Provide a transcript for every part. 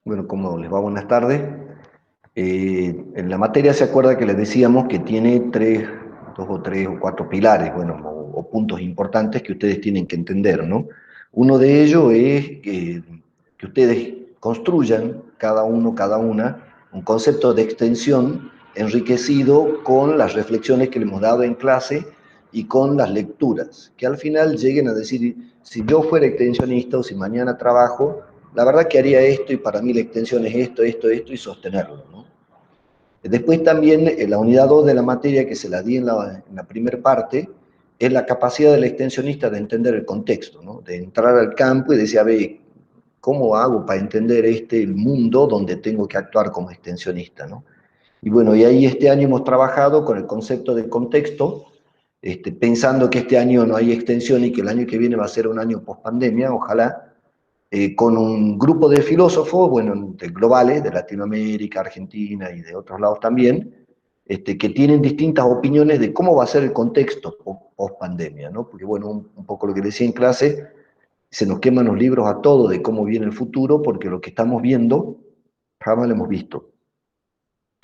Bueno, ¿cómo les va? Buenas tardes. En la materia se acuerda que les decíamos que tiene dos o tres o cuatro pilares, bueno, o puntos importantes que ustedes tienen que entender, ¿no? Uno de ellos es que ustedes construyan, cada uno, cada una, un concepto de extensión enriquecido con las reflexiones que le hemos dado en clase y con las lecturas, que al final lleguen a decir, si yo fuera extensionista o si mañana trabajo, la verdad que haría esto y para mí la extensión es esto, esto, esto y sostenerlo, ¿no? Después también la unidad 2 de la materia que se la di en la primera parte es la capacidad del extensionista de entender el contexto, ¿no? De entrar al campo y decir, a ver, ¿cómo hago para entender el mundo donde tengo que actuar como extensionista, ¿no? Y bueno, y ahí este año hemos trabajado con el concepto de contexto, pensando que este año no hay extensión y que el año que viene va a ser un año post pandemia, ojalá, con un grupo de filósofos, bueno, globales, de Latinoamérica, Argentina y de otros lados también, que tienen distintas opiniones de cómo va a ser el contexto post pandemia, ¿no? Porque, bueno, un poco lo que decía en clase, se nos queman los libros a todos de cómo viene el futuro, porque lo que estamos viendo jamás lo hemos visto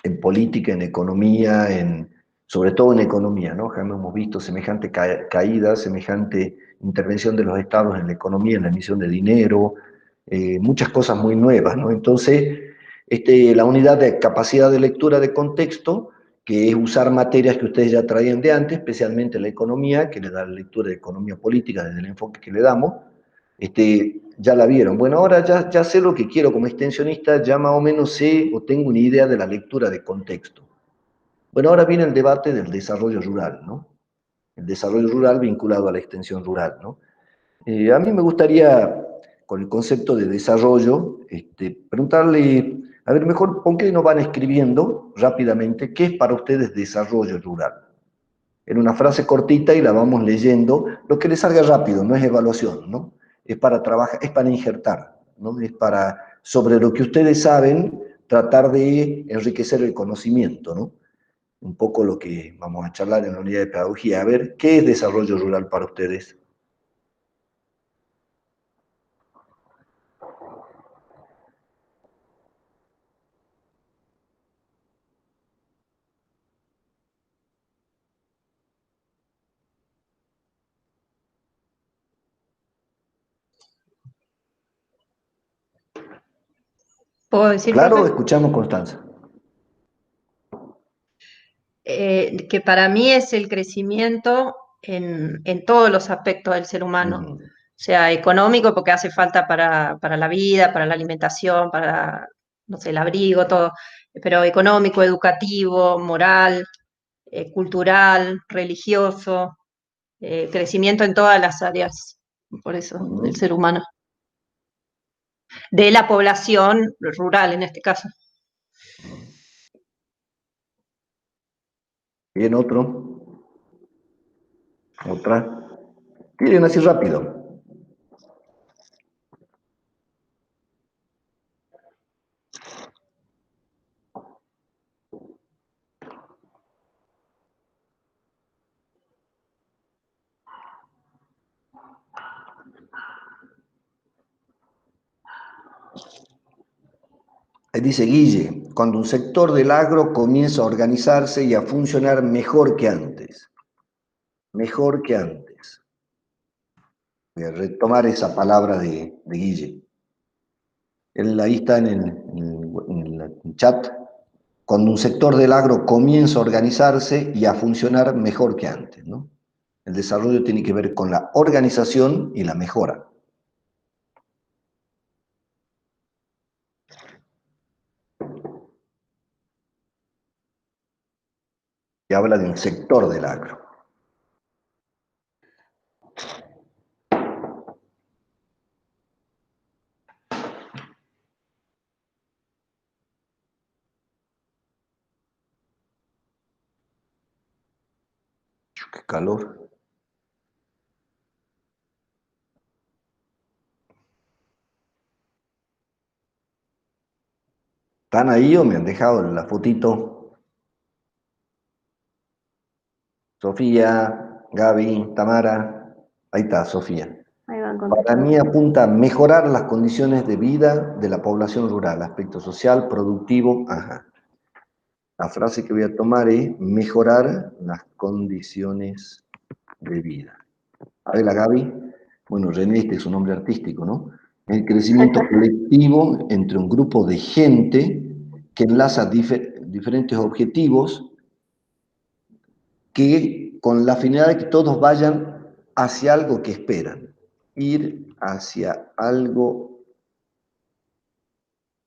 en política, en economía, sobre todo en economía, ¿no? Jamás hemos visto semejante caída, semejante intervención de los estados en la economía, en la emisión de dinero, muchas cosas muy nuevas, ¿no? Entonces, la unidad de capacidad de lectura de contexto, que es usar materias que ustedes ya traían de antes, especialmente la economía, que le da la lectura de economía política desde el enfoque que le damos, ya la vieron. Bueno, ahora ya sé lo que quiero como extensionista, ya más o menos sé o tengo una idea de la lectura de contexto. Bueno, ahora viene el debate del desarrollo rural, ¿no? El desarrollo rural vinculado a la extensión rural, ¿no? A mí me gustaría, con el concepto de desarrollo, preguntarle, a ver, mejor, ¿por qué no van escribiendo rápidamente qué es para ustedes desarrollo rural? En una frase cortita y la vamos leyendo, lo que les salga rápido, no es evaluación, ¿no? Es para trabajar, es para injertar, ¿no? Es para, sobre lo que ustedes saben, tratar de enriquecer el conocimiento, ¿no? Un poco lo que vamos a charlar en la unidad de pedagogía. A ver, ¿qué es desarrollo rural para ustedes? ¿Puedo decir, Claro, profe? escuchamos, Constanza. Que para mí es el crecimiento en todos los aspectos del ser humano, Ujú. sea económico porque hace falta para la vida, para la alimentación, para, no sé, el abrigo, todo, pero económico, educativo, moral, cultural, religioso, crecimiento en todas las áreas, por eso, del Ujú. ser humano, de la población rural en este caso. Bien, otro, otra. Tienen así rápido. Dice Guille, cuando un sector del agro comienza a organizarse y a funcionar mejor que antes. Mejor que antes. Voy a retomar esa palabra de Guille. Él ahí está en el chat. Cuando un sector del agro comienza a organizarse y a funcionar mejor que antes, ¿no? El desarrollo tiene que ver con la organización y la mejora. Y habla de un sector del agro. Qué calor. ¿Están ahí o me han dejado la fotito? Sofía, Gaby, Tamara. Ahí está, Sofía. Ahí van Para contestando. mí apunta a mejorar las condiciones de vida de la población rural, aspecto social, productivo, ajá. La frase que voy a tomar es mejorar las condiciones de vida. A ver, la Gaby, bueno, René, este es un nombre artístico, ¿no? El crecimiento colectivo entre un grupo de gente que enlaza diferentes objetivos que con la finalidad de que todos vayan hacia algo que esperan. Ir hacia algo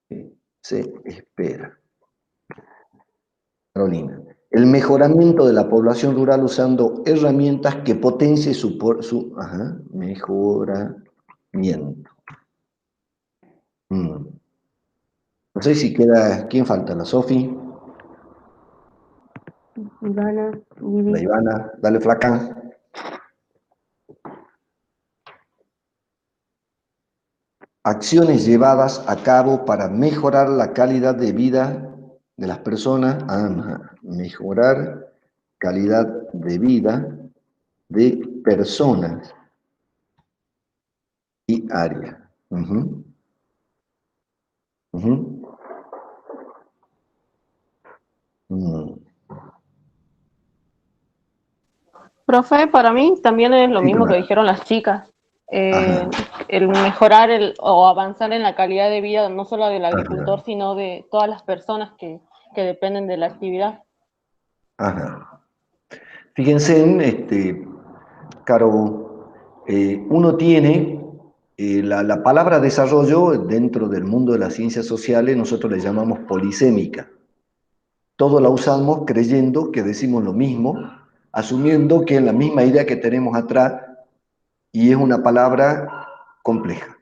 que se espera. Carolina. El mejoramiento de la población rural usando herramientas que potencie su mejoramiento. Mm. No sé si queda, ¿quién falta? ¿La Sofi? Ivana, ¿La Vivi. Ivana? Dale, flaca. Acciones llevadas a cabo para mejorar la calidad de vida de las personas. Mejorar calidad de vida de personas y áreas. Ujú, ujú, mm. Profe, para mí también es lo Sí, mismo que Tamara. dijeron las chicas. Ajá, El mejorar o avanzar en la calidad de vida no solo del ajá, agricultor, sino de todas las personas que dependen de la actividad. ajá. Fíjense en, Caro, uno tiene la palabra desarrollo dentro del mundo de las ciencias sociales, nosotros le llamamos polisémica. Todos la usamos creyendo que decimos lo mismo, asumiendo que es la misma idea que tenemos atrás y es una palabra compleja.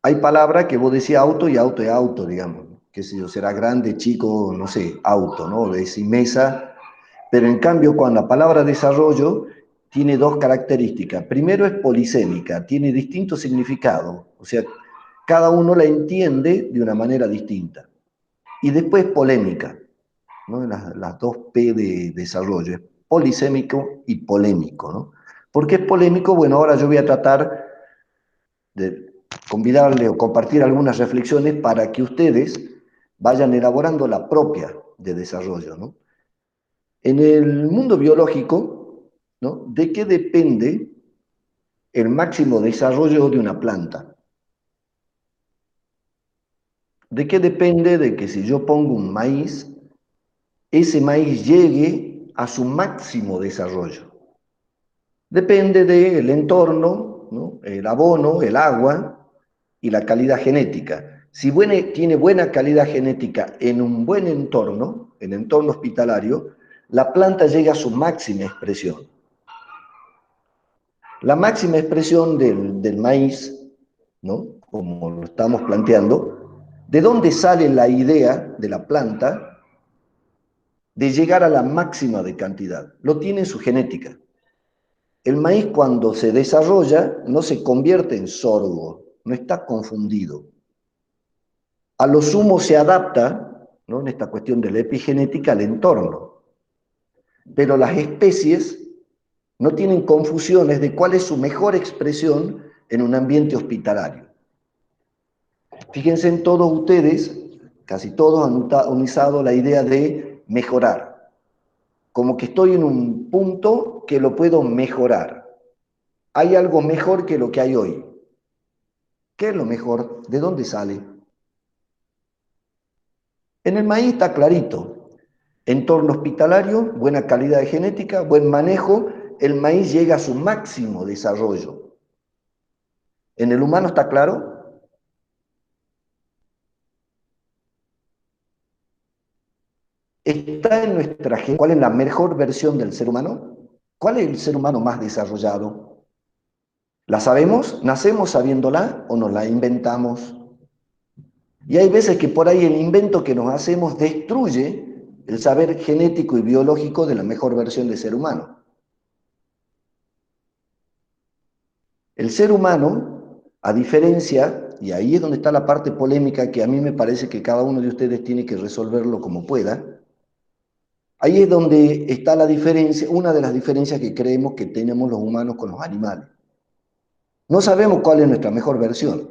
Hay palabras que vos decís auto y auto es auto, digamos. Que si yo será grande, chico, no sé, auto, ¿no? Decís mesa. Pero en cambio, cuando la palabra desarrollo tiene dos características. Primero es polisémica, tiene distintos significados. O sea, cada uno la entiende de una manera distinta. Y después polémica, ¿no? Las dos P de desarrollo, es polisémico y polémico, ¿no? ¿Por qué es polémico? Bueno, ahora yo voy a tratar de convidarle o compartir algunas reflexiones para que ustedes vayan elaborando la propia de desarrollo, ¿no? En el mundo biológico, ¿no? ¿De qué depende el máximo desarrollo de una planta? ¿De qué depende de que si yo pongo un maíz, ese maíz llegue a su máximo desarrollo? Depende del entorno, ¿no? El abono, el agua y la calidad genética. Si tiene buena calidad genética en un buen entorno, en entorno hospitalario, la planta llega a su máxima expresión. La máxima expresión del maíz, ¿no? Como lo estamos planteando, ¿de dónde sale la idea de la planta de llegar a la máxima de cantidad? Lo tiene en su genética. El maíz cuando se desarrolla no se convierte en sorgo, no está confundido. A lo sumo se adapta, ¿no? En esta cuestión de la epigenética, al entorno. Pero las especies no tienen confusiones de cuál es su mejor expresión en un ambiente hospitalario. Fíjense en todos ustedes, casi todos han usado la idea de mejorar, como que estoy en un punto que lo puedo mejorar. Hay algo mejor que lo que hay hoy. ¿Qué es lo mejor? ¿De dónde sale? En el maíz está clarito. Entorno hospitalario, buena calidad de genética, buen manejo, el maíz llega a su máximo desarrollo. ¿En el humano está claro? ¿Está en nuestra gente? ¿Cuál es la mejor versión del ser humano? ¿Cuál es el ser humano más desarrollado? ¿La sabemos? ¿Nacemos sabiéndola o nos la inventamos? Y hay veces que por ahí el invento que nos hacemos destruye el saber genético y biológico de la mejor versión del ser humano. El ser humano, a diferencia, y ahí es donde está la parte polémica que a mí me parece que cada uno de ustedes tiene que resolverlo como pueda, ahí es donde está la diferencia, una de las diferencias que creemos que tenemos los humanos con los animales. No sabemos cuál es nuestra mejor versión.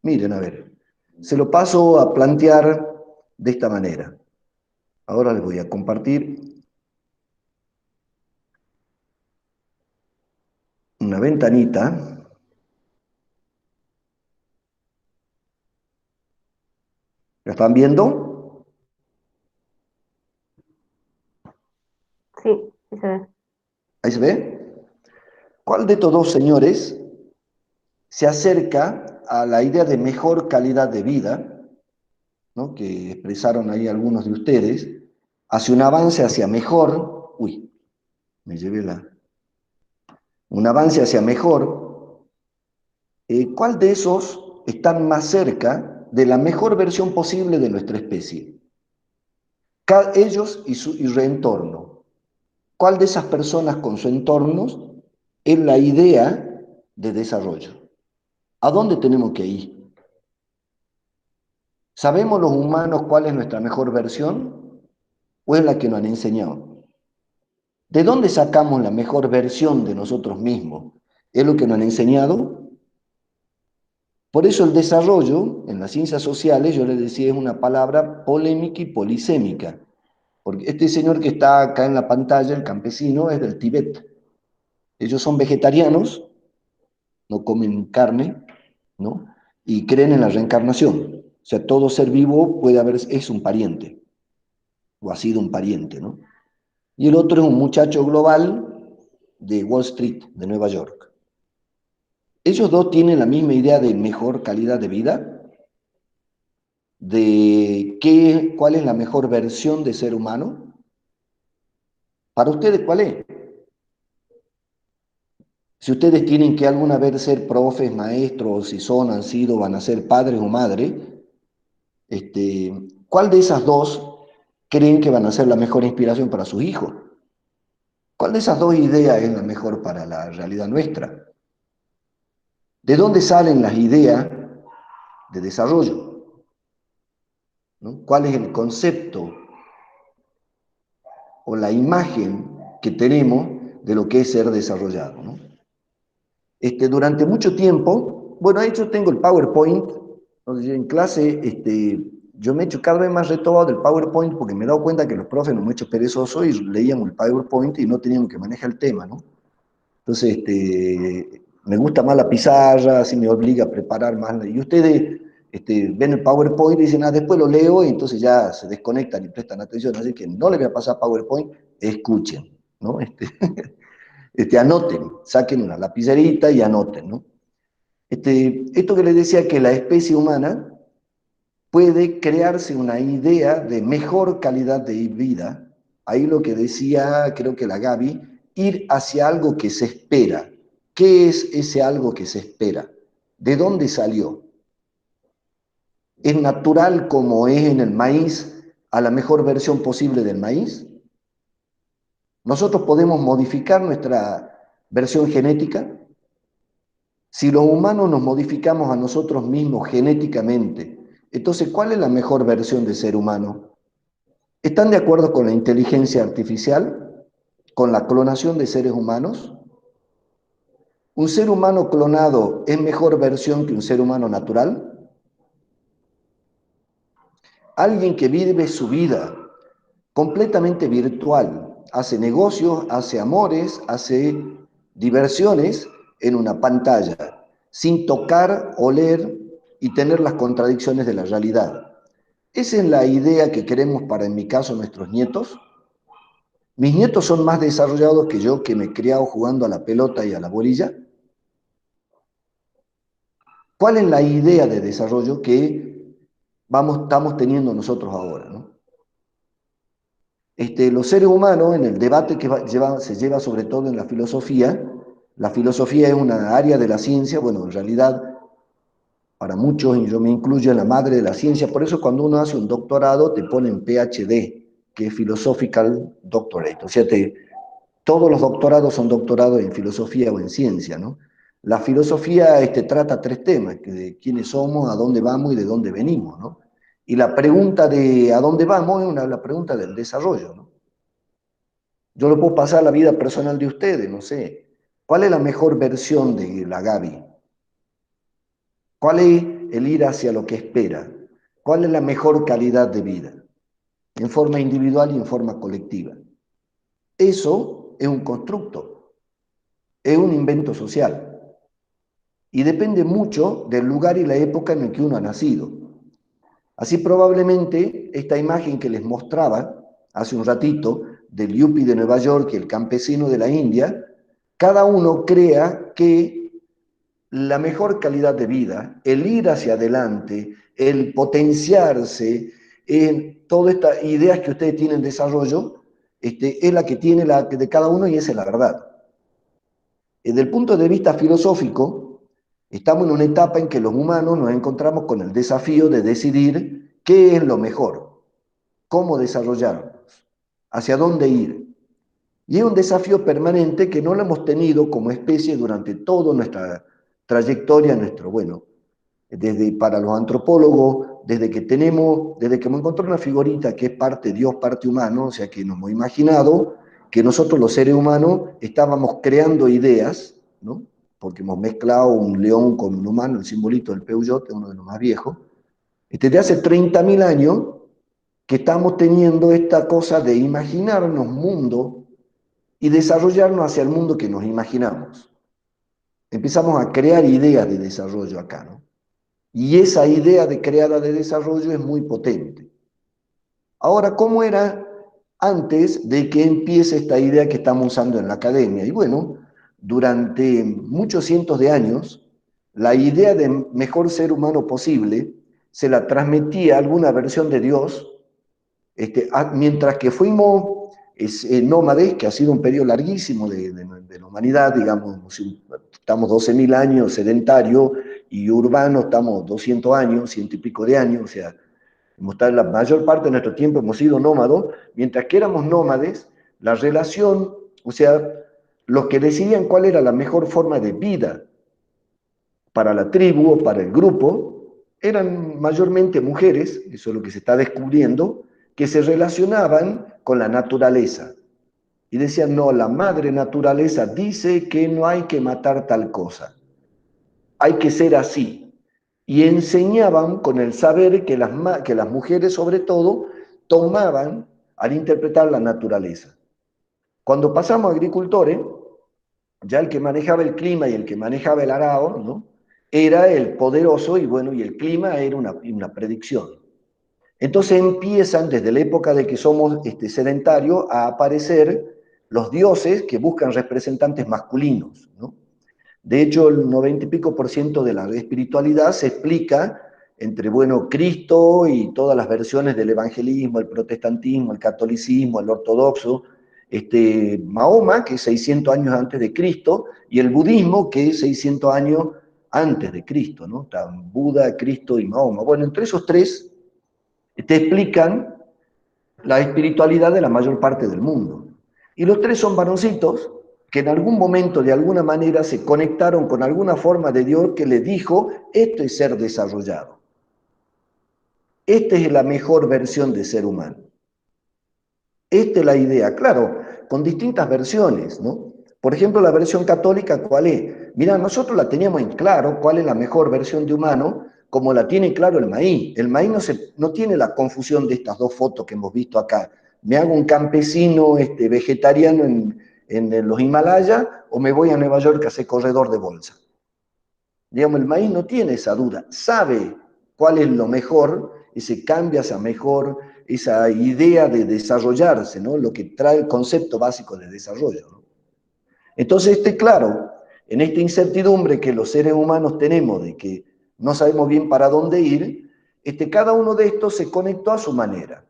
Miren, a ver, se lo paso a plantear de esta manera. Ahora les voy a compartir una ventanita. ¿La están viendo? Sí, sí se ve. ¿Ahí se ve? ¿Cuál de estos dos señores se acerca a la idea de mejor calidad de vida, ¿no?, que expresaron ahí algunos de ustedes, hacia un avance hacia mejor, uy, me llevé un avance hacia mejor, ¿cuál de esos están más cerca de la mejor versión posible de nuestra especie? Ellos y su reentorno. ¿Cuál de esas personas con su entorno es la idea de desarrollo? ¿A dónde tenemos que ir? ¿Sabemos los humanos cuál es nuestra mejor versión o es la que nos han enseñado? ¿De dónde sacamos la mejor versión de nosotros mismos? ¿Es lo que nos han enseñado? Por eso el desarrollo en las ciencias sociales, yo les decía, es una palabra polémica y polisémica. Porque este señor que está acá en la pantalla, el campesino, es del Tíbet. Ellos son vegetarianos, no comen carne, ¿no? Y creen en la reencarnación. O sea, todo ser vivo puede haber, es un pariente, o ha sido un pariente, ¿no? Y el otro es un muchacho global de Wall Street, de Nueva York. Ellos dos tienen la misma idea de mejor calidad de vida, de cuál es la mejor versión de ser humano. Para ustedes, ¿cuál es? Si ustedes tienen que alguna vez ser profes, maestros, si son, han sido, van a ser padres o madres, ¿cuál de esas dos creen que van a ser la mejor inspiración para sus hijos? ¿Cuál de esas dos ideas es la mejor para la realidad nuestra? ¿De dónde salen las ideas de desarrollo? ¿No? ¿Cuál es el concepto o la imagen que tenemos de lo que es ser desarrollado, ¿no? Durante mucho tiempo, bueno, de hecho tengo el PowerPoint, entonces en clase yo me he hecho cada vez más retobado del PowerPoint porque me he dado cuenta que los profes nos hemos hecho perezosos y leíamos el PowerPoint y no teníamos que manejar el tema, ¿no? Entonces, me gusta más la pizarra, así me obliga a preparar más. Y ustedes ven el PowerPoint y dicen, después lo leo, y entonces ya se desconectan y prestan atención. Así que no les voy a pasar PowerPoint, escuchen, ¿no? Anoten, saquen una lapicerita y anoten, ¿no? Esto que les decía, que la especie humana puede crearse una idea de mejor calidad de vida. Ahí lo que decía, creo que la Gaby, ir hacia algo que se espera. ¿Qué es ese algo que se espera? ¿De dónde salió? ¿Es natural como es en el maíz a la mejor versión posible del maíz? ¿Nosotros podemos modificar nuestra versión genética? Si los humanos nos modificamos a nosotros mismos genéticamente, entonces, ¿cuál es la mejor versión de ser humano? ¿Están de acuerdo con la inteligencia artificial? ¿Con la clonación de seres humanos? ¿Un ser humano clonado es mejor versión que un ser humano natural? Alguien que vive su vida completamente virtual, hace negocios, hace amores, hace diversiones en una pantalla, sin tocar, oler y tener las contradicciones de la realidad. ¿Esa es la idea que queremos para, en mi caso, nuestros nietos? Mis nietos son más desarrollados que yo, que me he criado jugando a la pelota y a la bolilla. ¿Cuál es la idea de desarrollo que estamos teniendo nosotros ahora, ¿no? Los seres humanos, en el debate que se lleva sobre todo en la filosofía es una área de la ciencia, bueno, en realidad para muchos, y yo me incluyo, en la madre de la ciencia. Por eso cuando uno hace un doctorado te ponen PhD, que es Philosophical Doctorate. O sea, todos los doctorados son doctorados en filosofía o en ciencia, ¿no? La filosofía trata tres temas: de quiénes somos, a dónde vamos y de dónde venimos, ¿no? Y la pregunta de a dónde vamos es la pregunta del desarrollo, ¿no? Yo lo puedo pasar a la vida personal de ustedes, no sé. ¿Cuál es la mejor versión de la Gaby? ¿Cuál es el ir hacia lo que espera? ¿Cuál es la mejor calidad de vida? En forma individual y en forma colectiva. Eso es un constructo, es un invento social. Y depende mucho del lugar y la época en el que uno ha nacido. Así probablemente esta imagen que les mostraba hace un ratito del yuppie de Nueva York y el campesino de la India, cada uno crea que la mejor calidad de vida, el ir hacia adelante, el potenciarse, en todas estas ideas que ustedes tienen en desarrollo, es la que tiene la de cada uno y esa es la verdad. Desde el punto de vista filosófico, estamos en una etapa en que los humanos nos encontramos con el desafío de decidir qué es lo mejor, cómo desarrollarnos, hacia dónde ir. Y es un desafío permanente que no lo hemos tenido como especie durante toda nuestra trayectoria, desde para los antropólogos, desde que hemos encontrado una figurita que es parte Dios, parte humano, o sea que nos hemos imaginado que nosotros los seres humanos estábamos creando ideas, ¿no? Porque hemos mezclado un león con un humano, el simbolito del Peugeot, uno de los más viejos, desde hace 30.000 años que estamos teniendo esta cosa de imaginarnos mundo y desarrollarnos hacia el mundo que nos imaginamos. Empezamos a crear ideas de desarrollo acá, ¿no? Y esa idea de creada de desarrollo es muy potente. Ahora, ¿cómo era antes de que empiece esta idea que estamos usando en la academia? Y bueno, durante muchos cientos de años, la idea de mejor ser humano posible se la transmitía a alguna versión de Dios, mientras que fuimos nómades, que ha sido un periodo larguísimo de la humanidad, digamos, estamos 12.000 años sedentarios y urbanos estamos 200 años, ciento y pico de años, o sea, la mayor parte de nuestro tiempo hemos sido nómados, mientras que éramos nómades, la relación, o sea, los que decidían cuál era la mejor forma de vida para la tribu o para el grupo, eran mayormente mujeres, eso es lo que se está descubriendo, que se relacionaban con la naturaleza. Y decían, no, la madre naturaleza dice que no hay que matar tal cosa, hay que ser así. Y enseñaban con el saber que las mujeres, sobre todo, tomaban al interpretar la naturaleza. Cuando pasamos a agricultores, ya el que manejaba el clima y el que manejaba el arado, ¿no? Era el poderoso y bueno, y el clima era una predicción. Entonces empiezan desde la época de que somos sedentarios a aparecer los dioses que buscan representantes masculinos, ¿no? De hecho, el 90 y pico por ciento de la espiritualidad se explica entre, bueno, Cristo y todas las versiones del evangelismo, el protestantismo, el catolicismo, el ortodoxo, Mahoma, que es 600 años antes de Cristo, y el budismo, que es 600 años antes de Cristo, ¿no? Están Buda, Cristo y Mahoma. Bueno, entre esos tres te explican la espiritualidad de la mayor parte del mundo. Y los tres son varoncitos que en algún momento, de alguna manera, se conectaron con alguna forma de Dios que les dijo, esto es ser desarrollado. Esta es la mejor versión de ser humano. Esta es la idea, claro, con distintas versiones, ¿no? Por ejemplo, la versión católica, ¿cuál es? Mira, nosotros la teníamos en claro, cuál es la mejor versión de humano, como la tiene claro el maíz. El maíz no tiene la confusión de estas dos fotos que hemos visto acá. ¿Me hago un campesino vegetariano en los Himalayas o me voy a Nueva York a hacer corredor de bolsa? Digamos, el maíz no tiene esa duda, sabe cuál es lo mejor y se cambia esa mejor, esa idea de desarrollarse, ¿no? Lo que trae el concepto básico de desarrollo, ¿no? Entonces, claro, en esta incertidumbre que los seres humanos tenemos de que no sabemos bien para dónde ir, cada uno de estos se conectó a su manera.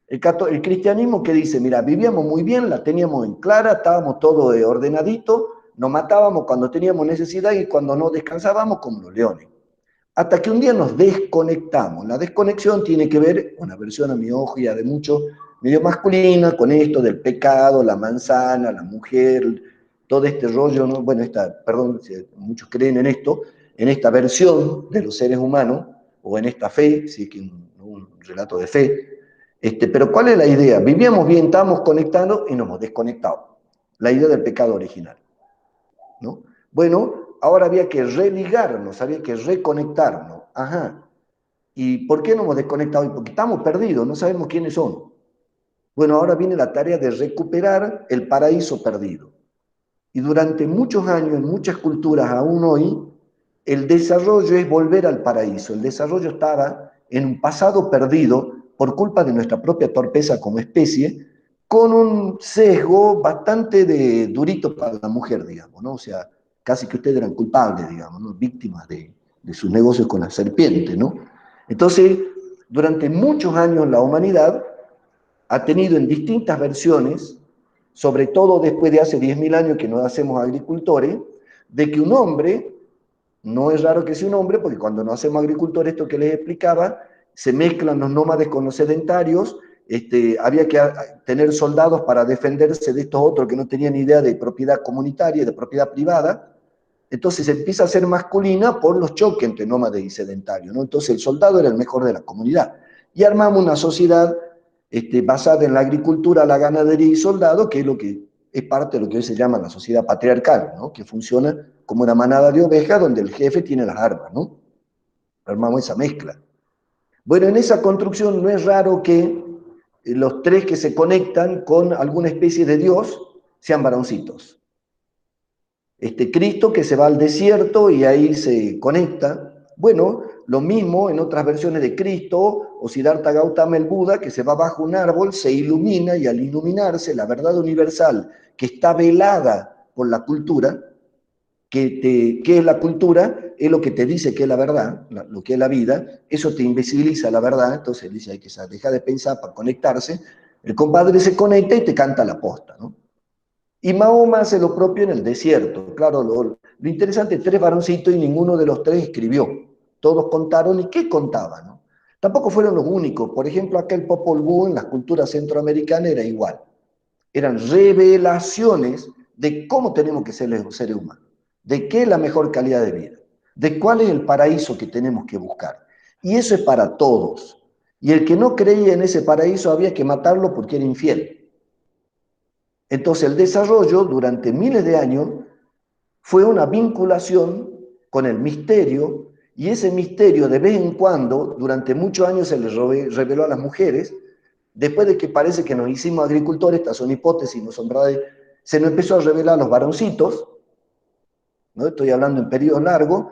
El cristianismo que dice, mira, vivíamos muy bien, la teníamos en clara, estábamos todos ordenaditos, nos matábamos cuando teníamos necesidad y cuando no descansábamos como los leones. Hasta que un día nos desconectamos. La desconexión tiene que ver, una versión a mi ojo ya de mucho medio masculina, con esto del pecado, la manzana, la mujer, todo este rollo, ¿no? Bueno, perdón, muchos creen en esto, en esta versión de los seres humanos, o en esta fe, sí que un relato de fe. Pero ¿cuál es la idea? Vivíamos bien, estábamos conectados y nos hemos desconectado. La idea del pecado original. ¿no? Bueno, ahora había que religarnos, había que reconectarnos. Ajá. ¿Y por qué nos hemos desconectado? Porque estamos perdidos, no sabemos quiénes son. Bueno, ahora viene la tarea de recuperar el paraíso perdido. Y durante muchos años, en muchas culturas, aún hoy, el desarrollo es volver al paraíso. El desarrollo estaba en un pasado perdido por culpa de nuestra propia torpeza como especie, con un sesgo bastante durito para la mujer, digamos, ¿no? O sea, casi que ustedes eran culpables, digamos, ¿no? Víctimas de sus negocios con la serpiente, ¿no? Entonces, durante muchos años la humanidad ha tenido en distintas versiones, sobre todo después de hace 10.000 años que nos hacemos agricultores, de que un hombre, no es raro que sea un hombre, porque cuando nos hacemos agricultores, esto que les explicaba, se mezclan los nómades con los sedentarios, había que tener soldados para defenderse de estos otros que no tenían idea de propiedad comunitaria, de propiedad privada. Entonces se empieza a ser masculina por los choques entre nómades y sedentarios, ¿no? Entonces el soldado era el mejor de la comunidad. Y armamos una sociedad basada en la agricultura, la ganadería y soldado, que es lo que es parte de lo que hoy se llama la sociedad patriarcal, ¿no? Que funciona como una manada de ovejas donde el jefe tiene las armas, ¿no? Armamos esa mezcla. Bueno, en esa construcción no es raro que los tres que se conectan con alguna especie de Dios sean varoncitos. Cristo que se va al desierto y ahí se conecta. Bueno, lo mismo en otras versiones de Cristo, o Siddhartha Gautama el Buda, que se va bajo un árbol, se ilumina y al iluminarse la verdad universal que está velada por la cultura, ¿qué es la cultura? Es lo que te dice que es la verdad, lo que es la vida, eso te invisibiliza la verdad, entonces dice hay que dejar de pensar para conectarse, el compadre se conecta y te canta la posta, ¿no? Y Mahoma hace lo propio en el desierto. Claro, lo interesante, tres varoncitos y ninguno de los tres escribió. Todos contaron y qué contaban, ¿no? Tampoco fueron los únicos. Por ejemplo, acá el Popol Vuh en las culturas centroamericanas era igual. Eran revelaciones de cómo tenemos que ser los seres humanos, de qué es la mejor calidad de vida, de cuál es el paraíso que tenemos que buscar. Y eso es para todos. Y el que no creía en ese paraíso había que matarlo porque era infiel. Entonces el desarrollo durante miles de años fue una vinculación con el misterio y ese misterio de vez en cuando, durante muchos años se les reveló a las mujeres, después de que parece que nos hicimos agricultores, estas son hipótesis, no son verdades, se nos empezó a revelar a los varoncitos, ¿no? Estoy hablando en periodos largos,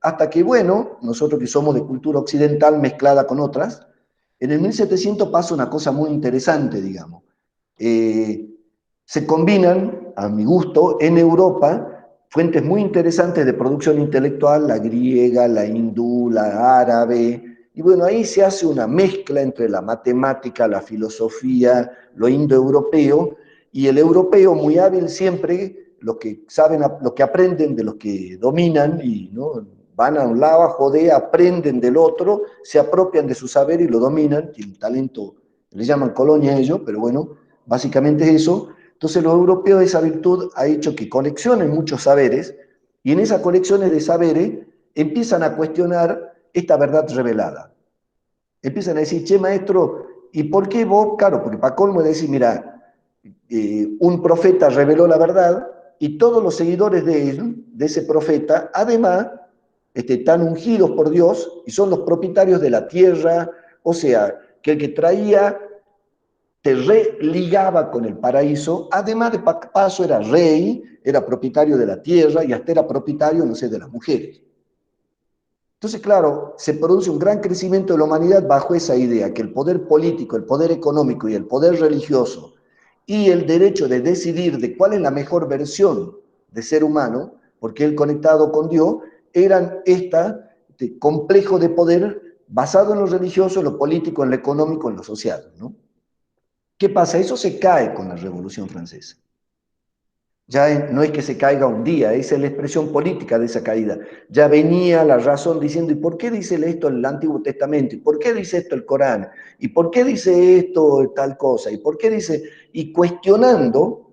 hasta que, bueno, nosotros que somos de cultura occidental mezclada con otras, en el 1700 pasa una cosa muy interesante, digamos. Se combinan, a mi gusto, en Europa, fuentes muy interesantes de producción intelectual, la griega, la hindú, la árabe, y bueno, ahí se hace una mezcla entre la matemática, la filosofía, lo indoeuropeo, y el europeo muy hábil siempre, los que saben, los que aprenden de los que dominan, y ¿no? Van a un lado a joder, aprenden del otro, se apropian de su saber y lo dominan, tienen talento, le llaman colonia a ellos, pero bueno, básicamente es eso. Entonces los europeos esa virtud ha hecho que coleccionen muchos saberes y en esas colecciones de saberes empiezan a cuestionar esta verdad revelada. Empiezan a decir, che maestro, ¿y por qué vos? Claro, porque para colmo es decir, mira, un profeta reveló la verdad y todos los seguidores de él, de ese profeta, además, están ungidos por Dios y son los propietarios de la tierra, o sea, que el que traía te religaba con el paraíso, además de paso era rey, era propietario de la tierra y hasta era propietario, no sé, de las mujeres. Entonces, claro, se produce un gran crecimiento de la humanidad bajo esa idea, que el poder político, el poder económico y el poder religioso y el derecho de decidir de cuál es la mejor versión de ser humano, porque él conectado con Dios, eran este complejo de poder basado en lo religioso, en lo político, en lo económico, en lo social, ¿no? ¿Qué pasa? Eso se cae con la Revolución Francesa. Ya no es que se caiga un día, esa es la expresión política de esa caída. Ya venía la razón diciendo, ¿y por qué dice esto el Antiguo Testamento? ¿Y por qué dice esto el Corán? ¿Y por qué dice esto tal cosa? ¿Y por qué dice? Y cuestionando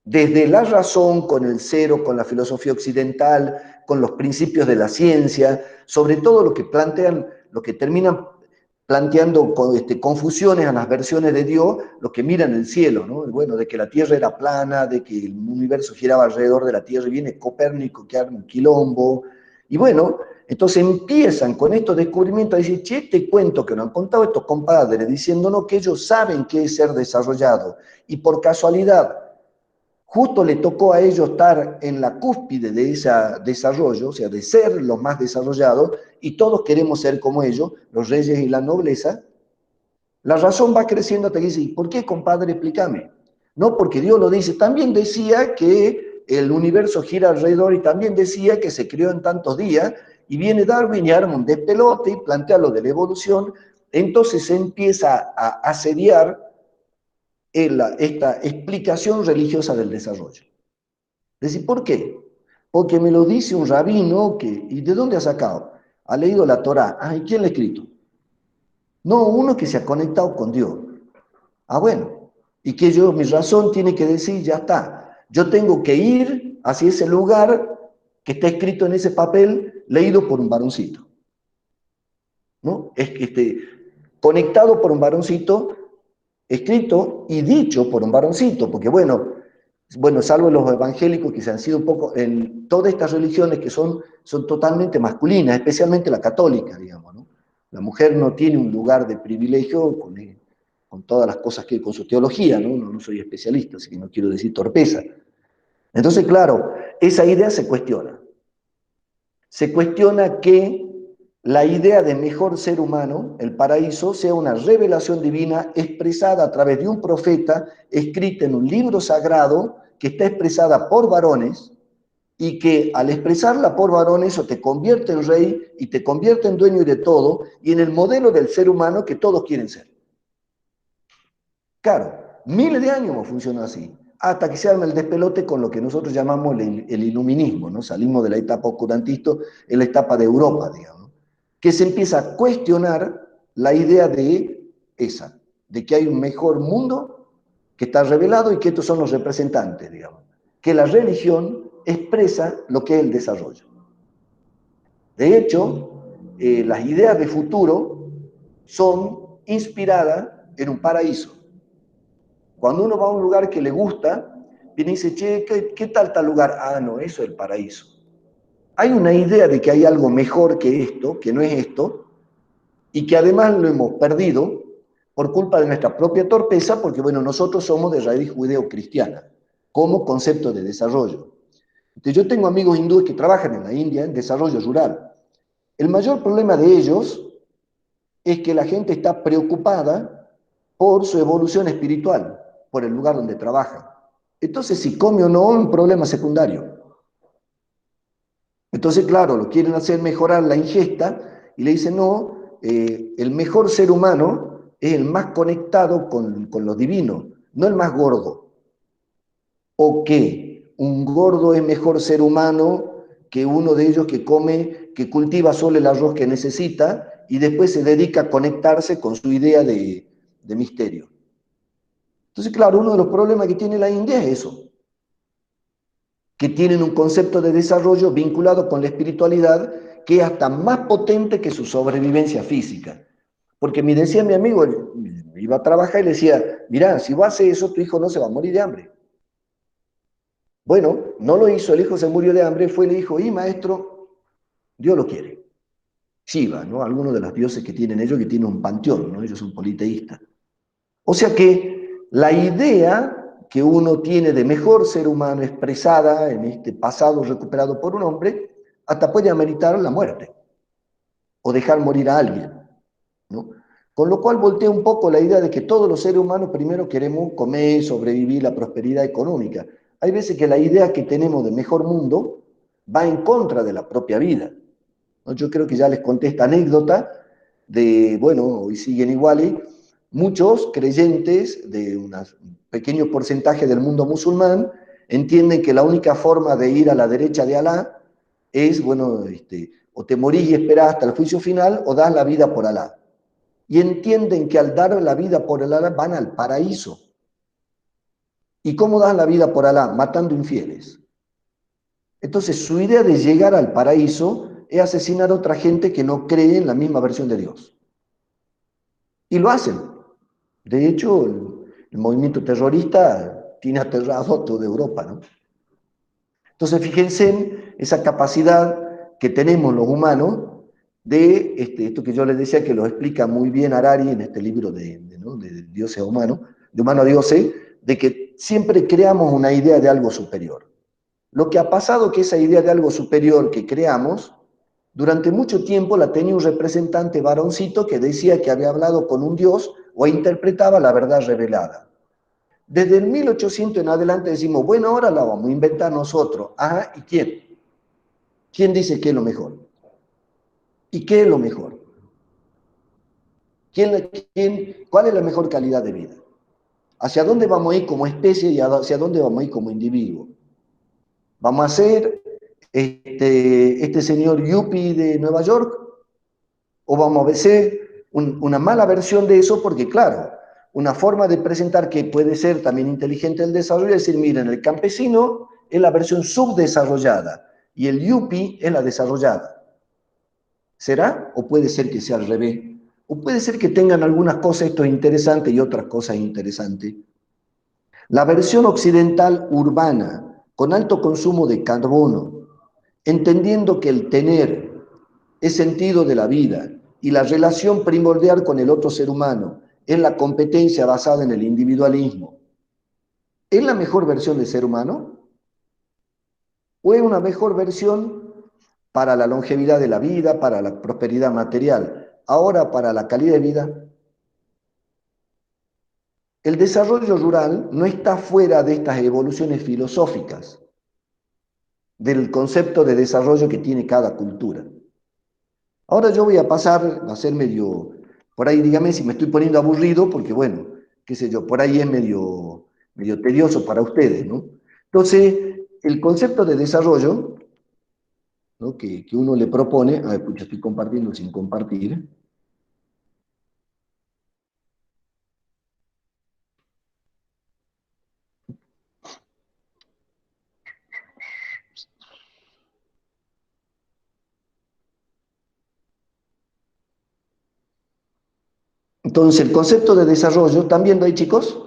desde la razón, con el cero, con la filosofía occidental, con los principios de la ciencia, sobre todo lo que plantean, lo que terminan planteando confusiones a las versiones de Dios, los que miran el cielo, ¿no? Bueno, de que la Tierra era plana, de que el universo giraba alrededor de la Tierra, y viene Copérnico que arma un quilombo, y bueno, entonces empiezan con estos descubrimientos a decir, che, este cuento que nos han contado estos compadres, diciéndonos que ellos saben qué es ser desarrollado, y por casualidad, justo le tocó a ellos estar en la cúspide de ese desarrollo, o sea, de ser los más desarrollados, y todos queremos ser como ellos, los reyes y la nobleza. La razón va creciendo hasta que dice, ¿y por qué, compadre? Explícame. No, porque Dios lo dice. También decía que el universo gira alrededor y también decía que se creó en tantos días, y viene Darwin y arma un despelote y plantea lo de la evolución. Entonces se empieza a asediar esta explicación religiosa del desarrollo. Es decir, ¿por qué? Porque me lo dice un rabino que, ¿y de dónde ha sacado? Ha leído la Torá. Ah, ¿y quién la ha escrito? No, uno que se ha conectado con Dios. Ah, bueno. Y que yo, mi razón tiene que decir, ya está. Yo tengo que ir hacia ese lugar que está escrito en ese papel, leído por un varoncito. ¿No? Es que conectado por un varoncito, escrito y dicho por un varoncito, porque bueno, salvo los evangélicos que se han sido un poco, en todas estas religiones que son totalmente masculinas, especialmente la católica, digamos, ¿no? La mujer no tiene un lugar de privilegio con todas las cosas que con su teología, ¿no? No soy especialista, así que no quiero decir torpeza. Entonces, claro, esa idea se cuestiona. Se cuestiona que la idea de mejor ser humano, el paraíso, sea una revelación divina expresada a través de un profeta, escrita en un libro sagrado, que está expresada por varones, y que al expresarla por varones eso te convierte en rey y te convierte en dueño de todo, y en el modelo del ser humano que todos quieren ser. Claro, miles de años funcionó así, hasta que se arma el despelote con lo que nosotros llamamos el iluminismo, ¿no? Salimos de la etapa oscurantista en la etapa de Europa, digamos, que se empieza a cuestionar la idea de que hay un mejor mundo que está revelado y que estos son los representantes, digamos, que la religión expresa lo que es el desarrollo. De hecho, las ideas de futuro son inspiradas en un paraíso. Cuando uno va a un lugar que le gusta, viene y dice, che, ¿qué tal lugar? Ah, no, eso es el paraíso. Hay una idea de que hay algo mejor que esto, que no es esto, y que además lo hemos perdido por culpa de nuestra propia torpeza, porque bueno, nosotros somos de raíz judeo-cristiana, como concepto de desarrollo. Entonces, yo tengo amigos hindúes que trabajan en la India en desarrollo rural. El mayor problema de ellos es que la gente está preocupada por su evolución espiritual, por el lugar donde trabaja. Entonces, si come o no, es un problema secundario. Entonces, claro, lo quieren hacer mejorar la ingesta y le dicen, no, el mejor ser humano es el más conectado con lo divino, no el más gordo. ¿O qué? ¿Un gordo es mejor ser humano que uno de ellos que come, que cultiva solo el arroz que necesita y después se dedica a conectarse con su idea de misterio? Entonces, claro, uno de los problemas que tiene la India es eso, que tienen un concepto de desarrollo vinculado con la espiritualidad que es hasta más potente que su sobrevivencia física. Porque me decía mi amigo, iba a trabajar y le decía, mirá, si vos haces eso, tu hijo no se va a morir de hambre. Bueno, no lo hizo, el hijo se murió de hambre, fue y le dijo, y maestro, Dios lo quiere. Shiva, ¿no? Algunos de los dioses que tienen ellos, que tienen un panteón, ¿no? Ellos son politeístas. O sea que la idea que uno tiene de mejor ser humano expresada en este pasado recuperado por un hombre, hasta puede ameritar la muerte o dejar morir a alguien, ¿no? Con lo cual voltea un poco la idea de que todos los seres humanos primero queremos comer, sobrevivir, la prosperidad económica. Hay veces que la idea que tenemos de mejor mundo va en contra de la propia vida, ¿no? Yo creo que ya les conté esta anécdota de, bueno, hoy siguen iguales, muchos creyentes de un pequeño porcentaje del mundo musulmán entienden que la única forma de ir a la derecha de Alá es, bueno, o te morís y esperás hasta el juicio final o das la vida por Alá. Y entienden que al dar la vida por Alá van al paraíso. ¿Y cómo das la vida por Alá? Matando infieles. Entonces su idea de llegar al paraíso es asesinar a otra gente que no cree en la misma versión de Dios. Y lo hacen. De hecho, el movimiento terrorista tiene aterrado a toda Europa, ¿no? Entonces, fíjense en esa capacidad que tenemos los humanos de esto que yo les decía que lo explica muy bien Harari en este libro ¿no? de Dioses a Humanos, de Humano a Dioses, de que siempre creamos una idea de algo superior. Lo que ha pasado es que esa idea de algo superior que creamos, durante mucho tiempo la tenía un representante varoncito que decía que había hablado con un dios o interpretaba la verdad revelada. Desde el 1800 en adelante decimos, bueno, ahora la vamos a inventar nosotros. Ajá, ¿y quién? ¿Quién dice que es lo mejor? ¿Y qué es lo mejor? ¿Cuál es la mejor calidad de vida? ¿Hacia dónde vamos a ir como especie y hacia dónde vamos a ir como individuo? ¿Vamos a ser este señor yuppie de Nueva York? ¿O vamos a ser una mala versión de eso? Porque claro, una forma de presentar que puede ser también inteligente el desarrollo es decir, miren, el campesino es la versión subdesarrollada y el yuppie es la desarrollada. ¿Será? ¿O puede ser que sea al revés? ¿O puede ser que tengan algunas cosas esto interesantes y otras cosas interesantes? La versión occidental urbana, con alto consumo de carbono, entendiendo que el tener es sentido de la vida y la relación primordial con el otro ser humano es la competencia basada en el individualismo, ¿es la mejor versión del ser humano? ¿O es una mejor versión para la longevidad de la vida, para la prosperidad material? Ahora, para la calidad de vida, el desarrollo rural no está fuera de estas evoluciones filosóficas, del concepto de desarrollo que tiene cada cultura. Ahora yo voy a pasar a ser medio, por ahí dígame si me estoy poniendo aburrido, porque bueno, qué sé yo, por ahí es medio tedioso para ustedes, ¿no? Entonces, el concepto de desarrollo, ¿no? que uno le propone, a ver, pucha, estoy compartiendo sin compartir. Entonces, el concepto de desarrollo, ¿están viendo ahí, chicos?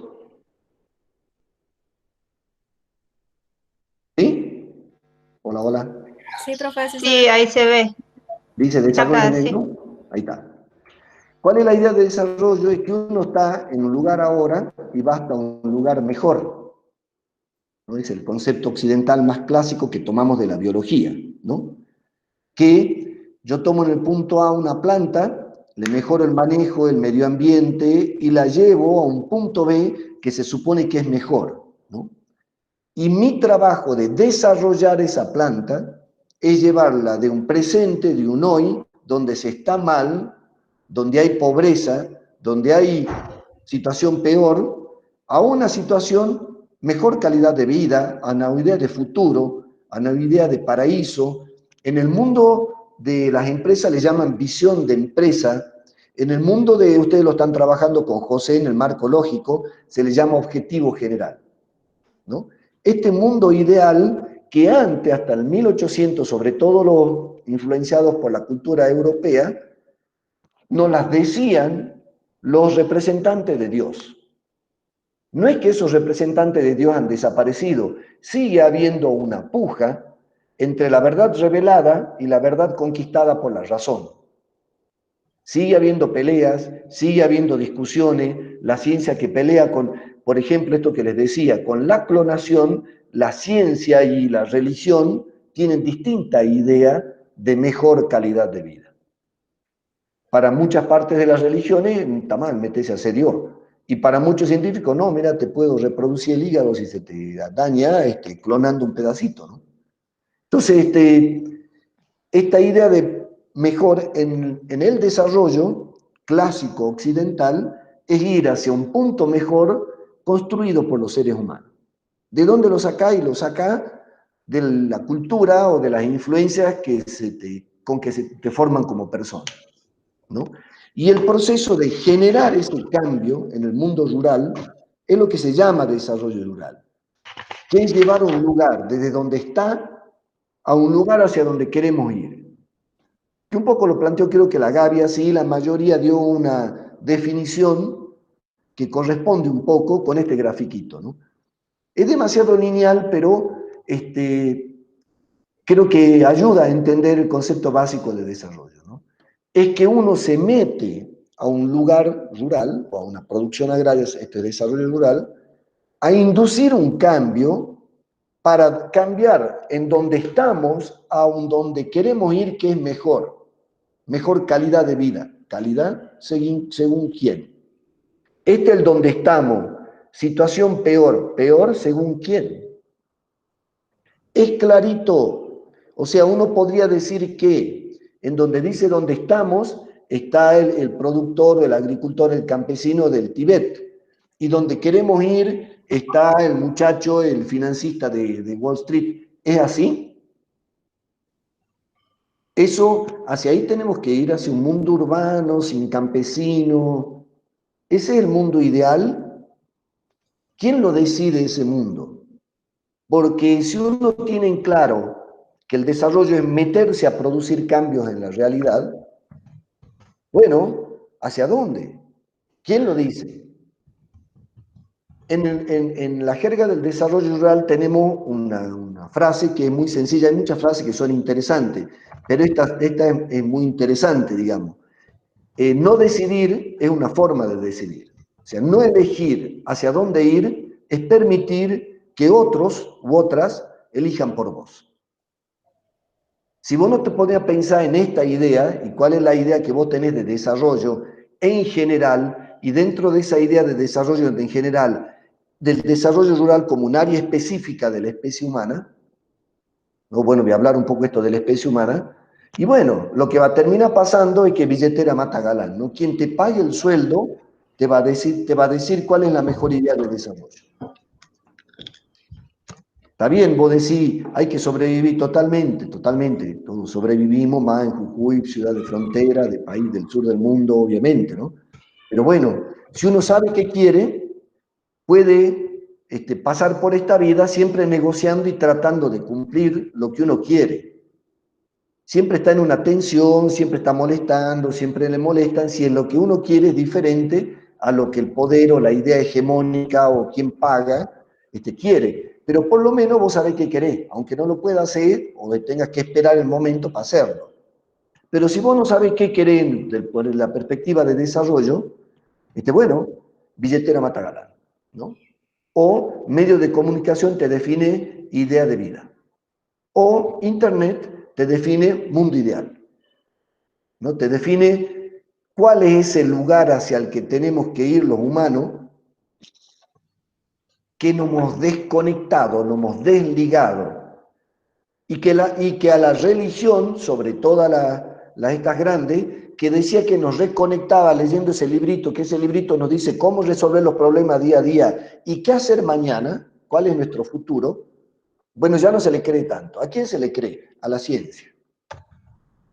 ¿Sí? Hola, hola. Sí, profe, sí se Sí, ve. ahí se ve. Dice desarrollo Acá, en sí. negro. Ahí está. ¿Cuál es la idea de desarrollo? Es que uno está en un lugar ahora y va hasta un lugar mejor. ¿No? Es el concepto occidental más clásico que tomamos de la biología, ¿no? Que yo tomo en el punto A una planta, le mejoro el manejo, el medio ambiente y la llevo a un punto B que se supone que es mejor, ¿no? Y mi trabajo de desarrollar esa planta es llevarla de un presente, de un hoy, donde se está mal, donde hay pobreza, donde hay situación peor, a una situación mejor calidad de vida, a una idea de futuro, a una idea de paraíso. En el mundo de las empresas le llaman visión de empresa. En el mundo de, ustedes lo están trabajando con José en el marco lógico, se le llama objetivo general, ¿no? Este mundo ideal que antes, hasta el 1800, sobre todo los influenciados por la cultura europea, nos las decían los representantes de Dios. No es que esos representantes de Dios han desaparecido, sigue habiendo una puja entre la verdad revelada y la verdad conquistada por la razón. Sigue habiendo peleas, sigue habiendo discusiones, la ciencia que pelea con, por ejemplo, esto que les decía, con la clonación, la ciencia y la religión tienen distinta idea de mejor calidad de vida. Para muchas partes de las religiones, está mal, métese a ser Dios. Y para muchos científicos, no, mira, te puedo reproducir el hígado si se te daña clonando un pedacito, ¿no? Entonces, esta idea de mejor en el desarrollo clásico occidental es ir hacia un punto mejor construido por los seres humanos. ¿De dónde lo saca? Y lo saca de la cultura o de las influencias con que se te forman como persona, ¿no? Y el proceso de generar ese cambio en el mundo rural es lo que se llama desarrollo rural, que es llevar un lugar desde donde está a un lugar hacia donde queremos ir. Que un poco lo planteó, creo que la Gaby, sí, la mayoría dio una definición que corresponde un poco con este grafiquito, ¿no? Es demasiado lineal, pero creo que ayuda a entender el concepto básico de desarrollo, ¿no? Es que uno se mete a un lugar rural, o a una producción agraria, este desarrollo rural, a inducir un cambio para cambiar en donde estamos a un donde queremos ir, que es mejor. Mejor calidad de vida. ¿Calidad? ¿Según quién? Este es el donde estamos. Situación peor. ¿Peor según quién? Es clarito. O sea, uno podría decir que en donde dice donde estamos está el productor, el agricultor, el campesino del Tíbet. Y donde queremos ir está el muchacho, el financista de Wall Street. ¿Es así? Eso, hacia ahí tenemos que ir, hacia un mundo urbano, sin campesino. ¿Ese es el mundo ideal? ¿Quién lo decide ese mundo? Porque si uno tiene en claro que el desarrollo es meterse a producir cambios en la realidad, bueno, ¿hacia dónde? ¿Quién lo dice? En la jerga del desarrollo rural tenemos una frase que es muy sencilla, hay muchas frases que son interesantes, pero esta es muy interesante, digamos. No decidir es una forma de decidir. O sea, no elegir hacia dónde ir es permitir que otros u otras elijan por vos. Si vos no te pones a pensar en esta idea, y cuál es la idea que vos tenés de desarrollo en general, y dentro de esa idea de desarrollo en general, del desarrollo rural como un área específica de la especie humana, ¿no? Bueno, voy a hablar un poco esto de la especie humana, y bueno, lo que va a terminar pasando es que billetera mata galán, ¿no? Quien te pague el sueldo te va a decir cuál es la mejor idea de desarrollo. Está bien, vos decís, hay que sobrevivir totalmente, totalmente. Todos sobrevivimos más en Jujuy, ciudad de frontera, de país del sur del mundo, obviamente, ¿no? Pero bueno, si uno sabe qué quiere, puede pasar por esta vida siempre negociando y tratando de cumplir lo que uno quiere. Siempre está en una tensión, siempre está molestando, siempre le molestan, si es lo que uno quiere es diferente a lo que el poder o la idea hegemónica o quien paga quiere. Pero por lo menos vos sabés qué querés, aunque no lo puedas hacer o tengas que esperar el momento para hacerlo. Pero si vos no sabés qué querés por la perspectiva de desarrollo, bueno, billetera mata galán, ¿no? O medio de comunicación te define idea de vida. O Internet te define mundo ideal, ¿no? Te define cuál es ese lugar hacia el que tenemos que ir los humanos, que nos hemos desconectado, nos hemos desligado, y que a la religión, sobre todas estas grandes, que decía que nos reconectaba leyendo ese librito, que ese librito nos dice cómo resolver los problemas día a día y qué hacer mañana, cuál es nuestro futuro. Bueno, ya no se le cree tanto. ¿A quién se le cree? A la ciencia.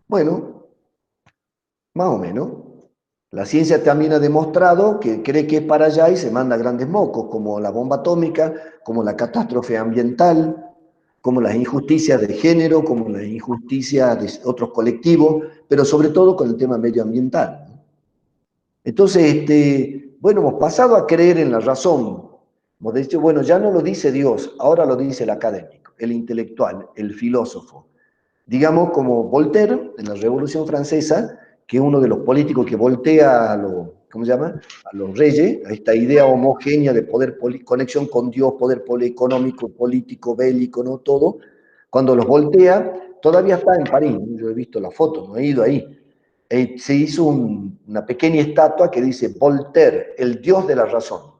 Bueno, más o menos. La ciencia también ha demostrado que cree que es para allá y se manda grandes mocos, como la bomba atómica, como la catástrofe ambiental, como las injusticias de género, como las injusticias de otros colectivos, pero sobre todo con el tema medioambiental. Entonces, bueno, hemos pasado a creer en la razón. Hemos dicho, bueno, ya no lo dice Dios, ahora lo dice el académico, el intelectual, el filósofo. Digamos, como Voltaire, en la Revolución Francesa, que es uno de los políticos que voltea a los, ¿cómo se llama? A los reyes, a esta idea homogénea de poder, conexión con Dios, poder económico, político, bélico, ¿no? Todo. Cuando los voltea, todavía está en París, yo he visto la foto, no he ido ahí. Se hizo una pequeña estatua que dice Voltaire, el dios de la razón,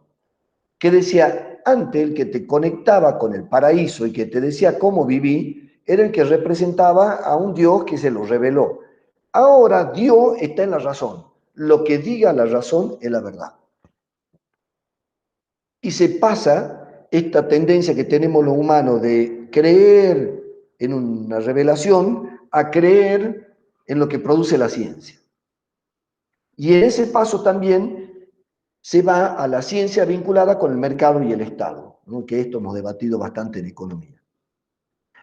que decía, antes el que te conectaba con el paraíso y que te decía cómo vivir, era el que representaba a un Dios que se lo reveló. Ahora Dios está en la razón. Lo que diga la razón es la verdad. Y se pasa esta tendencia que tenemos los humanos de creer en una revelación a creer en lo que produce la ciencia. Y en ese paso también se va a la ciencia vinculada con el mercado y el Estado, ¿no? Que esto hemos debatido bastante en economía.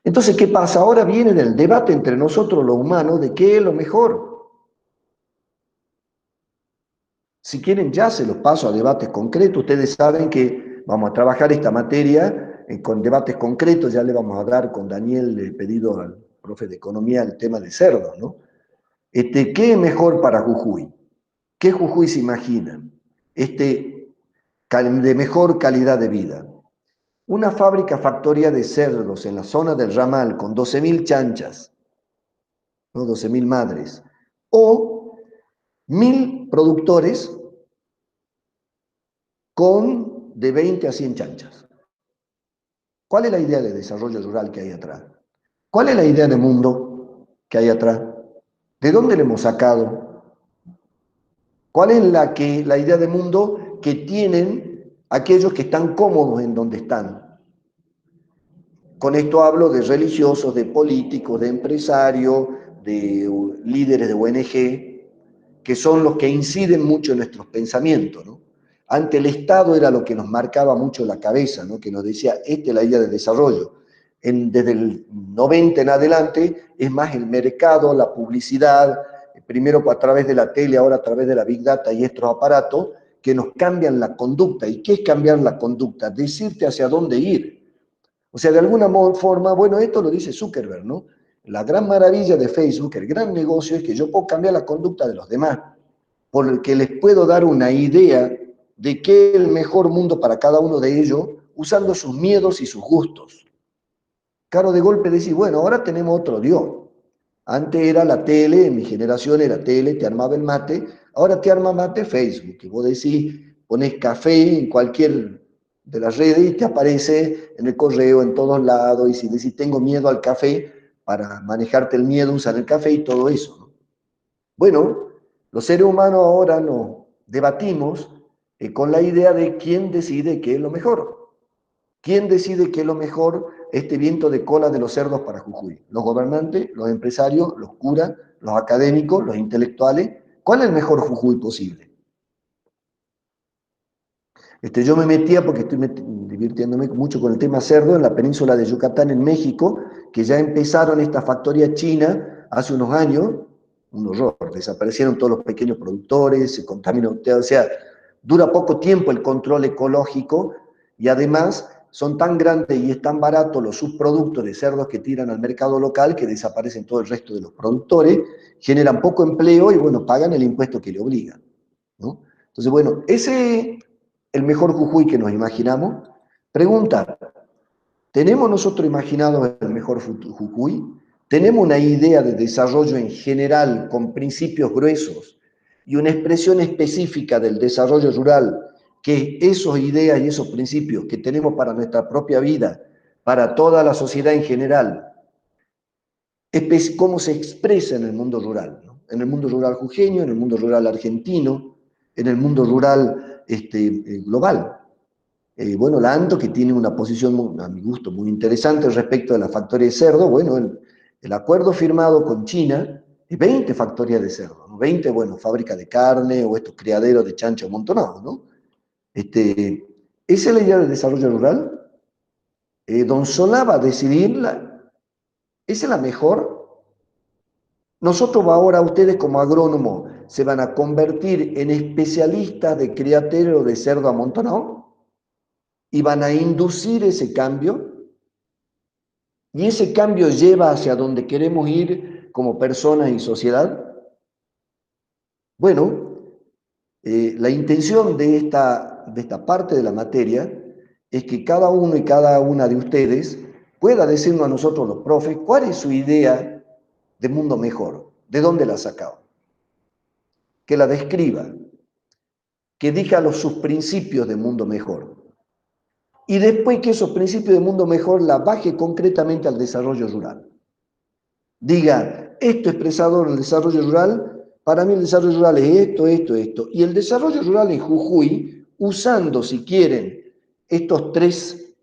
Entonces, ¿qué pasa? Ahora viene el debate entre nosotros los humanos de qué es lo mejor. Si quieren, ya se los paso a debates concretos. Ustedes saben que vamos a trabajar esta materia con debates concretos. Ya le vamos a dar con Daniel el pedido al profe de Economía el tema de cerdos, ¿no? ¿Qué es mejor para Jujuy? ¿Qué Jujuy se imaginan? De mejor calidad de vida. Una fábrica factoría de cerdos en la zona del Ramal con 12.000 chanchas, ¿no? 12.000 madres. O 1.000 productores con de 20 a 100 chanchas. ¿Cuál es la idea de desarrollo rural que hay atrás? ¿Cuál es la idea de mundo que hay atrás? ¿De dónde le hemos sacado? ¿Cuál es la idea de mundo que tienen aquellos que están cómodos en donde están? Con esto hablo de religiosos, de políticos, de empresarios, de líderes de ONG, que son los que inciden mucho en nuestros pensamientos, ¿no? Ante el Estado era lo que nos marcaba mucho la cabeza, ¿no? Que nos decía, esta es la idea de desarrollo. Desde el 90 en adelante es más el mercado, la publicidad, primero a través de la tele, ahora a través de la Big Data y estos aparatos, que nos cambian la conducta. ¿Y qué es cambiar la conducta? Decirte hacia dónde ir. O sea, de alguna forma, bueno, esto lo dice Zuckerberg, ¿no? La gran maravilla de Facebook, el gran negocio, es que yo puedo cambiar la conducta de los demás, porque les puedo dar una idea de qué es el mejor mundo para cada uno de ellos, usando sus miedos y sus gustos. Claro, de golpe decís, bueno, ahora tenemos otro Dios. Antes era la tele, en mi generación era tele, te armaba el mate, ahora te arma mate Facebook, que vos decís, ponés café en cualquier de las redes y te aparece en el correo, en todos lados, y si decís tengo miedo al café, para manejarte el miedo usan el café y todo eso, ¿no? Bueno, los seres humanos ahora nos debatimos con la idea de quién decide qué es lo mejor. ¿Quién decide qué es lo mejor este viento de cola de los cerdos para Jujuy? ¿Los gobernantes, los empresarios, los curas, los académicos, los intelectuales? ¿Cuál es el mejor Jujuy posible? Yo me metía, porque estoy divirtiéndome mucho con el tema cerdo, en la península de Yucatán, en México, que ya empezaron esta factoría china hace unos años, un horror, desaparecieron todos los pequeños productores, se contaminó, o sea, dura poco tiempo el control ecológico y además son tan grandes y es tan barato los subproductos de cerdos que tiran al mercado local que desaparecen todo el resto de los productores, generan poco empleo y bueno, pagan el impuesto que le obligan, ¿no? Entonces, bueno, ese el mejor Jujuy que nos imaginamos. Pregunta, ¿tenemos nosotros imaginado el mejor Jujuy? ¿Tenemos una idea de desarrollo en general con principios gruesos y una expresión específica del desarrollo rural, que esas ideas y esos principios que tenemos para nuestra propia vida, para toda la sociedad en general, cómo se expresa en el mundo rural, ¿no? En el mundo rural jujeño, en el mundo rural argentino, en el mundo rural global? Bueno, la ANTO, que tiene una posición, a mi gusto, muy interesante respecto de la factoría de cerdo, bueno, el acuerdo firmado con China es 20 factorías de cerdo, ¿no? 20, bueno, fábricas de carne o estos criaderos de chancho amontonados, ¿no? ¿Esa es la idea del desarrollo rural? Don Solá va a decidirla. ¿Esa es la mejor? Nosotros ahora, ustedes como agrónomos, ¿se van a convertir en especialistas de criadero de cerdo amontonado? Y van a inducir ese cambio, y ese cambio lleva hacia donde queremos ir como personas y sociedad. Bueno, la intención de esta parte de la materia es que cada uno y cada una de ustedes pueda decirnos a nosotros los profes cuál es su idea de mundo mejor, de dónde la ha sacado, que la describa, que diga sus principios de mundo mejor. Y después que esos principios de mundo mejor la baje concretamente al desarrollo rural. Diga, esto expresado en el desarrollo rural, para mí el desarrollo rural es esto, esto, esto. Y el desarrollo rural en Jujuy, usando, si quieren, estos tres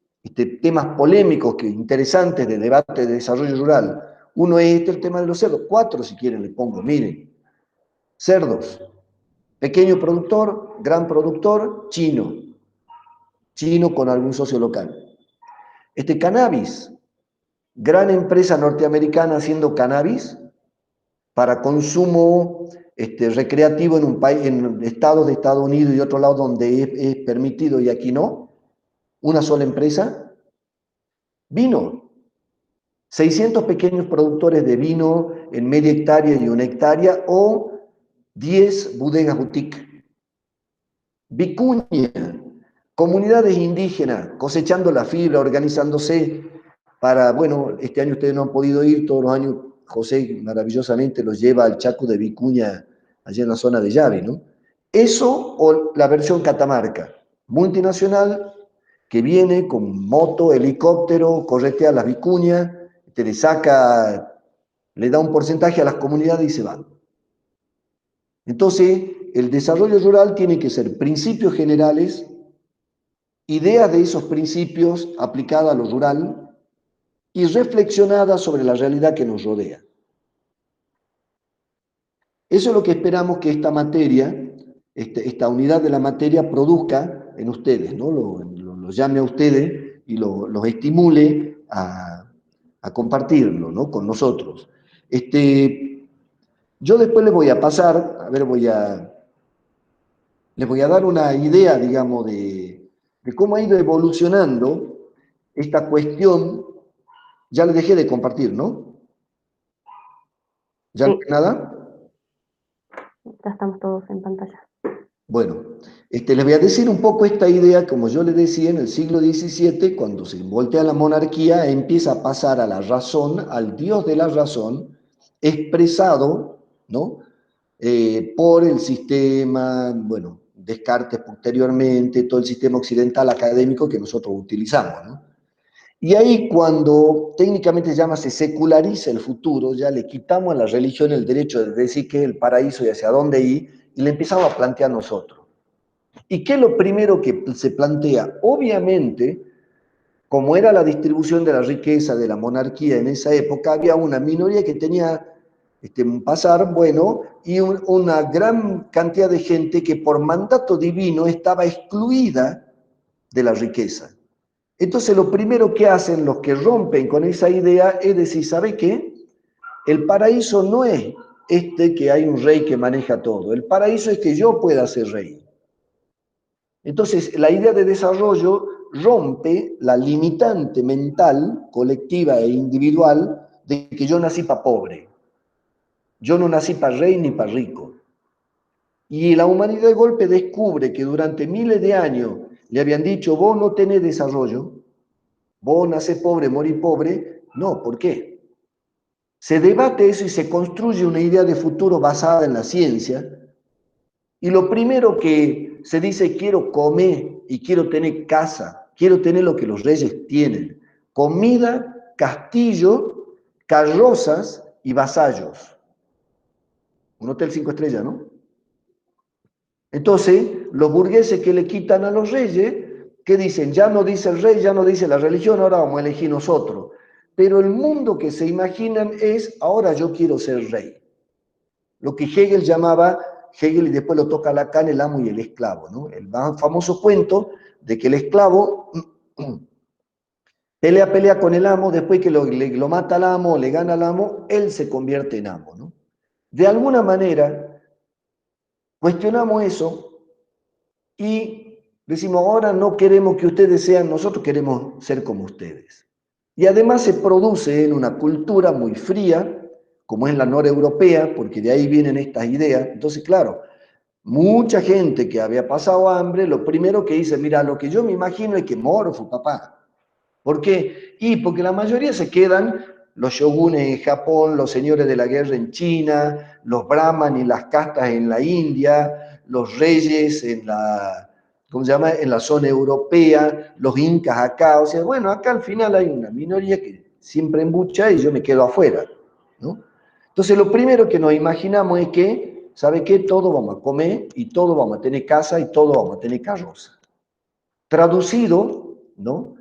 temas polémicos, interesantes de debate de desarrollo rural. Uno es el tema de los cerdos. 4, si quieren, les pongo, miren. Cerdos. Pequeño productor, gran productor, chino. Chino con algún socio local. Cannabis, gran empresa norteamericana haciendo cannabis, para consumo recreativo en un país, en estados de Estados Unidos y otro lado donde es permitido y aquí no, una sola empresa, vino. 600 pequeños productores de vino en media hectárea y una hectárea o 10 bodegas boutique. Vicuña, comunidades indígenas cosechando la fibra, organizándose para, bueno, este año ustedes no han podido ir, todos los años José maravillosamente los lleva al Chaco de Vicuña, allá en la zona de Llave, ¿no? Eso o la versión Catamarca, multinacional, que viene con moto, helicóptero, corretea las vicuñas, te le saca, le da un porcentaje a las comunidades y se va. Entonces, el desarrollo rural tiene que ser principios generales, ideas de esos principios aplicadas a lo rural y reflexionadas sobre la realidad que nos rodea. Eso es lo que esperamos que esta materia, esta unidad de la materia produzca en ustedes, ¿no? Lo llame a ustedes y los estimule a compartirlo, ¿no? Con nosotros. Yo después les voy a pasar, a ver, les voy a dar una idea, digamos, de cómo ha ido evolucionando esta cuestión. Ya les dejé de compartir, ¿no? ¿Ya no hay nada? Ya estamos todos en pantalla. Bueno, les voy a decir un poco esta idea, como yo les decía, en el siglo XVII, cuando se voltea la monarquía, empieza a pasar a la razón, al Dios de la razón, expresado, ¿no? Por el sistema, bueno, Descartes posteriormente, todo el sistema occidental académico que nosotros utilizamos, ¿no? Y ahí cuando técnicamente se seculariza el futuro, ya le quitamos a la religión el derecho de decir qué es el paraíso y hacia dónde ir, y le empezamos a plantear nosotros. ¿Y qué es lo primero que se plantea? Obviamente, como era la distribución de la riqueza de la monarquía en esa época, había una minoría que tenía un pasar bueno y una gran cantidad de gente que por mandato divino estaba excluida de la riqueza. Entonces lo primero que hacen los que rompen con esa idea es decir, ¿sabe qué? El paraíso no es que hay un rey que maneja todo, el paraíso es que yo pueda ser rey. Entonces, la idea de desarrollo rompe la limitante mental, colectiva e individual, de que yo nací para pobre. Yo no nací para rey ni para rico. Y la humanidad de golpe descubre que durante miles de años le habían dicho, vos no tenés desarrollo, vos nacés pobre, morís pobre. No, ¿por qué? Se debate eso y se construye una idea de futuro basada en la ciencia. Y lo primero que se dice, quiero comer y quiero tener casa, quiero tener lo que los reyes tienen. Comida, castillo, carrozas y vasallos. Un hotel 5 estrellas, ¿no? Entonces, los burgueses que le quitan a los reyes, ¿qué dicen? Ya no dice el rey, ya no dice la religión, ahora vamos a elegir nosotros. Pero el mundo que se imaginan es, ahora yo quiero ser rey. Lo que Hegel llamaba, Hegel y después lo toca Lacan, el amo y el esclavo, ¿no? El famoso cuento de que el esclavo pelea con el amo, después que lo mata al amo, le gana al amo, él se convierte en amo, ¿no? De alguna manera, cuestionamos eso y decimos, ahora no queremos que ustedes sean, nosotros queremos ser como ustedes. Y además se produce en una cultura muy fría, como es la noreuropea, porque de ahí vienen estas ideas. Entonces, claro, mucha gente que había pasado hambre, lo primero que dice, mira, lo que yo me imagino es que morfo, papá. ¿Por qué? Y porque la mayoría se quedan los shogunes en Japón, los señores de la guerra en China, los brahman y las castas en la India, los reyes en la, ¿cómo se llama?, en la zona europea, los incas acá. O sea, bueno, acá al final hay una minoría que siempre embucha y yo me quedo afuera, ¿no? Entonces, lo primero que nos imaginamos es que, ¿sabe qué? Todo vamos a comer y todo vamos a tener casa y todo vamos a tener carroza. Traducido, ¿no?,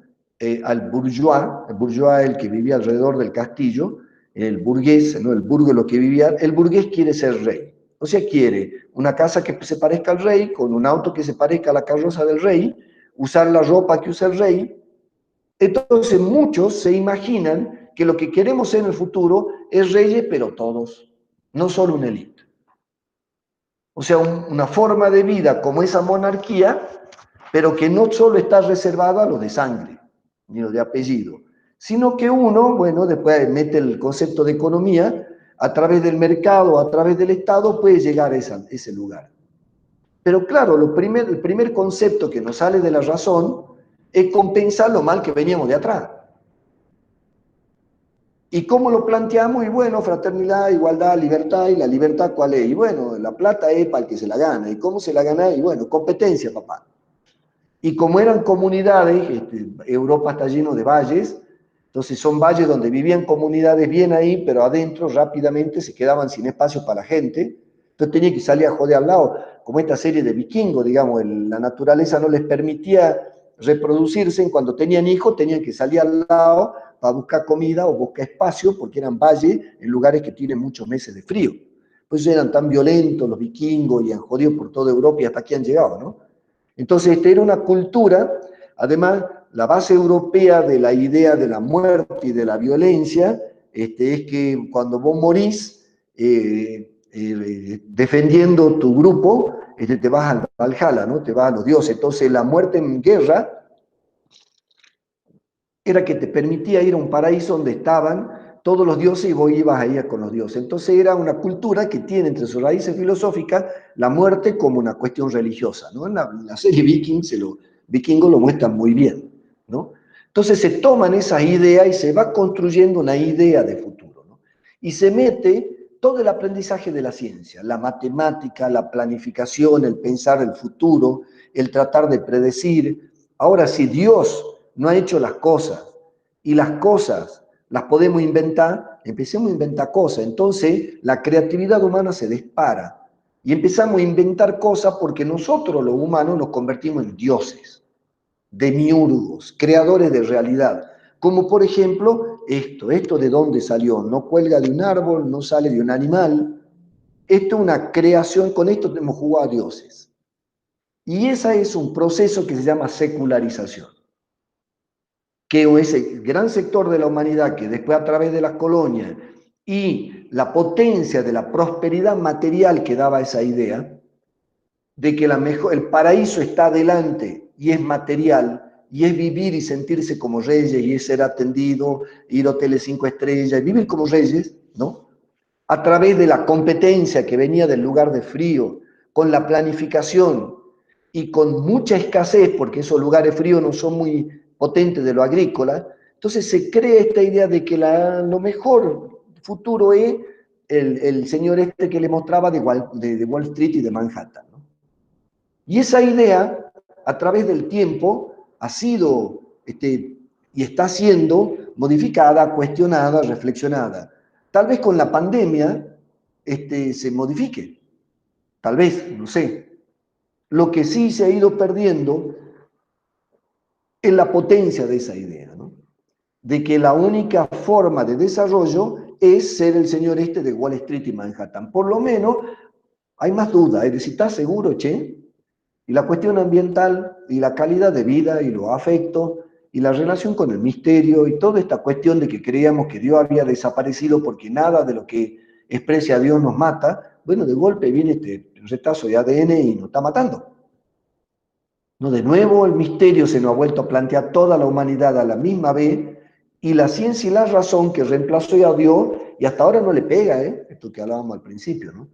al bourgeois, el bourgeois el que vivía alrededor del castillo, el burgués, ¿no?, el burgo lo que vivía, el burgués quiere ser rey. O sea, quiere una casa que se parezca al rey, con un auto que se parezca a la carroza del rey, usar la ropa que usa el rey. Entonces muchos se imaginan que lo que queremos ser en el futuro es reyes, pero todos. no solo una élite. O sea, una forma de vida como esa monarquía, pero que no solo está reservada a lo de sangre, ni lo de apellido, sino que uno, bueno, después mete el concepto de economía, a través del mercado, a través del Estado, puede llegar a ese lugar. Pero claro, el primer concepto que nos sale de la razón es compensar lo mal que veníamos de atrás. ¿Y cómo lo planteamos? Y bueno, fraternidad, igualdad, libertad. ¿Y la libertad cuál es? Y bueno, la plata es para el que se la gana. ¿Y cómo se la gana? Y bueno, competencia, papá. Y como eran comunidades, Europa está lleno de valles, entonces son valles donde vivían comunidades bien ahí, pero adentro rápidamente se quedaban sin espacio para la gente. Entonces tenía que salir a joder al lado, como esta serie de vikingos, digamos, la naturaleza no les permitía reproducirse, y cuando tenían hijos tenían que salir al lado para buscar comida o buscar espacio, porque eran valles en lugares que tienen muchos meses de frío. Pues eran tan violentos los vikingos y han jodido por toda Europa y hasta aquí han llegado, ¿no? Entonces, esta era una cultura, además, la base europea de la idea de la muerte y de la violencia, es que cuando vos morís defendiendo tu grupo, te vas al Valhalla, ¿no? Te vas a los dioses. Entonces, la muerte en guerra era que te permitía ir a un paraíso donde estaban todos los dioses y vos ibas ahí con los dioses. Entonces era una cultura que tiene entre sus raíces filosóficas la muerte como una cuestión religiosa, ¿no? En la serie Vikingos lo muestran muy bien, ¿no? Entonces se toman esas ideas y se va construyendo una idea de futuro, ¿no? Y se mete todo el aprendizaje de la ciencia, la matemática, la planificación, el pensar el futuro, el tratar de predecir. Ahora, si Dios no ha hecho las cosas y las cosas las podemos inventar, empecemos a inventar cosas. Entonces la creatividad humana se dispara y empezamos a inventar cosas porque nosotros los humanos nos convertimos en dioses, demiurgos, creadores de realidad. Como por ejemplo esto de dónde salió, no cuelga de un árbol, no sale de un animal. Esto es una creación, con esto tenemos jugado a dioses. Y ese es un proceso que se llama secularización, que ese gran sector de la humanidad que después a través de las colonias y la potencia de la prosperidad material que daba esa idea, de que el paraíso está adelante y es material, y es vivir y sentirse como reyes, y es ser atendido, ir a hoteles 5 estrellas, y vivir como reyes, ¿no? A través de la competencia que venía del lugar de frío, con la planificación y con mucha escasez, porque esos lugares fríos no son muy potentes de lo agrícola, entonces se crea esta idea de que lo mejor futuro es el señor este que le mostraba de Wall Street y de Manhattan, ¿no? Y esa idea, a través del tiempo, ha sido y está siendo modificada, cuestionada, reflexionada. Tal vez con la pandemia se modifique, tal vez, no sé. Lo que sí se ha ido perdiendo es la potencia de esa idea, ¿no? De que la única forma de desarrollo es ser el señor este de Wall Street y Manhattan. Por lo menos hay más dudas, es decir, ¿estás seguro, che? Y la cuestión ambiental y la calidad de vida y los afectos y la relación con el misterio y toda esta cuestión de que creíamos que Dios había desaparecido porque nada de lo que expresa a Dios nos mata, bueno, de golpe viene este retazo de ADN y nos está matando. No, de nuevo el misterio se nos ha vuelto a plantear toda la humanidad a la misma vez y la ciencia y la razón que reemplazó a Dios y hasta ahora no le pega, esto que hablábamos al principio, ¿no?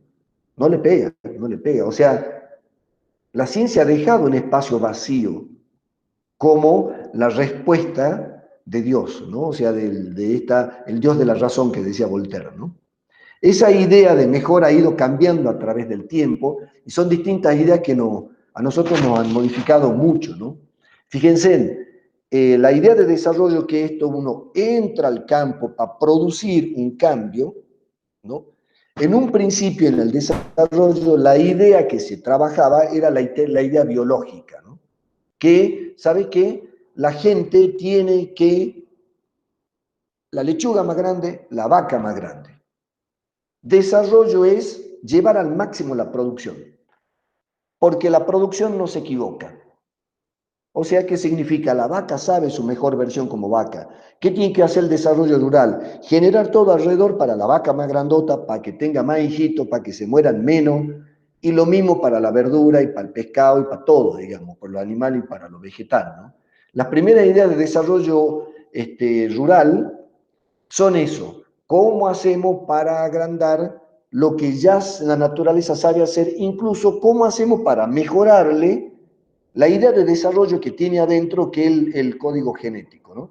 No le pega, no le pega. O sea, la ciencia ha dejado un espacio vacío como la respuesta de Dios, ¿no? O sea, el Dios de la razón que decía Voltaire, ¿no? Esa idea de mejor ha ido cambiando a través del tiempo y son distintas ideas que a nosotros nos han modificado mucho, ¿no? Fíjense, la idea de desarrollo que esto uno entra al campo para producir un cambio, ¿no? En un principio en el desarrollo la idea que se trabajaba era la idea biológica, ¿no? Que, ¿sabe qué? La gente tiene que, la lechuga más grande, la vaca más grande. Desarrollo es llevar al máximo la producción, porque la producción no se equivoca. O sea, ¿qué significa? La vaca sabe su mejor versión como vaca. ¿Qué tiene que hacer el desarrollo rural? Generar todo alrededor para la vaca más grandota, para que tenga más hijitos, para que se mueran menos, y lo mismo para la verdura y para el pescado y para todo, digamos, por lo animal y para lo vegetal, ¿no? Las primeras ideas de desarrollo rural son eso. ¿Cómo hacemos para agrandar lo que ya la naturaleza sabe hacer? Incluso, ¿cómo hacemos para mejorarle la idea de desarrollo que tiene adentro, que es el código genético, ¿no?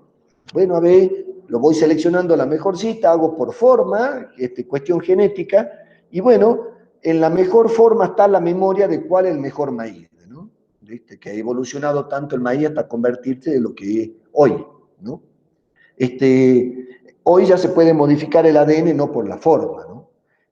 Bueno, a ver, lo voy seleccionando la mejor cita, hago por forma, cuestión genética, y bueno, en la mejor forma está la memoria de cuál es el mejor maíz, ¿no? ¿Viste? Que ha evolucionado tanto el maíz hasta convertirse en lo que es hoy, ¿no? Hoy ya se puede modificar el ADN no por la forma, ¿no?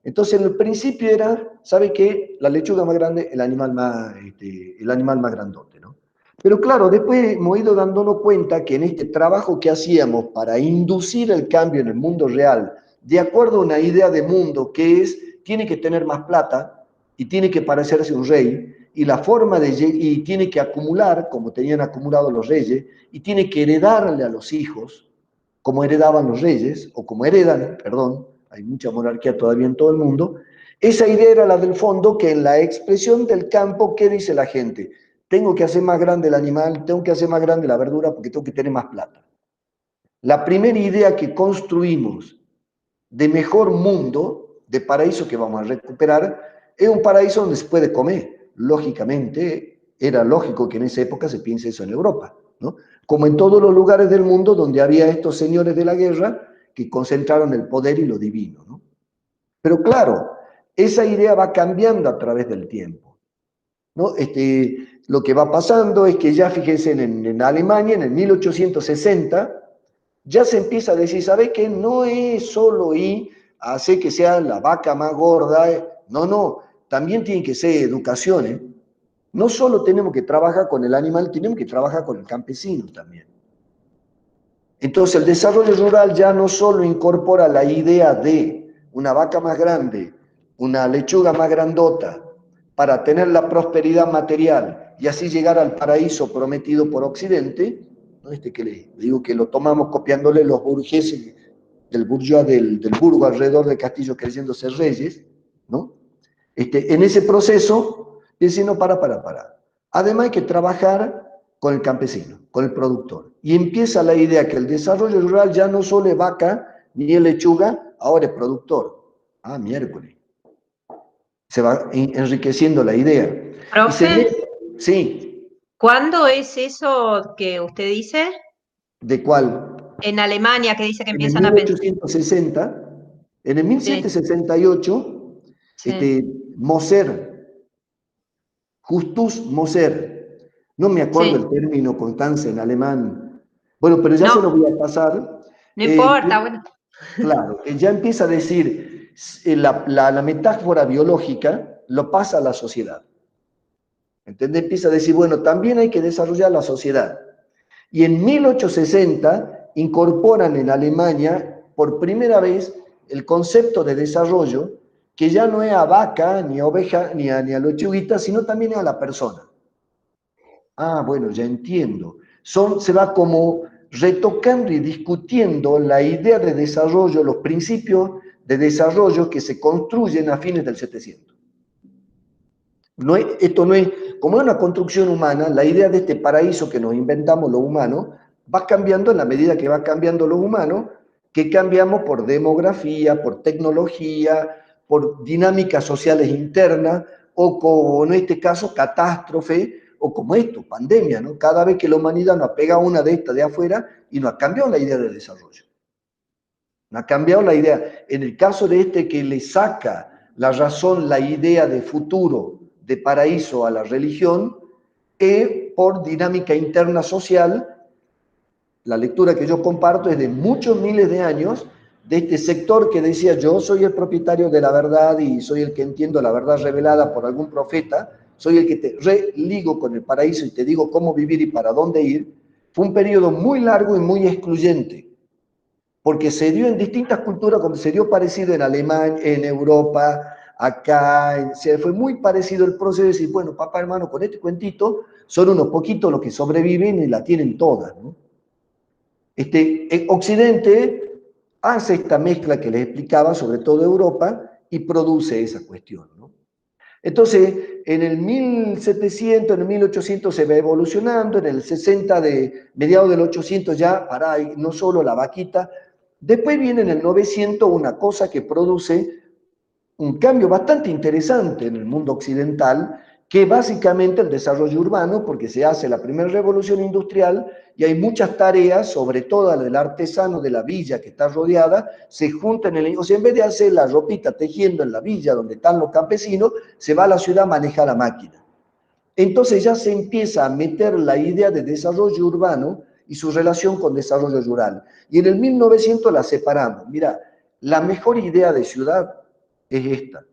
Entonces, en el principio era, ¿sabe qué? La lechuga más grande, el animal más grandote, ¿no? Pero claro, después hemos ido dándonos cuenta que en este trabajo que hacíamos para inducir el cambio en el mundo real, de acuerdo a una idea de mundo que es, tiene que tener más plata y tiene que parecerse un rey, y la forma y tiene que acumular, como tenían acumulado los reyes, y tiene que heredarle a los hijos, como heredaban los reyes, o como heredan, perdón, hay mucha monarquía todavía en todo el mundo. Esa idea era la del fondo, que en la expresión del campo, ¿qué dice la gente? Tengo que hacer más grande el animal, tengo que hacer más grande la verdura porque tengo que tener más plata. La primera idea que construimos de mejor mundo, de paraíso que vamos a recuperar, es un paraíso donde se puede comer. Lógicamente, era lógico que en esa época se piense eso en Europa, ¿no? Como en todos los lugares del mundo donde había estos señores de la guerra que concentraron el poder y lo divino, ¿no? Pero claro, esa idea va cambiando a través del tiempo, ¿no? Lo que va pasando es que ya fíjense en Alemania, en el 1860, ya se empieza a decir, ¿sabe qué? No es solo ir a hacer que sea la vaca más gorda, no, no, también tiene que ser educación, ¿eh? No solo tenemos que trabajar con el animal, tenemos que trabajar con el campesino también. Entonces el desarrollo rural ya no solo incorpora la idea de una vaca más grande, una lechuga más grandota, para tener la prosperidad material y así llegar al paraíso prometido por Occidente, ¿no? Que le digo que lo tomamos copiándole los burgueses del bourgeois del burgo alrededor del castillo creyéndose reyes, ¿no? En ese proceso, dice, no, para. Además hay que trabajar con el campesino, con el productor. Y empieza la idea que el desarrollo rural ya no solo es vaca ni es lechuga, ahora es productor. Ah, miércoles. Se va enriqueciendo la idea. Y Profe, sí, ¿cuándo es eso que usted dice? ¿de cuál? En Alemania, que dice que En el empiezan a pensar. 1860, en el Sí, 1768, sí, Moser, Justus Moser, no me acuerdo el sí. término Constanza en alemán, bueno, pero ya se lo No, voy a pasar. no importa, bueno. Claro, ya empieza a decir, la metáfora biológica lo pasa a la sociedad. ¿Entendés? Empieza a decir, bueno, también hay que desarrollar la sociedad. Y en 1860 incorporan en Alemania por primera vez el concepto de desarrollo, que ya no es a vaca, ni a oveja, ni a lechuguita, sino también a la persona. Ah, bueno, ya entiendo. Se va como retocando y discutiendo la idea de desarrollo, los principios de desarrollo que se construyen a fines del 700. Esto no es, como es una construcción humana, la idea de este paraíso que nos inventamos los humanos va cambiando en la medida que va cambiando los humanos, que cambiamos por demografía, por tecnología, por dinámicas sociales internas, o como en este caso catástrofe, o como esto, pandemia, ¿no? Cada vez que la humanidad nos ha pegado una de estas de afuera y nos ha cambiado la idea de desarrollo. No ha cambiado la idea. En el caso de que le saca la razón, la idea de futuro, de paraíso a la religión, es por dinámica interna social. La lectura que yo comparto es de muchos miles de años, de este sector que decía, yo soy el propietario de la verdad y soy el que entiendo la verdad revelada por algún profeta, soy el que te religo con el paraíso y te digo cómo vivir y para dónde ir. Fue un periodo muy largo y muy excluyente, porque se dio en distintas culturas, como se dio parecido en Alemania, en Europa, acá, fue muy parecido el proceso de decir, bueno, papá, hermano, con este cuentito son unos poquitos los que sobreviven y la tienen todas, ¿no? Occidente hace esta mezcla que les explicaba, sobre todo Europa, y produce esa cuestión, ¿no? Entonces, en el 1700, en el 1800 se va evolucionando, en el 60, mediados del 800 ya, para no solo la vaquita. Después viene en el 900 una cosa que produce un cambio bastante interesante en el mundo occidental, que básicamente el desarrollo urbano, porque se hace la primera revolución industrial y hay muchas tareas, sobre todo la del artesano de la villa que está rodeada, se juntan o sea, en vez de hacer la ropita tejiendo en la villa donde están los campesinos, se va a la ciudad a manejar la máquina. Entonces ya se empieza a meter la idea de desarrollo urbano y su relación con desarrollo rural. Y en el 1900 la separamos. Mira, la mejor idea de ciudad es esta.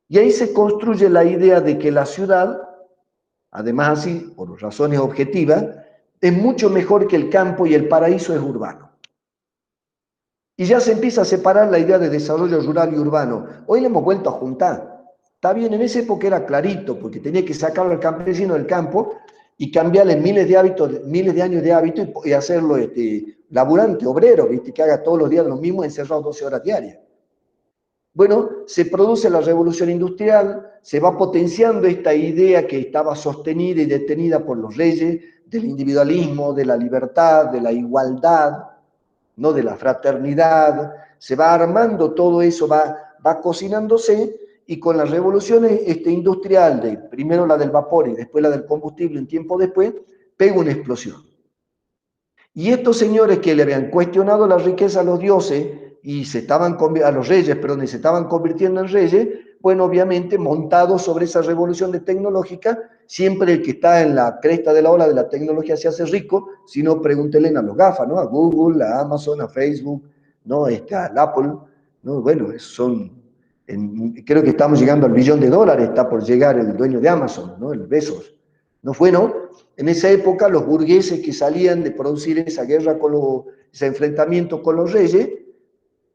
Y ahí se construye la idea de que la ciudad, además así, por razones objetivas, es mucho mejor que el campo y el paraíso es urbano. Y ya se empieza a separar la idea de desarrollo rural y urbano. Hoy le hemos vuelto a juntar. Está bien, en esa época era clarito, porque tenía que sacarlo al campesino del campo y cambiarle miles de hábitos, miles de años de hábito y hacerlo laburante, obrero, ¿viste? Que haga todos los días lo mismo, encerrado 12 horas diarias. Bueno, se produce la revolución industrial, se va potenciando esta idea que estaba sostenida y detenida por los reyes del individualismo, de la libertad, de la igualdad, no de la fraternidad. Se va armando todo eso, va cocinándose, y con la revolución industrial, primero la del vapor y después la del combustible, un tiempo después, pega una explosión. Y estos señores que le habían cuestionado la riqueza a los dioses y a los reyes, perdón, y se estaban convirtiendo en reyes, bueno, obviamente montados sobre esa revolución tecnológica, siempre el que está en la cresta de la ola de la tecnología se hace rico, si no, pregúntenle a los GAFA, ¿no? A Google, a Amazon, a Facebook, ¿no? Al Apple, ¿no? Bueno, creo que estamos llegando al $1.000.000.000, está por llegar el dueño de Amazon, ¿no? El Bezos. ¿No fue, no? En esa época, los burgueses que salían de producir esa guerra, ese enfrentamiento con los reyes,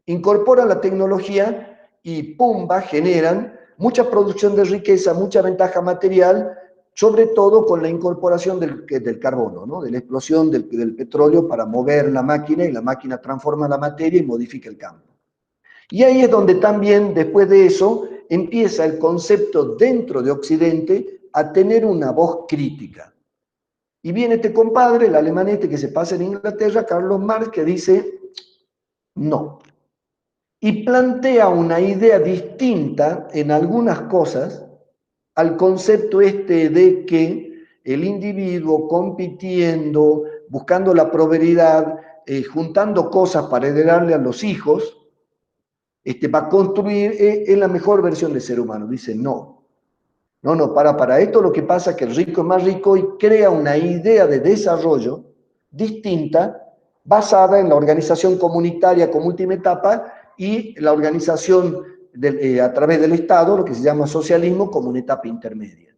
incorporan la tecnología y ¡pumba! Generan mucha producción de riqueza, mucha ventaja material, sobre todo con la incorporación del carbono, ¿no? De la explosión del petróleo para mover la máquina, y la máquina transforma la materia y modifica el campo. Y ahí es donde también, después de eso, empieza el concepto dentro de Occidente a tener una voz crítica. Y viene este compadre, el alemanete que se pasa en Inglaterra, Carlos Marx, que dice no. Y plantea una idea distinta en algunas cosas al concepto de que el individuo compitiendo, buscando la prosperidad, juntando cosas para heredarle a los hijos, va a construir es la mejor versión del ser humano. Dice no. No, para esto lo que pasa es que el rico es más rico y crea una idea de desarrollo distinta basada en la organización comunitaria como última etapa y la organización a través del Estado, lo que se llama socialismo, como una etapa intermedia.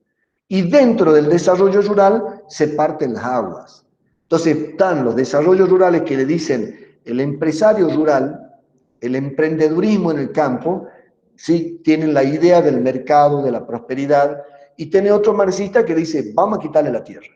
Y dentro del desarrollo rural se parten las aguas. Entonces están los desarrollos rurales que le dicen el empresario rural, el emprendedurismo en el campo, ¿sí? Tienen la idea del mercado, de la prosperidad, y tiene otro marxista que dice, vamos a quitarle la tierra.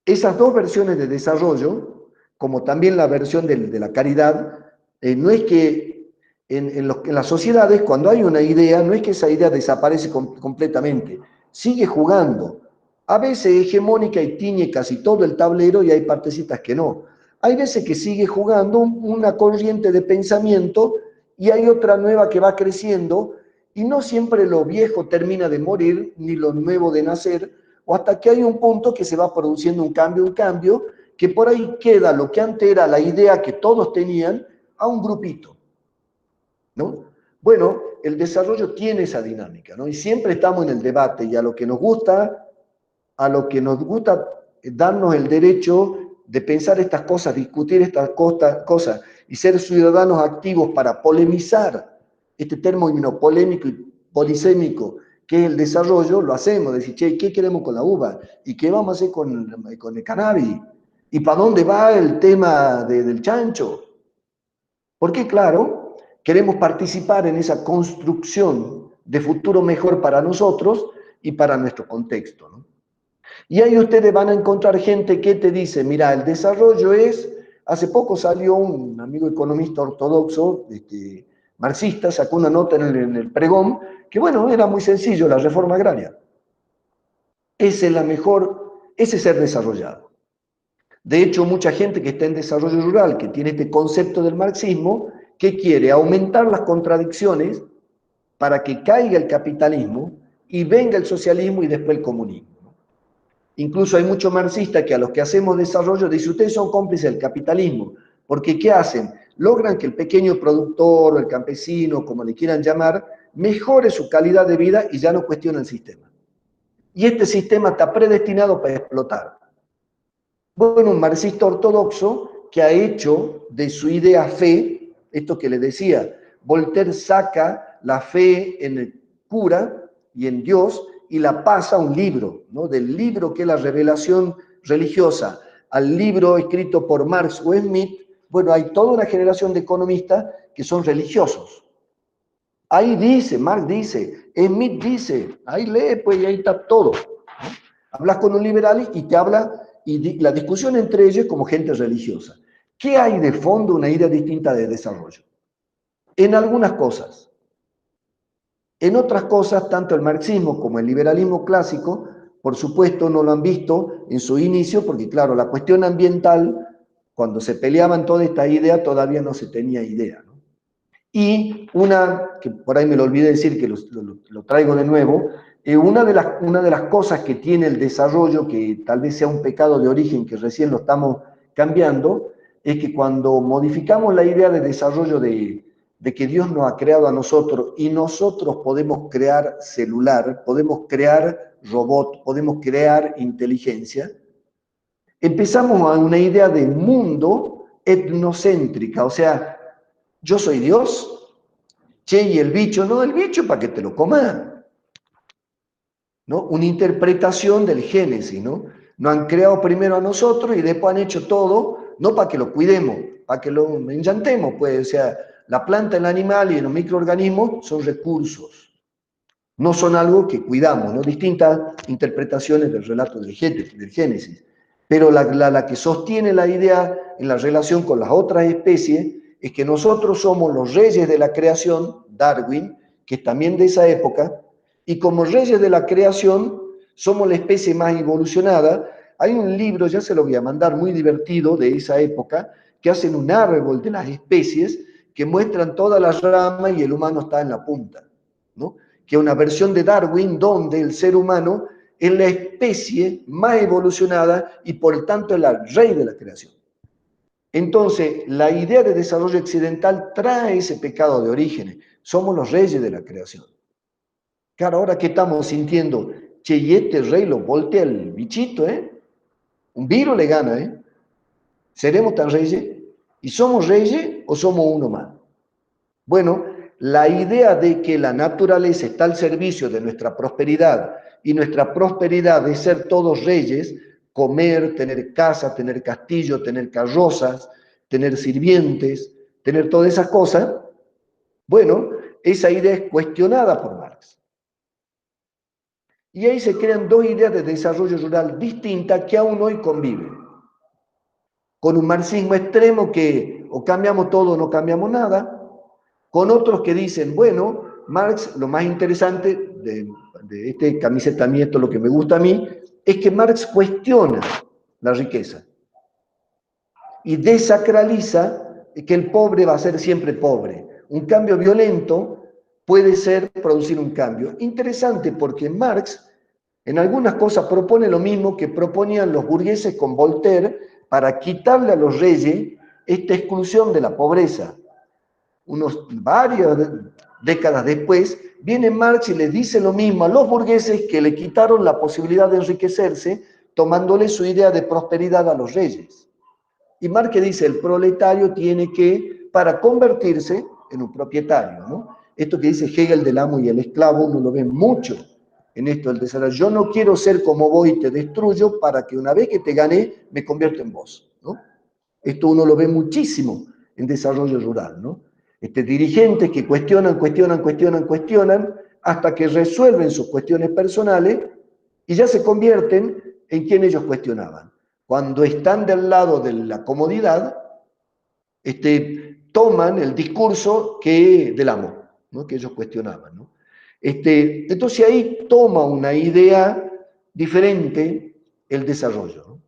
Esas dos versiones de desarrollo, como también la versión de la caridad, no es que en las sociedades, cuando hay una idea, no es que esa idea desaparece completamente, sigue jugando. A veces hegemónica y tiñe casi todo el tablero, y hay partecitas que no. Hay veces que sigue jugando una corriente de pensamiento, y hay otra nueva que va creciendo, y no siempre lo viejo termina de morir, ni lo nuevo de nacer, o hasta que hay un punto que se va produciendo un cambio, que por ahí queda lo que antes era la idea que todos tenían a un grupito, ¿no? Bueno, el desarrollo tiene esa dinámica, ¿no? Y siempre estamos en el debate, y a lo que nos gusta darnos el derecho de pensar estas cosas, discutir estas cosas y ser ciudadanos activos para polemizar este término polémico y polisémico que es el desarrollo, lo hacemos, decir, che, ¿qué queremos con la uva? ¿Y qué vamos a hacer con el cannabis? ¿Y para dónde va el tema del chancho? Porque claro, queremos participar en esa construcción de futuro mejor para nosotros y para nuestro contexto, ¿no? Y ahí ustedes van a encontrar gente que te dice, mira, el desarrollo es... Hace poco salió un amigo economista ortodoxo, marxista, sacó una nota en el pregón, que bueno, era muy sencillo, la reforma agraria. Esa es la mejor, ese es ser desarrollado. De hecho, mucha gente que está en desarrollo rural, que tiene este concepto del marxismo, que quiere aumentar las contradicciones para que caiga el capitalismo y venga el socialismo y después el comunismo. Incluso hay muchos marxistas que a los que hacemos desarrollo dicen, ustedes son cómplices del capitalismo, porque ¿qué hacen? Logran que el pequeño productor o el campesino, como le quieran llamar, mejore su calidad de vida y ya no cuestiona el sistema. Y este sistema está predestinado para explotar. Bueno, un marxista ortodoxo que ha hecho de su idea fe, esto que le decía, Voltaire saca la fe en el cura y en Dios y la pasa a un libro, ¿no? Del libro que es la revelación religiosa al libro escrito por Marx o Smith, bueno, hay toda una generación de economistas que son religiosos. Ahí dice, Marx dice, Smith dice, ahí lee, pues, y ahí está todo, ¿no? Hablas con un liberal y te habla, y la discusión entre ellos es como gente religiosa. ¿Qué hay de fondo? Una idea distinta de desarrollo. En algunas cosas. En otras cosas, tanto el marxismo como el liberalismo clásico, por supuesto, no lo han visto en su inicio, porque claro, la cuestión ambiental, cuando se peleaban toda esta idea, todavía no se tenía idea, ¿no? Y una, que por ahí me lo olvidé decir, que lo traigo de nuevo, una de las cosas que tiene el desarrollo, que tal vez sea un pecado de origen, que recién lo estamos cambiando, es que cuando modificamos la idea de desarrollo de que Dios nos ha creado a nosotros y nosotros podemos crear celular, podemos crear robot, podemos crear inteligencia, empezamos a una idea de mundo etnocéntrica, o sea, yo soy Dios, che, y el bicho, no, el bicho para que te lo comas, ¿no? Una interpretación del Génesis, ¿no? Nos han creado primero a nosotros y después han hecho todo, no para que lo cuidemos, para que lo enllantemos, pues, o sea, la planta, el animal y los microorganismos son recursos, no son algo que cuidamos, ¿no? Distintas interpretaciones del relato del Génesis. Pero la que sostiene la idea en la relación con las otras especies es que nosotros somos los reyes de la creación, Darwin, que es también de esa época, y como reyes de la creación somos la especie más evolucionada. Hay un libro, ya se lo voy a mandar, muy divertido de esa época, que hacen un árbol de las especies que muestran todas las ramas y el humano está en la punta, ¿no? Que es una versión de Darwin donde el ser humano es la especie más evolucionada y por tanto es el rey de la creación. Entonces, la idea de desarrollo occidental trae ese pecado de orígenes. Somos los reyes de la creación. Claro, ahora que estamos sintiendo, che, y este rey lo voltea el bichito, ¿eh? Un virus le gana, ¿eh? ¿Seremos tan reyes? ¿Y somos reyes o somos uno más? Bueno, la idea de que la naturaleza está al servicio de nuestra prosperidad y nuestra prosperidad es ser todos reyes, comer, tener casa, tener castillo, tener carrozas, tener sirvientes, tener todas esas cosas, bueno, esa idea es cuestionada por Marx. Y ahí se crean dos ideas de desarrollo rural distintas que aún hoy conviven. Con un marxismo extremo que o cambiamos todo o no cambiamos nada, con otros que dicen, bueno, Marx, lo más interesante de este camiseta a mí, esto es lo que me gusta a mí, es que Marx cuestiona la riqueza y desacraliza que el pobre va a ser siempre pobre. Un cambio violento puede ser producir un cambio. Interesante porque Marx en algunas cosas propone lo mismo que proponían los burgueses con Voltaire para quitarle a los reyes esta exclusión de la pobreza. Varias décadas después, viene Marx y le dice lo mismo a los burgueses que le quitaron la posibilidad de enriquecerse, tomándole su idea de prosperidad a los reyes. Y Marx dice, el proletario tiene que, para convertirse en un propietario, ¿no? Esto que dice Hegel del amo y el esclavo, uno lo ve mucho en esto del desarrollo. Yo no quiero ser como vos y te destruyo para que una vez que te gané, me convierta en vos, ¿no? Esto uno lo ve muchísimo en desarrollo rural, ¿no? Dirigentes que cuestionan, hasta que resuelven sus cuestiones personales y ya se convierten en quien ellos cuestionaban. Cuando están del lado de la comodidad, toman el discurso del amo, ¿no? Que ellos cuestionaban, ¿no? Entonces ahí toma una idea diferente el desarrollo, ¿no?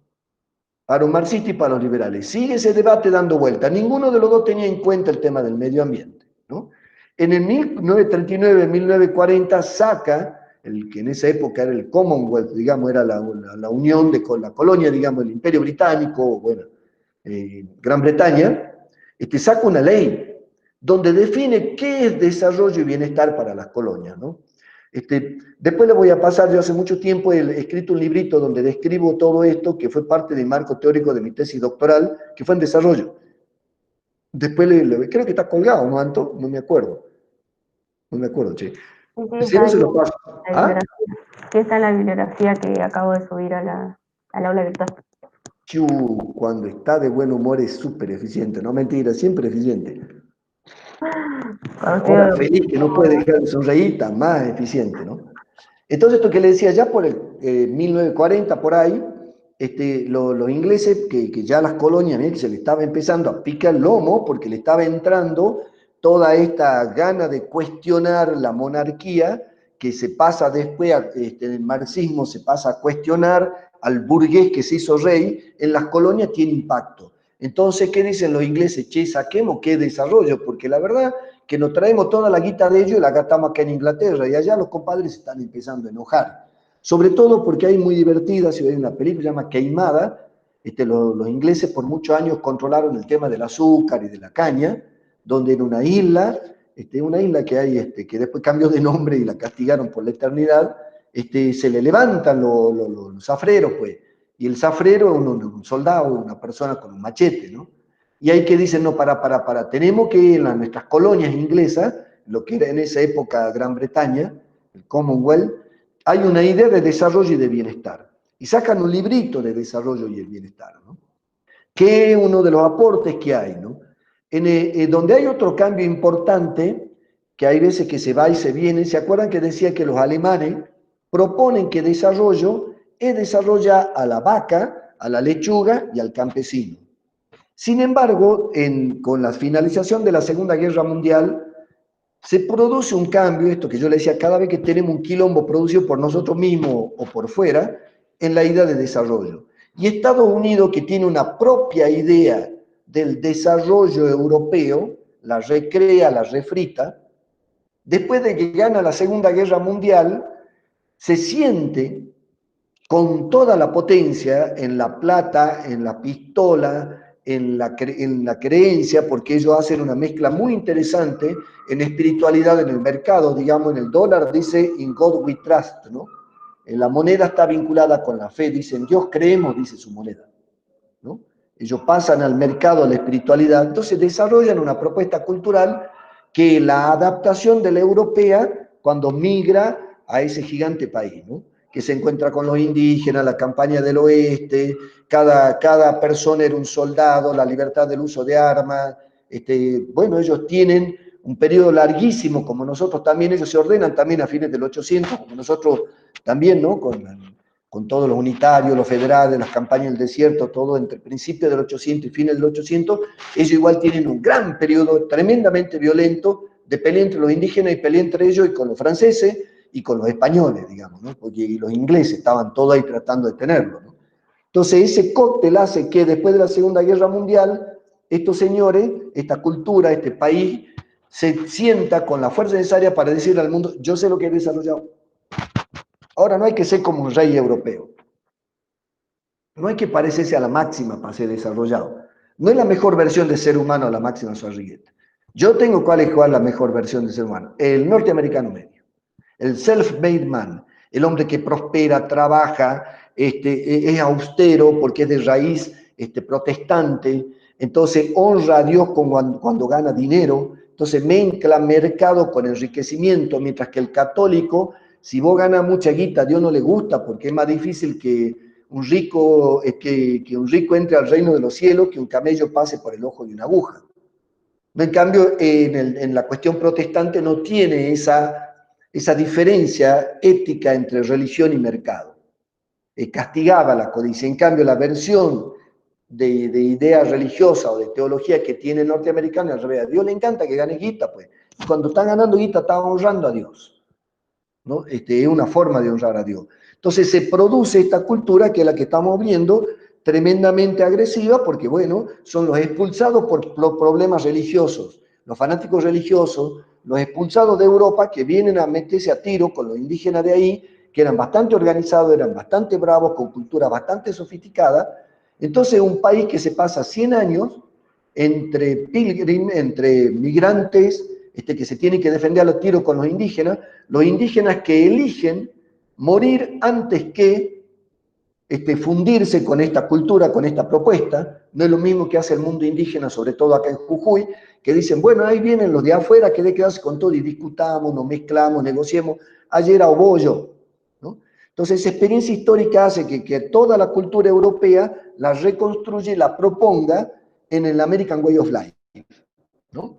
Para un marxista y para los liberales. Sigue ese debate dando vuelta. Ninguno de los dos tenía en cuenta el tema del medio ambiente, ¿no? En el 1939, 1940 saca, el que en esa época era el Commonwealth, digamos, era la unión de la colonia, digamos, el Imperio Británico, bueno, Gran Bretaña, saca una ley donde define qué es desarrollo y bienestar para las colonias, ¿no? Después le voy a pasar, yo hace mucho tiempo he escrito un librito donde describo todo esto, que fue parte del marco teórico de mi tesis doctoral, que fue en desarrollo. Después creo que está colgado, ¿no, Anto? No me acuerdo. No me acuerdo, che. Sí, Si no, se lo paso. ¿Ah? Sí, está en la bibliografía que acabo de subir al aula virtual. Cuando está de buen humor es súper eficiente, no mentira, siempre eficiente. Ahora feliz que no puede dejar de sonreír, está más eficiente, ¿no? Entonces, esto que le decía, ya por el 1940, por ahí, los ingleses, que ya las colonias, se le estaba empezando a picar el lomo, porque le estaba entrando toda esta gana de cuestionar la monarquía, que se pasa después, en el marxismo se pasa a cuestionar al burgués que se hizo rey, en las colonias tiene impacto. Entonces, ¿qué dicen los ingleses? Che, saquemos qué desarrollo, porque la verdad que nos traemos toda la guita de ellos y la gastamos acá en Inglaterra, y allá los compadres se están empezando a enojar. Sobre todo porque hay muy divertida, si ven una película que se llama Queimada, los ingleses por muchos años controlaron el tema del azúcar y de la caña, donde en una isla que hay, que después cambió de nombre y la castigaron por la eternidad, se le levantan los zafreros, pues, y el zafrero es un soldado, una persona con un machete, ¿no? Y hay que dicen, no, tenemos que en nuestras colonias inglesas, lo que era en esa época Gran Bretaña, el Commonwealth, hay una idea de desarrollo y de bienestar. Y sacan un librito de desarrollo y el bienestar, ¿no? Que es uno de los aportes que hay, ¿no? Donde hay otro cambio importante, que hay veces que se va y se viene, ¿se acuerdan que decía que los alemanes proponen que desarrollo es desarrollar a la vaca, a la lechuga y al campesino? Sin embargo, con la finalización de la Segunda Guerra Mundial, se produce un cambio, esto que yo le decía, cada vez que tenemos un quilombo producido por nosotros mismos o por fuera, en la idea de desarrollo. Y Estados Unidos, que tiene una propia idea del desarrollo europeo, la recrea, la refrita, después de que gana la Segunda Guerra Mundial, se siente con toda la potencia en la plata, en la pistola, en la creencia, porque ellos hacen una mezcla muy interesante en espiritualidad en el mercado, digamos, en el dólar dice "In God we trust", ¿no? La moneda está vinculada con la fe, dice "en Dios creemos", dice su moneda, ¿no? Ellos pasan al mercado, a la espiritualidad, entonces desarrollan una propuesta cultural que la adaptación de la europea cuando migra a ese gigante país, ¿no? Que se encuentra con los indígenas, la campaña del oeste, cada persona era un soldado, la libertad del uso de armas. Bueno, ellos tienen un periodo larguísimo, como nosotros también, ellos se ordenan también a fines del 800, como nosotros también, ¿no? Con todos los unitarios, los federales, las campañas del desierto, todo entre principios del 800 y fines del 800, ellos igual tienen un gran periodo tremendamente violento de pelea entre los indígenas y pelea entre ellos y con los franceses, y con los españoles, digamos, ¿no? Porque los ingleses estaban todos ahí tratando de tenerlo, ¿no? Entonces ese cóctel hace que después de la Segunda Guerra Mundial, estos señores, esta cultura, este país, se sienta con la fuerza necesaria para decirle al mundo, yo sé lo que he desarrollado. Ahora no hay que ser como un rey europeo. No hay que parecerse a la máxima para ser desarrollado. No es la mejor versión de ser humano a la máxima Suarrigueta. Yo tengo cuál es la mejor versión de ser humano. El norteamericano medio. El self-made man, el hombre que prospera, trabaja, es austero porque es de raíz protestante, entonces honra a Dios cuando gana dinero, entonces mezcla mercado con enriquecimiento, mientras que el católico, si vos ganas mucha guita, a Dios no le gusta porque es más difícil que un rico entre al reino de los cielos que un camello pase por el ojo de una aguja. En cambio, en la cuestión protestante no tiene esa diferencia ética entre religión y mercado. Castigaba la codicia. En cambio, la versión de idea religiosa o de teología que tiene el norteamericano, al revés, a Dios le encanta que gane guita, pues. Y cuando están ganando guita, están honrando a Dios, ¿no? Es una forma de honrar a Dios. Entonces se produce esta cultura que es la que estamos viendo, tremendamente agresiva, porque, bueno, son los expulsados por los problemas religiosos, los fanáticos religiosos, los expulsados de Europa que vienen a meterse a tiro con los indígenas de ahí, que eran bastante organizados, eran bastante bravos, con cultura bastante sofisticada. Entonces, un país que se pasa 100 años entre entre migrantes, que se tienen que defender a los tiros con los indígenas que eligen morir antes que fundirse con esta cultura, con esta propuesta. No es lo mismo que hace el mundo indígena, sobre todo acá en Jujuy, que dicen, bueno, ahí vienen los de afuera, que de quedarse con todo y discutamos, nos mezclamos, negociemos, ayer a Obollo, ¿no? Entonces, esa experiencia histórica hace que toda la cultura europea la reconstruye, la proponga en el American Way of Life, ¿no?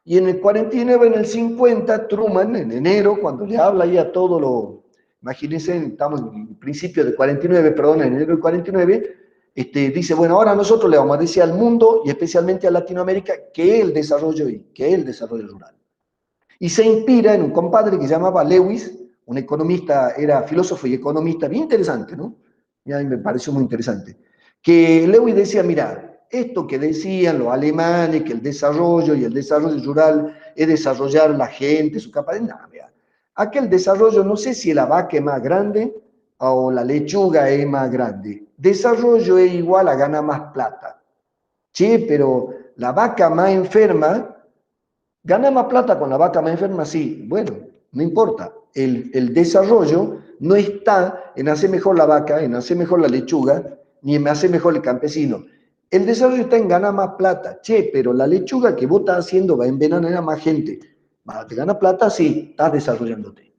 Y en el 49, en el 50, Truman, en enero, cuando le habla ahí a todo lo... Imagínense, estamos en el principio del 49, perdón, en enero del 49, dice, bueno, ahora nosotros le vamos a decir al mundo, y especialmente a Latinoamérica, que es el desarrollo rural. Y se inspira en un compadre que se llamaba Lewis, un economista, era filósofo y economista, bien interesante, ¿no? Y a mí me pareció muy interesante. Que Lewis decía, mira, esto que decían los alemanes, que el desarrollo y el desarrollo rural es desarrollar la gente, su capacidad, nada, mira. Aquel desarrollo, no sé si la vaca es más grande o la lechuga es más grande. Desarrollo es igual a ganar más plata. Che, pero la vaca más enferma, ¿gana más plata con la vaca más enferma? Sí, bueno, no importa. El desarrollo no está en hacer mejor la vaca, en hacer mejor la lechuga, ni en hacer mejor el campesino. El desarrollo está en ganar más plata. Che, pero la lechuga que vos estás haciendo va a envenenar a más gente. ¿Te gana plata? Sí, estás desarrollándote.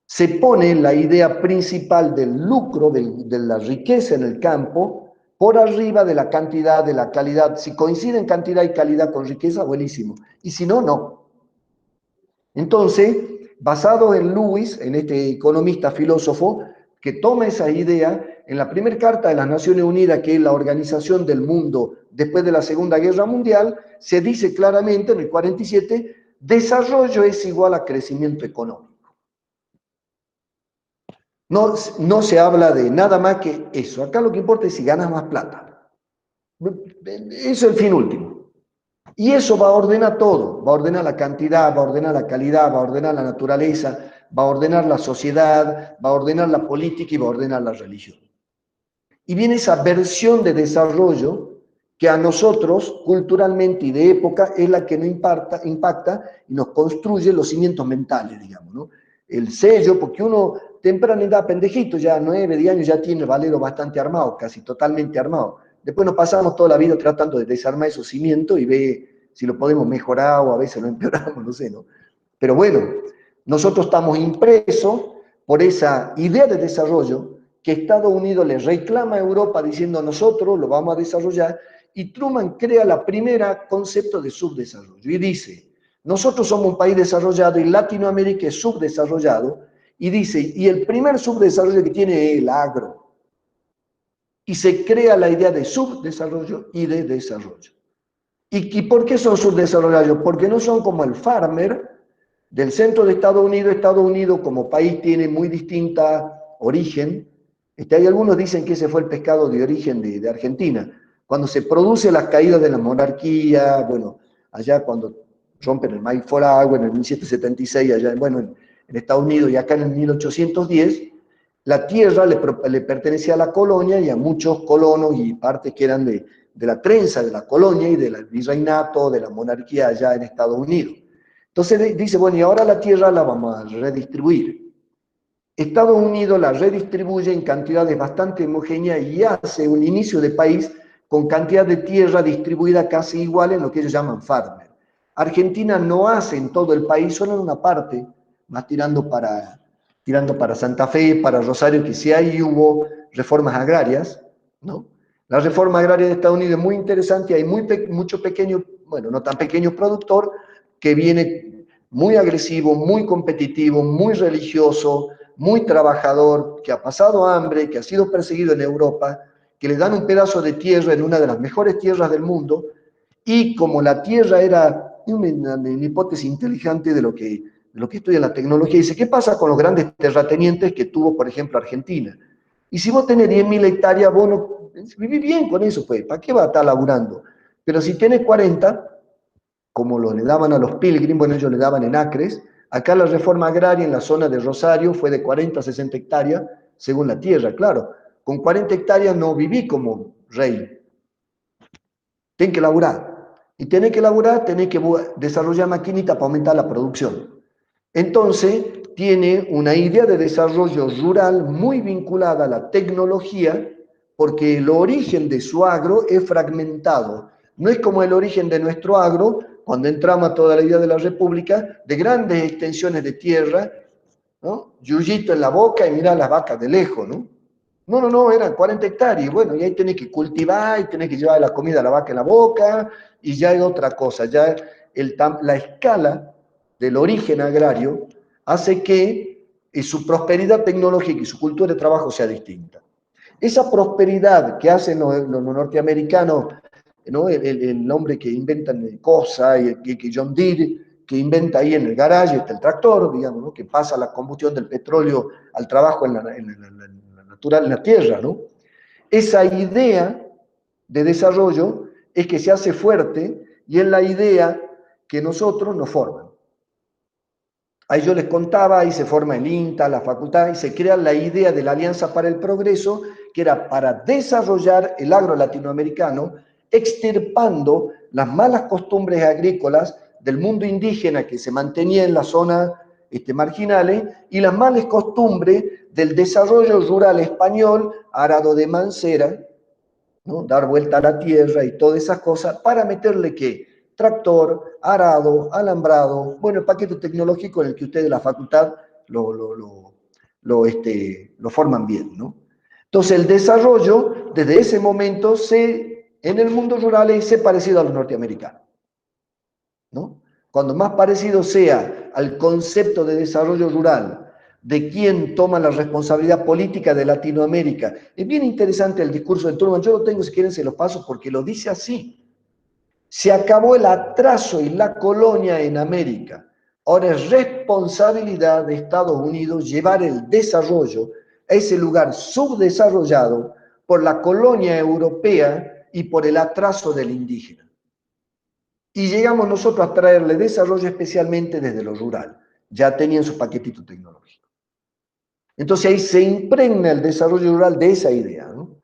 Se pone la idea principal del lucro, de la riqueza en el campo, por arriba de la cantidad, de la calidad. Si coinciden cantidad y calidad con riqueza, buenísimo. Y si no, no. Entonces, basado en Lewis, en este economista filósofo, que toma esa idea, en la primera carta de las Naciones Unidas, que es la organización del mundo después de la Segunda Guerra Mundial, se dice claramente en el 47, desarrollo es igual a crecimiento económico. No, no se habla de nada más que eso. Acá lo que importa es si ganas más plata. Eso es el fin último. Y eso va a ordenar todo. Va a ordenar la cantidad, va a ordenar la calidad, va a ordenar la naturaleza, va a ordenar la sociedad, va a ordenar la política y va a ordenar la religión. Y viene esa versión de desarrollo que a nosotros, culturalmente y de época, es la que nos impacta y nos construye los cimientos mentales, digamos, ¿no? El sello, porque uno temprana edad, pendejito, ya 9, 10 años, ya tiene el valero bastante armado, casi totalmente armado. Después nos pasamos toda la vida tratando de desarmar esos cimientos y ver si lo podemos mejorar o a veces lo empeoramos, no sé, ¿no? Pero bueno, nosotros estamos impresos por esa idea de desarrollo que Estados Unidos le reclama a Europa diciendo nosotros lo vamos a desarrollar, y Truman crea la primera concepto de subdesarrollo y dice, nosotros somos un país desarrollado y Latinoamérica es subdesarrollado, y dice, y el primer subdesarrollo que tiene es el agro. Y se crea la idea de subdesarrollo y de desarrollo. ¿Y por qué son subdesarrollados? Porque no son como el farmer del centro de Estados Unidos. Estados Unidos como país tiene muy distinta origen. Hay algunos dicen que ese fue el pescado de origen de Argentina. Cuando se produce las caídas de la monarquía, bueno, allá cuando rompen el Mayflower en el 1776, allá, bueno, en Estados Unidos, y acá en el 1810, la tierra le pertenecía a la colonia y a muchos colonos y partes que eran de la trenza de la colonia y del virreinato, de la monarquía allá en Estados Unidos. Entonces dice, bueno, y ahora la tierra la vamos a redistribuir. Estados Unidos la redistribuye en cantidades bastante homogéneas y hace un inicio de país con cantidad de tierra distribuida casi igual en lo que ellos llaman farmer. Argentina no hace en todo el país, solo en una parte, más tirando para Santa Fe, para Rosario, que sí ahí hubo reformas agrarias, ¿no? La reforma agraria de Estados Unidos es muy interesante, hay muchos pequeños bueno, no tan pequeño productor, que viene muy agresivo, muy competitivo, muy religioso, muy trabajador, que ha pasado hambre, que ha sido perseguido en Europa, que le dan un pedazo de tierra en una de las mejores tierras del mundo, y como la tierra era una hipótesis inteligente de lo que estudia la tecnología, dice, ¿qué pasa con los grandes terratenientes que tuvo, por ejemplo, Argentina? Y si vos tenés 10.000 hectáreas, vos no, vivís bien con eso, pues, ¿para qué va a estar laburando? Pero si tenés 40, como le daban a los Pilgrim, bueno, ellos le daban en acres, acá la reforma agraria en la zona de Rosario fue de 40 a 60 hectáreas, según la tierra, claro. Con 40 hectáreas no viví como rey. Tenés que laburar. Y tenés que laburar, tenés que desarrollar maquinitas para aumentar la producción. Entonces, tiene una idea de desarrollo rural muy vinculada a la tecnología, porque el origen de su agro es fragmentado. No es como el origen de nuestro agro, cuando entramos a toda la idea de la República, de grandes extensiones de tierra, ¿no? Yuyito en la boca y mira las vacas de lejos, ¿no? No, eran 40 hectáreas, y bueno, y ahí tenés que cultivar, y tenés que llevar la comida a la vaca en la boca, y ya es otra cosa, ya la escala del origen agrario hace que su prosperidad tecnológica y su cultura de trabajo sea distinta. Esa prosperidad que hacen los norteamericanos, ¿no? El hombre que inventa cosas, que John Deere, que inventa ahí en el garaje, está el tractor, digamos, ¿no? Que pasa la combustión del petróleo al trabajo en la natural, en la tierra, ¿no? Esa idea de desarrollo es que se hace fuerte y es la idea que nosotros nos forman. Ahí yo les contaba, ahí se forma el INTA, la facultad, y se crea la idea de la Alianza para el Progreso, que era para desarrollar el agro latinoamericano, extirpando las malas costumbres agrícolas del mundo indígena que se mantenía en las zonas marginales y las malas costumbres del desarrollo rural español, arado de mancera, ¿no? Dar vuelta a la tierra y todas esas cosas, para meterle ¿qué? Tractor, arado, alambrado, bueno, el paquete tecnológico en el que ustedes de la facultad lo forman bien, ¿no? Entonces el desarrollo desde ese momento en el mundo rural es parecido a los norteamericanos, ¿no? Cuando más parecido sea al concepto de desarrollo rural de quién toma la responsabilidad política de Latinoamérica. Es bien interesante el discurso de Truman, yo lo tengo, si quieren se los paso, porque lo dice así. Se acabó el atraso y la colonia en América. Ahora es responsabilidad de Estados Unidos llevar el desarrollo a ese lugar subdesarrollado por la colonia europea y por el atraso del indígena. Y llegamos nosotros a traerle desarrollo especialmente desde lo rural. Ya tenían su paquetito tecnológico. Entonces ahí se impregna el desarrollo rural de esa idea, ¿no?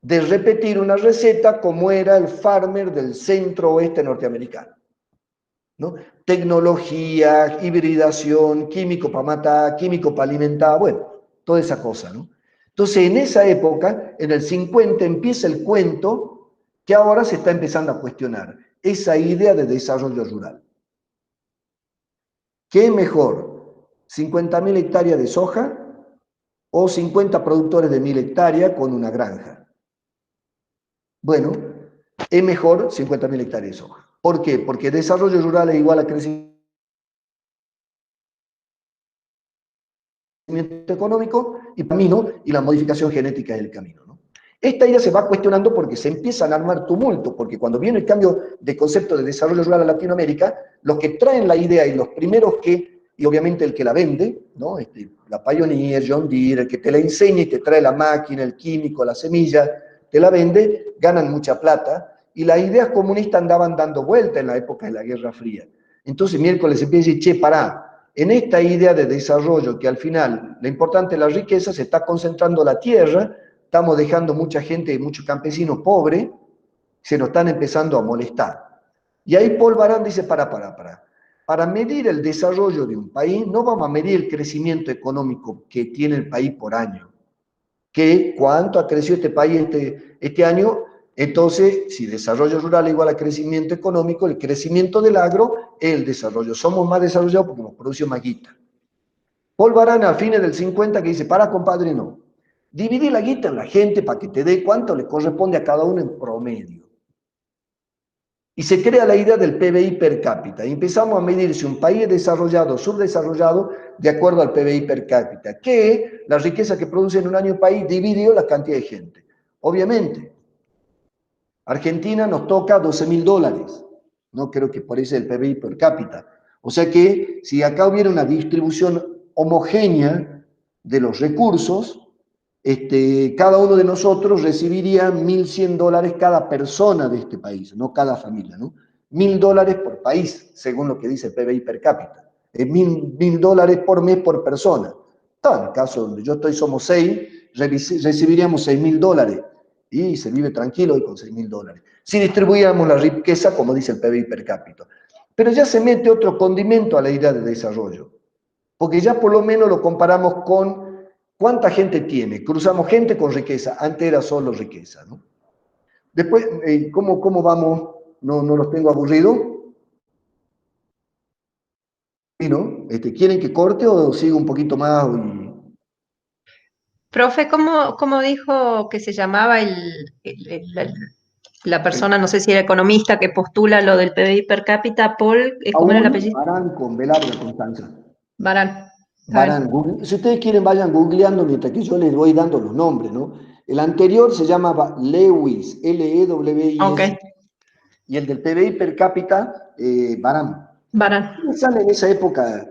De repetir una receta como era el farmer del centro oeste norteamericano, ¿no? Tecnología, hibridación, químico para matar, químico para alimentar, bueno, toda esa cosa, ¿no? Entonces en esa época, en el 50, empieza el cuento que ahora se está empezando a cuestionar, esa idea de desarrollo rural. ¿Qué es mejor? ¿50.000 hectáreas de soja o 50 productores de 1.000 hectáreas con una granja? Bueno, es mejor 50.000 hectáreas de soja. ¿Por qué? Porque desarrollo rural es igual a crecimiento económico y camino, y la modificación genética es el camino, ¿no? Esta idea se va cuestionando porque se empiezan a armar tumultos, porque cuando viene el cambio de concepto de desarrollo rural a Latinoamérica, los que traen la idea y los primeros y obviamente el que la vende, ¿no? La Pioneer, John Deere, el que te la enseña y te trae la máquina, el químico, la semilla, te la vende, ganan mucha plata, y las ideas comunistas andaban dando vuelta en la época de la Guerra Fría. Entonces miércoles empieza a decir, che, pará, en esta idea de desarrollo que al final, lo importante es la riqueza, se está concentrando la tierra, estamos dejando mucha gente, muchos campesinos pobres, se nos están empezando a molestar. Y ahí Paul Baran dice, para medir el desarrollo de un país, no vamos a medir el crecimiento económico que tiene el país por año, que cuánto ha crecido este país este año. Entonces, si desarrollo rural es igual a crecimiento económico, el crecimiento del agro es el desarrollo. Somos más desarrollados porque hemos producido más guita. Paul Baran a fines del 50 que dice, compadre, no. Dividí la guita en la gente para que te dé cuánto le corresponde a cada uno en promedio. Y se crea la idea del PBI per cápita. Y empezamos a medir si un país es desarrollado o subdesarrollado de acuerdo al PBI per cápita, que la riqueza que produce en un año un país dividió la cantidad de gente. Obviamente, Argentina nos toca $12.000. No creo que por eso el PBI per cápita. O sea que si acá hubiera una distribución homogénea de los recursos, cada uno de nosotros recibiría $1.100 cada persona de este país, no cada familia, ¿no? $1.000 por país, según lo que dice el PBI per cápita. $1.000 por mes por persona. En el caso donde yo estoy somos 6, recibiríamos $6.000 y se vive tranquilo y con $6.000. Si distribuyéramos la riqueza, como dice el PBI per cápita. Pero ya se mete otro condimento a la idea de desarrollo, porque ya por lo menos lo comparamos con ¿cuánta gente tiene? Cruzamos gente con riqueza. Antes era solo riqueza, ¿no? Después, ¿cómo vamos? No los tengo aburridos. ¿Sí, no? ¿Quieren que corte o siga un poquito más? Profe, ¿cómo dijo que se llamaba la persona, no sé si era economista, que postula lo del PBI per cápita? Paul, ¿cómo era el Paul apellido? Barán con B larga, Constanza. Barán. Barán. Si ustedes quieren, vayan googleando mientras que yo les voy dando los nombres, ¿no? El anterior se llamaba Lewis, Lewis. Ok, Y el del PBI per cápita, Barán. Barán. Sale en esa época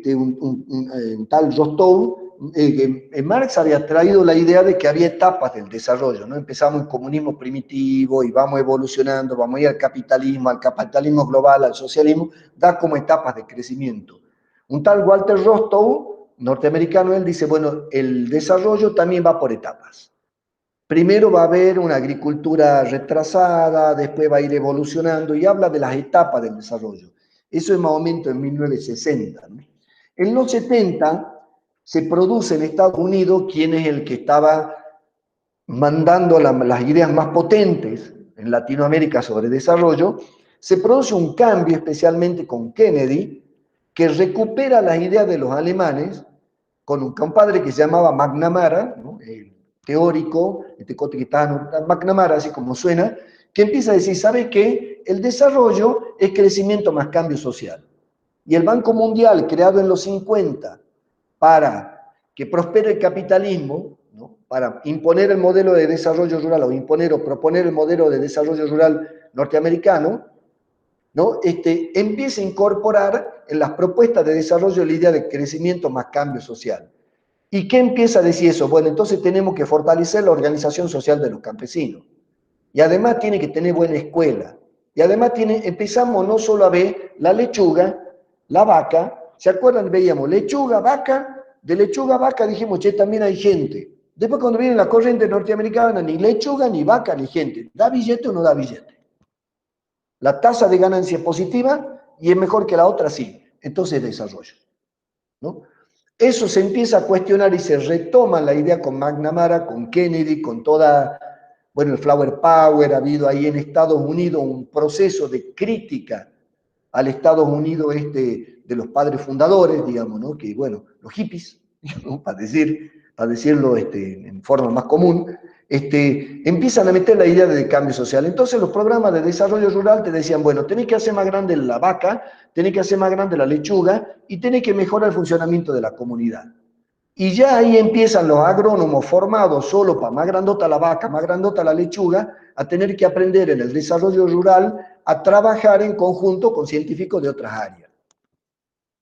un tal Rostov, que Marx había traído la idea de que había etapas del desarrollo, ¿no? Empezamos en comunismo primitivo y vamos evolucionando, vamos a ir al capitalismo global, al socialismo, da como etapas de crecimiento. Un tal Walter Rostov, norteamericano, él dice, bueno, el desarrollo también va por etapas. Primero va a haber una agricultura retrasada, después va a ir evolucionando y habla de las etapas del desarrollo. Eso es más o menos en 1960, ¿no? En los 70 se produce en Estados Unidos quien es el que estaba mandando las ideas más potentes en Latinoamérica sobre desarrollo. Se produce un cambio especialmente con Kennedy, que recupera las ideas de los alemanes con un compadre que se llamaba McNamara, ¿no? El teórico, McNamara, así como suena, que empieza a decir, ¿sabe qué? El desarrollo es crecimiento más cambio social. Y el Banco Mundial, creado en los 50 para que prospere el capitalismo, ¿no? Para imponer el modelo de desarrollo rural o imponer o proponer el modelo de desarrollo rural norteamericano, ¿no? Empieza a incorporar en las propuestas de desarrollo la idea de crecimiento más cambio social. ¿Y qué empieza a decir eso? Bueno, entonces tenemos que fortalecer la organización social de los campesinos. Y además tiene que tener buena escuela. Y además empezamos no solo a ver la lechuga, la vaca. ¿Se acuerdan? Veíamos lechuga, vaca. De lechuga a vaca dijimos, che, también hay gente. Después cuando viene la corriente norteamericana, ni lechuga, ni vaca, ni gente. ¿Da billete o no da billete? La tasa de ganancia es positiva y es mejor que la otra, sí. Entonces desarrollo, ¿no? Eso se empieza a cuestionar y se retoma la idea con McNamara, con Kennedy, con toda, bueno, el Flower Power. Ha habido ahí en Estados Unidos un proceso de crítica al Estados Unidos de los padres fundadores, digamos, ¿no? Que, bueno, los hippies, ¿no? Para decirlo en forma más común, empiezan a meter la idea de cambio social. Entonces los programas de desarrollo rural te decían, bueno, tenés que hacer más grande la vaca, tenés que hacer más grande la lechuga y tenés que mejorar el funcionamiento de la comunidad. Y ya ahí empiezan los agrónomos formados solo para más grandota la vaca, más grandota la lechuga, a tener que aprender en el desarrollo rural a trabajar en conjunto con científicos de otras áreas.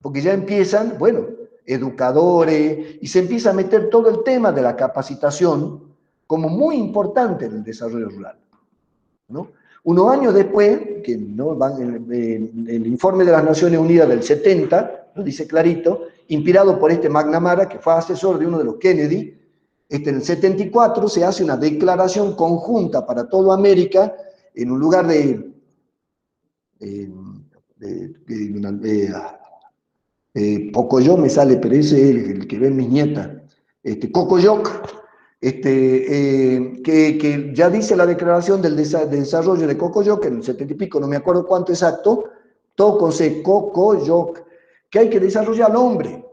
Porque ya empiezan, bueno, educadores, y se empieza a meter todo el tema de la capacitación como muy importante en el desarrollo rural, ¿no? Unos años después, que ¿no? el informe de las Naciones Unidas del 70, lo dice clarito, inspirado por McNamara, que fue asesor de uno de los Kennedy, en el 74 se hace una declaración conjunta para toda América en un lugar Cocoyoc me sale, pero ese es el que ven mis nietas, Cocoyoc, que ya dice la declaración del desarrollo de Cocoyoc, en el 70 y pico, no me acuerdo cuánto exacto, todo con C, Cocoyoc, que hay que desarrollar al hombre,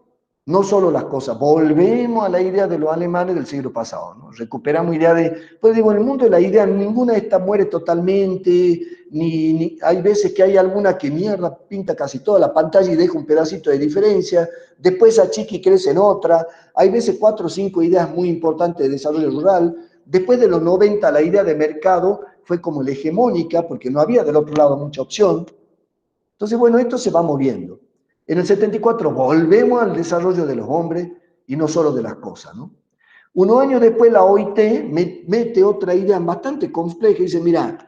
no solo las cosas. Volvemos a la idea de los alemanes del siglo pasado, ¿no? Recuperamos idea de, pues digo, en el mundo de la idea, ninguna de estas muere totalmente, hay veces que hay alguna que mierda, pinta casi toda la pantalla y deja un pedacito de diferencia, después achica y crece en otra, hay veces 4 o 5 ideas muy importantes de desarrollo rural. Después de los 90 la idea de mercado fue como la hegemónica, porque no había del otro lado mucha opción. Entonces, bueno, esto se va moviendo. En el 74 volvemos al desarrollo de los hombres y no solo de las cosas, ¿no? Unos años después la OIT mete otra idea bastante compleja y dice, mira,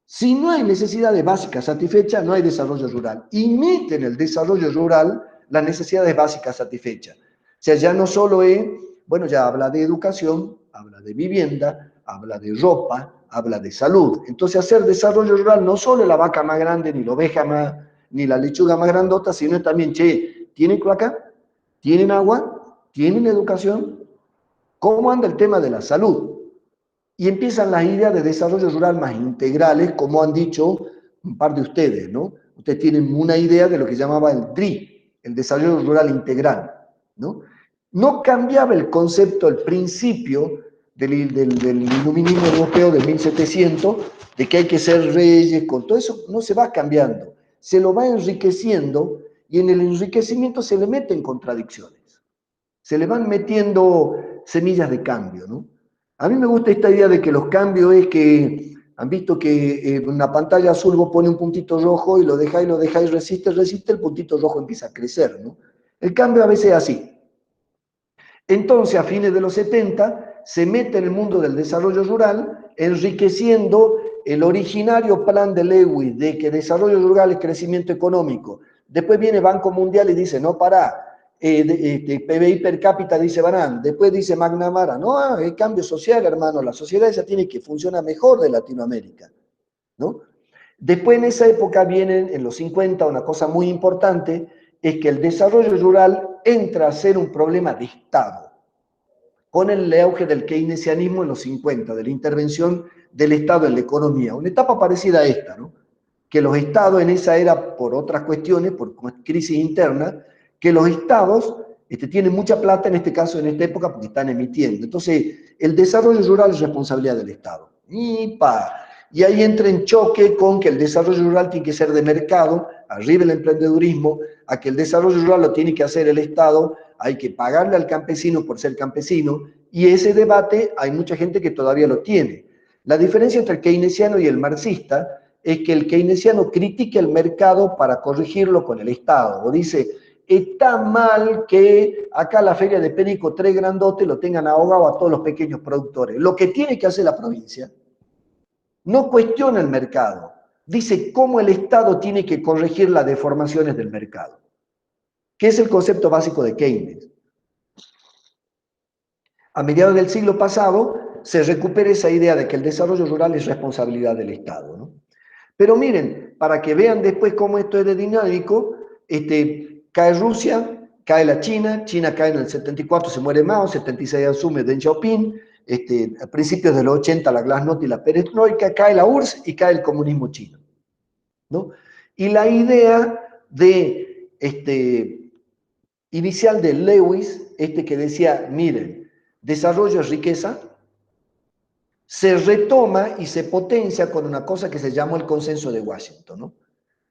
si no hay necesidades básicas satisfechas, no hay desarrollo rural. Y mete en el desarrollo rural las necesidades básicas satisfechas. O sea, ya no solo es, bueno, ya habla de educación, habla de vivienda, habla de ropa, habla de salud. Entonces, hacer desarrollo rural no solo es la vaca más grande, ni la oveja más, ni la lechuga más grandota, sino también, che, ¿tienen cloaca? ¿Tienen agua? ¿Tienen educación? ¿Cómo anda el tema de la salud? Y empiezan las ideas de desarrollo rural más integrales, como han dicho un par de ustedes, ¿no? Ustedes tienen una idea de lo que llamaba el DRI, el desarrollo rural integral, ¿no? No cambiaba el concepto, el principio del iluminismo europeo de 1700, de que hay que ser reyes, con todo eso no se va cambiando, se lo va enriqueciendo y en el enriquecimiento se le meten contradicciones, se le van metiendo semillas de cambio, ¿no? A mí me gusta esta idea de que los cambios es que, han visto que en una pantalla azul vos pones un puntito rojo y lo dejáis, resiste, el puntito rojo empieza a crecer, ¿no? El cambio a veces es así. Entonces, a fines de los 70, se mete en el mundo del desarrollo rural, enriqueciendo el originario plan de Lewis de que desarrollo rural es crecimiento económico. Después viene Banco Mundial y dice, no, pará, PBI per cápita dice Banán, después dice McNamara, no, es cambio social, hermano, la sociedad esa tiene que funcionar mejor de Latinoamérica, ¿no? Después en esa época vienen, en los 50, una cosa muy importante, es que el desarrollo rural entra a ser un problema de Estado, con el auge del keynesianismo en los 50, de la intervención del Estado en la economía, una etapa parecida a esta, ¿no? Que los estados en esa era, por otras cuestiones, por crisis interna, que los estados tienen mucha plata, en este caso, en esta época, porque están emitiendo. Entonces, el desarrollo rural es responsabilidad del Estado. Y ahí entra en choque con que el desarrollo rural tiene que ser de mercado, arriba el emprendedurismo, a que el desarrollo rural lo tiene que hacer el Estado, hay que pagarle al campesino por ser campesino, y ese debate hay mucha gente que todavía lo tiene. La diferencia entre el keynesiano y el marxista es que el keynesiano critica el mercado para corregirlo con el Estado, o dice, está mal que acá la feria de Perico, 3 grandotes, lo tengan ahogado a todos los pequeños productores. Lo que tiene que hacer la provincia no cuestiona el mercado, dice cómo el Estado tiene que corregir las deformaciones del mercado, que es el concepto básico de Keynes. A mediados del siglo pasado se recupera esa idea de que el desarrollo rural es responsabilidad del Estado, ¿no? Pero miren, para que vean después cómo esto es de dinámico, cae Rusia, cae la China, China cae en el 74, se muere Mao, 76 asume Deng Xiaoping, a principios de los 80 la Glasnost y la Perestroika, cae la URSS y cae el comunismo chino, ¿no? Y la idea de, inicial de Lewis, que decía, miren, desarrollo es riqueza, se retoma y se potencia con una cosa que se llamó el consenso de Washington, ¿no?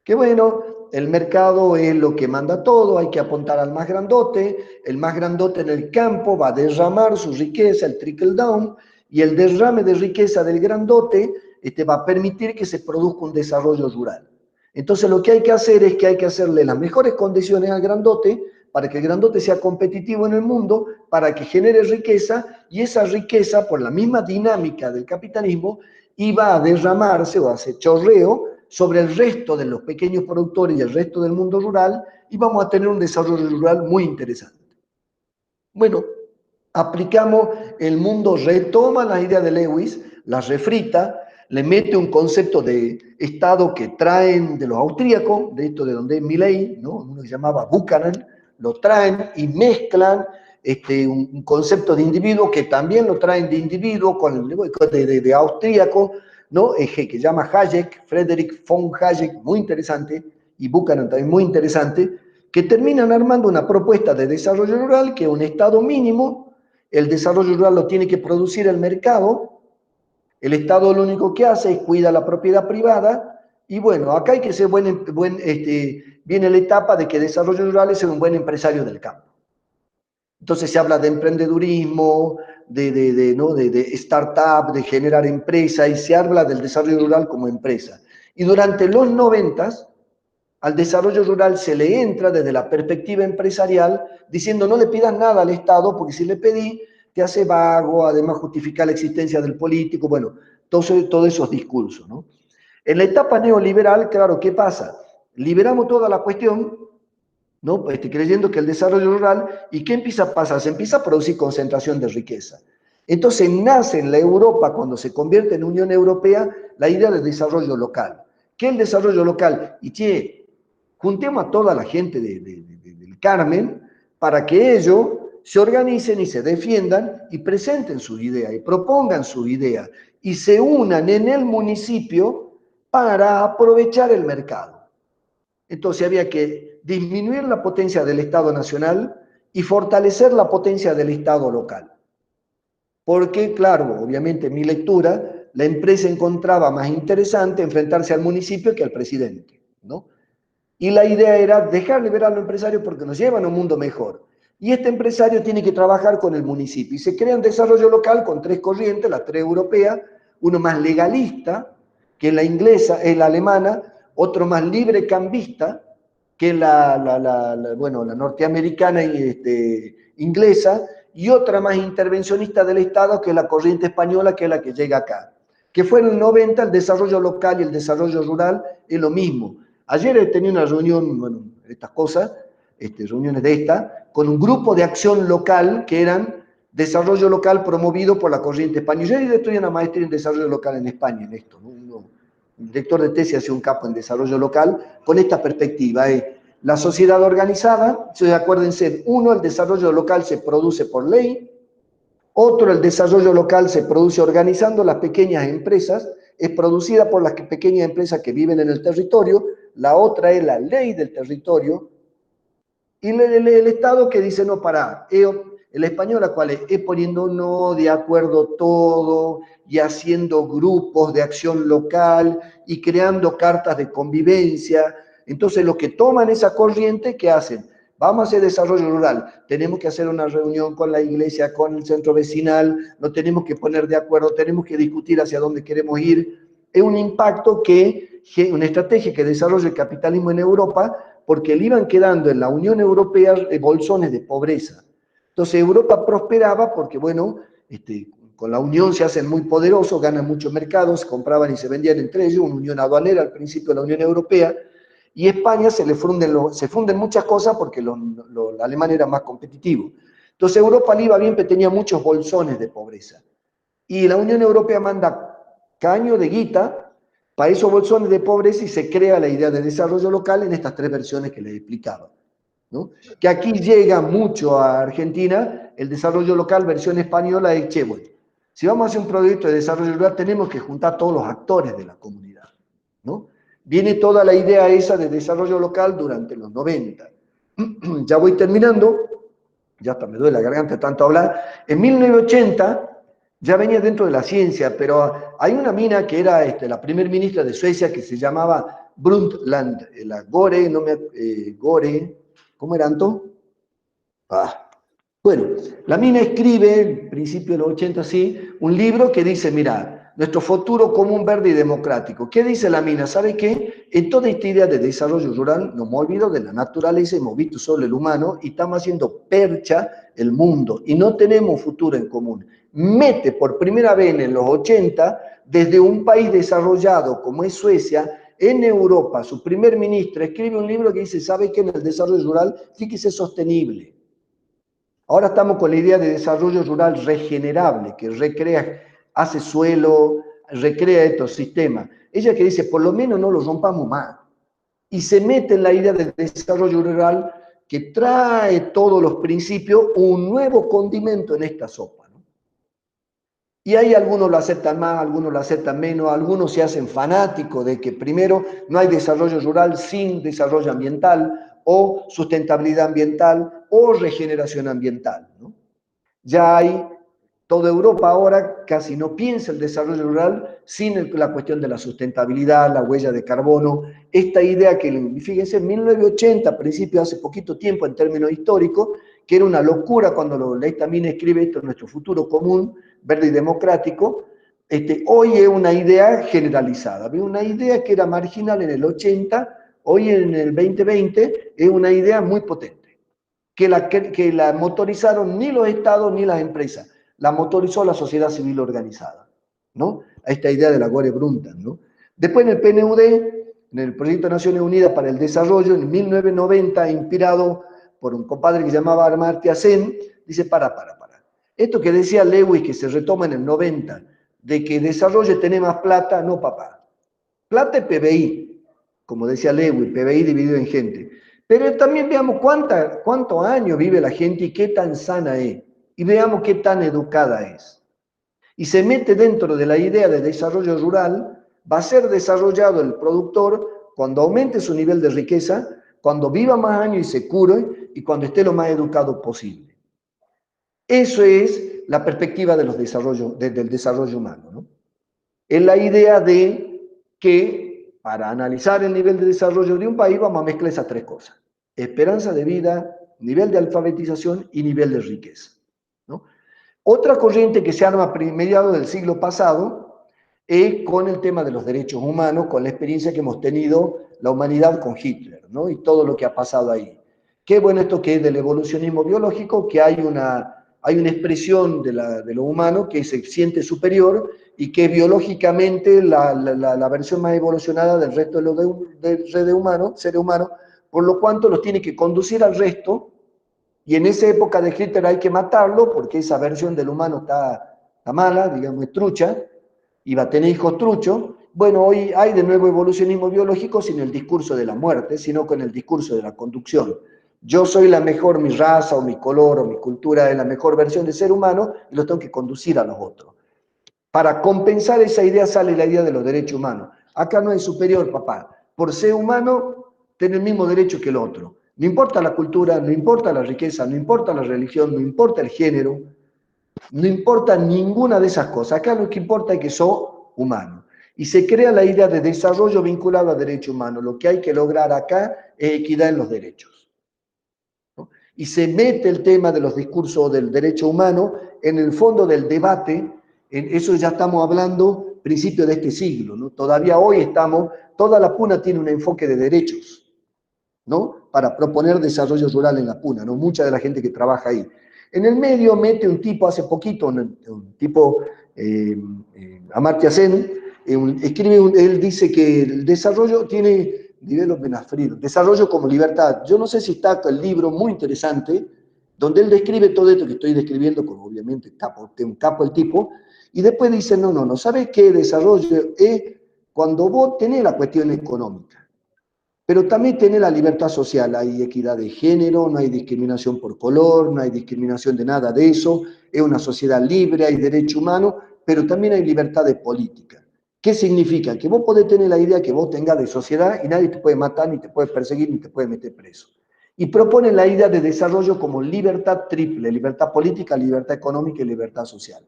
Que bueno, el mercado es lo que manda todo, hay que apuntar al más grandote, el más grandote en el campo va a derramar su riqueza, el trickle down, y el derrame de riqueza del grandote va a permitir que se produzca un desarrollo rural. Entonces lo que hay que hacer es que hay que hacerle las mejores condiciones al grandote para que el grandote sea competitivo en el mundo, para que genere riqueza, y esa riqueza, por la misma dinámica del capitalismo, iba a derramarse o a hacer chorreo sobre el resto de los pequeños productores y el resto del mundo rural, y vamos a tener un desarrollo rural muy interesante. Bueno, aplicamos, el mundo retoma la idea de Lewis, la refrita, le mete un concepto de Estado que traen de los austríacos, de esto de donde es Milley, ¿no? Uno que se llamaba Buchanan, lo traen y mezclan un concepto de individuo que también lo traen de individuo con el de austríaco, ¿no? Que llama Hayek, Friedrich von Hayek, muy interesante, y Buchanan también muy interesante, que terminan armando una propuesta de desarrollo rural que es un Estado mínimo, el desarrollo rural lo tiene que producir el mercado, el Estado lo único que hace es cuida la propiedad privada, y bueno, acá hay que ser viene la etapa de que desarrollo rural es ser un buen empresario del campo. Entonces se habla de emprendedurismo, ¿no? de startup, de generar empresa, y se habla del desarrollo rural como empresa. Y durante los 90, al desarrollo rural se le entra desde la perspectiva empresarial, diciendo no le pidas nada al Estado, porque si le pedí, te hace vago, además justifica la existencia del político, bueno, todos esos discursos, ¿no? En la etapa neoliberal, claro, ¿qué pasa? Liberamos toda la cuestión, ¿no? Creyendo que el desarrollo rural, ¿y qué empieza a pasar? Se empieza a producir concentración de riqueza. Entonces nace en la Europa, cuando se convierte en Unión Europea, la idea de desarrollo local. ¿Qué es el desarrollo local? Y juntemos a toda la gente del Carmen para que ellos se organicen y se defiendan y presenten sus ideas y propongan sus ideas y se unan en el municipio para aprovechar el mercado. Entonces había que disminuir la potencia del Estado nacional y fortalecer la potencia del Estado local. Porque, claro, obviamente en mi lectura, la empresa encontraba más interesante enfrentarse al municipio que al presidente, ¿no? Y la idea era dejar liberar a los empresarios porque nos llevan a un mundo mejor. Y este empresario tiene que trabajar con el municipio. Y se crea un desarrollo local con tres corrientes, las tres europeas, uno más legalista, que es la inglesa, es la alemana, otro más librecambista, que es la norteamericana y inglesa, y otra más intervencionista del Estado, que es la corriente española, que es la que llega acá. Que fue en el 90 el desarrollo local y el desarrollo rural es lo mismo. Ayer he tenido una reunión, bueno, estas cosas, reuniones de esta, con un grupo de acción local que eran desarrollo local promovido por la corriente española. Yo estudié una maestría en desarrollo local en España, en esto, ¿no? Un director de tesis hace un capo en desarrollo local con esta perspectiva. La sociedad organizada, acuérdense, uno, el desarrollo local se produce por ley, otro, el desarrollo local se produce organizando las pequeñas empresas, es producida por las pequeñas empresas que viven en el territorio, la otra es la ley del territorio, y el Estado que dice, no, pará, el español a cual es poniendo no de acuerdo todo, y haciendo grupos de acción local, y creando cartas de convivencia. Entonces los que toman esa corriente, ¿qué hacen? Vamos a hacer desarrollo rural, tenemos que hacer una reunión con la iglesia, con el centro vecinal, nos tenemos que poner de acuerdo, tenemos que discutir hacia dónde queremos ir. Es un impacto una estrategia que desarrolla el capitalismo en Europa, porque le iban quedando en la Unión Europea bolsones de pobreza. Entonces Europa prosperaba porque, bueno, con la Unión se hacen muy poderosos, ganan muchos mercados, se compraban y se vendían entre ellos, una unión aduanera al principio de la Unión Europea, y España se funden muchas cosas porque los alemanes eran más competitivos. Entonces Europa le iba bien, pero tenía muchos bolsones de pobreza. Y la Unión Europea manda caño de guita para esos bolsones de pobreza y se crea la idea de desarrollo local en estas tres versiones que les explicaba, ¿no? Que aquí llega mucho a Argentina, el desarrollo local, versión española, es che, bueno, si vamos a hacer un proyecto de desarrollo local tenemos que juntar a todos los actores de la comunidad, ¿no? Viene toda la idea esa de desarrollo local durante los 90. Ya voy terminando, ya hasta me duele la garganta de tanto hablar. En 1980 ya venía dentro de la ciencia, pero hay una mina que era la primer ministra de Suecia que se llamaba Brundtland, la Gore, Gore, ¿cómo era, Anto? Bueno, la mina escribe, en principio de los 80, sí, un libro que dice, mira, nuestro futuro común, verde y democrático. ¿Qué dice la mina? ¿Sabe qué? En toda esta idea de desarrollo rural nos hemos olvidado de la naturaleza, hemos visto solo el humano y estamos haciendo percha el mundo y no tenemos futuro en común. Mete por primera vez en los 80, desde un país desarrollado como es Suecia, en Europa, su primer ministro escribe un libro que dice, ¿sabe qué? En el desarrollo rural tiene que ser sostenible. Ahora estamos con la idea de desarrollo rural regenerable, que recrea, hace suelo, recrea estos sistemas. Ella que dice, por lo menos no los rompamos más. Y se mete en la idea de desarrollo rural que trae todos los principios, un nuevo condimento en esta sopa, ¿no? Y ahí algunos lo aceptan más, algunos lo aceptan menos, algunos se hacen fanáticos de que primero no hay desarrollo rural sin desarrollo ambiental, o sustentabilidad ambiental, o regeneración ambiental, ¿no? Ya hay, toda Europa ahora casi no piensa el desarrollo rural sin la cuestión de la sustentabilidad, la huella de carbono, esta idea que, fíjense, en 1980, a principios, hace poquito tiempo en términos históricos, que era una locura cuando Leigh también escribe esto, nuestro futuro común, verde y democrático, hoy es una idea generalizada, una idea que era marginal en el 80, hoy en el 2020 es una idea muy potente, que la motorizaron ni los estados ni las empresas, la motorizó la sociedad civil organizada, ¿no? A esta idea de la Gloria Brundtland, ¿no? Después en el PNUD, en el Proyecto de Naciones Unidas para el Desarrollo, en 1990, inspirado por un compadre que se llamaba Amartya Sen, dice, para. Esto que decía Lewis, que se retoma en el 90, de que desarrollo es tener más plata, no, papá. Plata es PBI, como decía Lewis, PBI dividido en gente. Pero también veamos cuántos años vive la gente y qué tan sana es. Y veamos qué tan educada es. Y se mete dentro de la idea de desarrollo rural, va a ser desarrollado el productor cuando aumente su nivel de riqueza, cuando viva más años y se cure, y cuando esté lo más educado posible. Eso es la perspectiva de del desarrollo humano, ¿no? Es la idea de que para analizar el nivel de desarrollo de un país vamos a mezclar esas tres cosas: esperanza de vida, nivel de alfabetización y nivel de riqueza, ¿no? Otra corriente que se arma a mediados del siglo pasado es con el tema de los derechos humanos, con la experiencia que hemos tenido la humanidad con Hitler, ¿no? Y todo lo que ha pasado ahí. Qué bueno esto que es del evolucionismo biológico, que hay una expresión de lo humano que se siente superior y que biológicamente la versión más evolucionada del resto del seres humanos, por lo cual los tiene que conducir al resto. Y en esa época de Hitler hay que matarlo porque esa versión del humano está mala, digamos, es trucha, y va a tener hijos truchos. Bueno, hoy hay de nuevo evolucionismo biológico sin el discurso de la muerte, sino con el discurso de la conducción. Yo soy la mejor, mi raza o mi color o mi cultura es la mejor versión de ser humano y lo tengo que conducir a los otros. Para compensar esa idea sale la idea de los derechos humanos. Acá no hay superior, papá. Por ser humano, tiene el mismo derecho que el otro. No importa la cultura, no importa la riqueza, no importa la religión, no importa el género, no importa ninguna de esas cosas. Acá lo que importa es que sos humano. Y se crea la idea de desarrollo vinculado a derechos humanos. Lo que hay que lograr acá es equidad en los derechos, ¿no? Y se mete el tema de los discursos del derecho humano en el fondo del debate. En eso ya estamos hablando principio de este siglo, ¿no? Todavía hoy toda la PUNA tiene un enfoque de derechos, ¿no? Para proponer desarrollo rural en la PUNA, ¿no? Mucha de la gente que trabaja ahí. En el medio mete un tipo, hace poquito, un tipo, Amartya Sen, él dice que el desarrollo tiene development as freedom, desarrollo como libertad. Yo no sé si está el libro, muy interesante, donde él describe todo esto que estoy describiendo, como obviamente un capo el tipo, y después dice, no, ¿sabes qué? Desarrollo es cuando vos tenés la cuestión económica, pero también tiene la libertad social, hay equidad de género, no hay discriminación por color, no hay discriminación de nada de eso, es una sociedad libre, hay derecho humano, pero también hay libertad de política. ¿Qué significa? Que vos podés tener la idea que vos tengas de sociedad y nadie te puede matar, ni te puede perseguir, ni te puede meter preso. Y proponen la idea de desarrollo como libertad triple: libertad política, libertad económica y libertad social.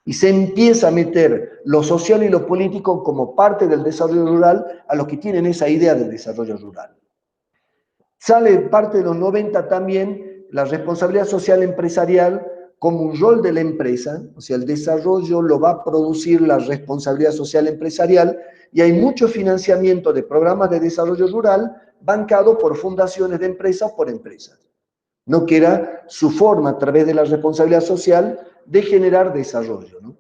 Y se empieza a meter lo social y lo político como parte del desarrollo rural a los que tienen esa idea de desarrollo rural. Sale parte de los 90 también la responsabilidad social empresarial como un rol de la empresa, o sea, el desarrollo lo va a producir la responsabilidad social empresarial, y hay mucho financiamiento de programas de desarrollo rural bancado por fundaciones de empresas o por empresas. No, que era su forma, a través de la responsabilidad social, de generar desarrollo, ¿no?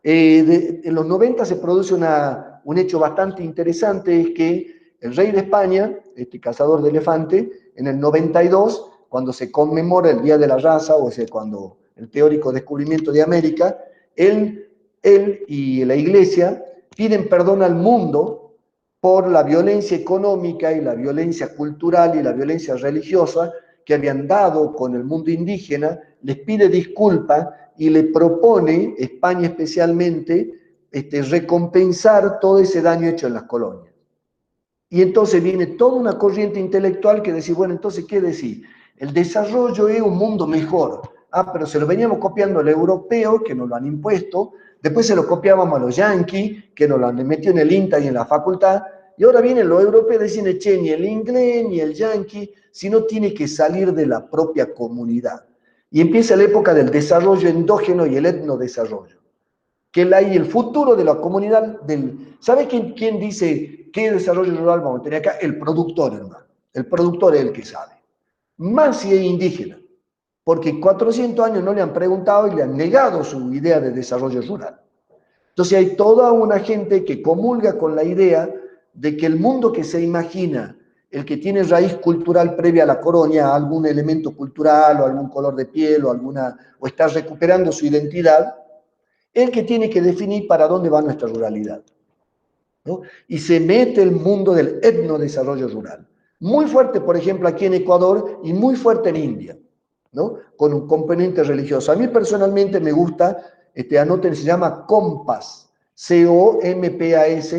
En los 90 se produce un hecho bastante interesante, es que el rey de España, este cazador de elefante, en el 92, cuando se conmemora el Día de la Raza, o sea, cuando el teórico descubrimiento de América, él y la Iglesia piden perdón al mundo por la violencia económica y la violencia cultural y la violencia religiosa que habían dado con el mundo indígena, les pide disculpas y le propone, España especialmente, recompensar todo ese daño hecho en las colonias. Y entonces viene toda una corriente intelectual que dice, bueno, entonces, ¿qué decir? El desarrollo es un mundo mejor. Ah, pero se lo veníamos copiando al europeo, que nos lo han impuesto, después se lo copiábamos a los yanquis, que nos lo han metido en el INTA y en la facultad, y ahora vienen los europeos y dicen, che, ni el inglés, ni el yanqui, sino tiene que salir de la propia comunidad. Y empieza la época del desarrollo endógeno y el etnodesarrollo, que es ahí el futuro de la comunidad. ¿Sabe quién dice qué desarrollo rural vamos a tener acá? El productor, hermano. El productor es el que sabe. Más si es indígena, porque 400 años no le han preguntado y le han negado su idea de desarrollo rural. Entonces hay toda una gente que comulga con la idea de que el mundo que se imagina, el que tiene raíz cultural previa a la colonia, algún elemento cultural o algún color de piel o está recuperando su identidad, el que tiene que definir para dónde va nuestra ruralidad, ¿no? Y se mete el mundo del etnodesarrollo rural. Muy fuerte, por ejemplo, aquí en Ecuador y muy fuerte en India, ¿no? Con un componente religioso. A mí personalmente me gusta, anoten, se llama COMPAS, COMPAS,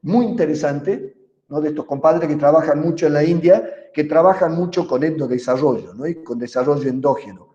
muy interesante, ¿no? De estos compadres que trabajan mucho en la India, que trabajan mucho con etnodesarrollo, ¿no? Y con desarrollo endógeno.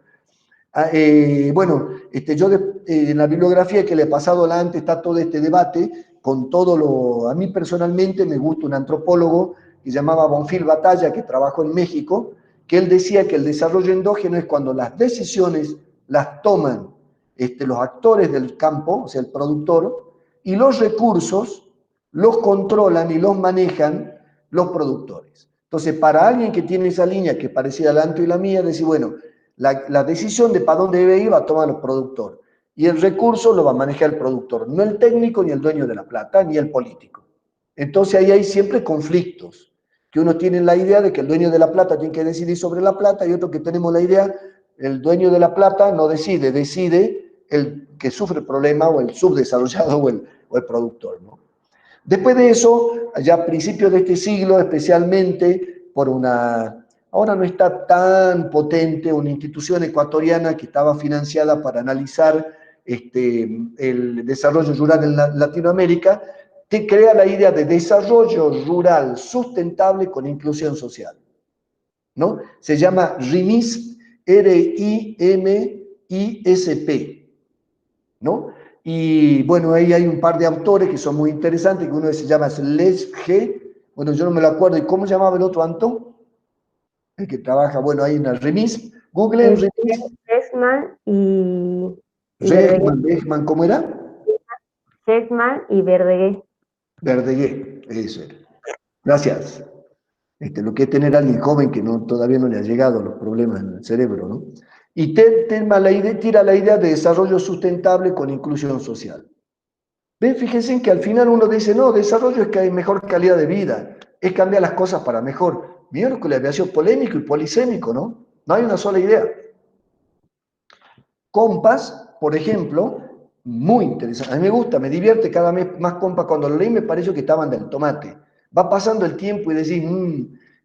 Bueno, yo en la bibliografía que le he pasado adelante está todo este debate con todo lo... A mí personalmente me gusta un antropólogo que se llamaba Bonfil Batalla, que trabajó en México, que él decía que el desarrollo endógeno es cuando las decisiones las toman los actores del campo, o sea, el productor, y los recursos los controlan y los manejan los productores. Entonces, para alguien que tiene esa línea que parecía la Anto y la mía, decir, bueno, la decisión de para dónde debe ir va a tomar el productor. Y el recurso lo va a manejar el productor, no el técnico, ni el dueño de la plata, ni el político. Entonces ahí hay siempre conflictos, que uno tiene la idea de que el dueño de la plata tiene que decidir sobre la plata, y otro que tenemos la idea, el dueño de la plata no decide, decide el que sufre el problema, o el subdesarrollado, o el productor, ¿no? Después de eso, ya a principios de este siglo, especialmente por una... Ahora no está tan potente una institución ecuatoriana que estaba financiada para analizar el desarrollo rural en Latinoamérica, que crea la idea de desarrollo rural sustentable con inclusión social, ¿no? Se llama RIMISP, RIMISP, ¿no? Y bueno, ahí hay un par de autores que son muy interesantes, que uno se llama Les G, bueno, yo no me lo acuerdo, ¿y cómo se llamaba el otro, Antón? El que trabaja, bueno, ahí en la RIMISP, Google, RIMISP, Sexman y Regman, ¿cómo era? Sexman y Verdegué. Verdegué, eso era. Gracias. Lo que es tener a alguien joven que todavía no le ha llegado los problemas en el cerebro, ¿no? Y tira la idea de desarrollo sustentable con inclusión social. ¿Ven? Fíjense que al final uno dice, no, desarrollo es que hay mejor calidad de vida, es cambiar las cosas para mejor. Miércoles había sido polémico y polisémico, ¿no? No hay una sola idea. Compas, por ejemplo, muy interesante. A mí me gusta, me divierte cada vez más Compas. Cuando lo leí me pareció que estaban del tomate. Va pasando el tiempo y decís,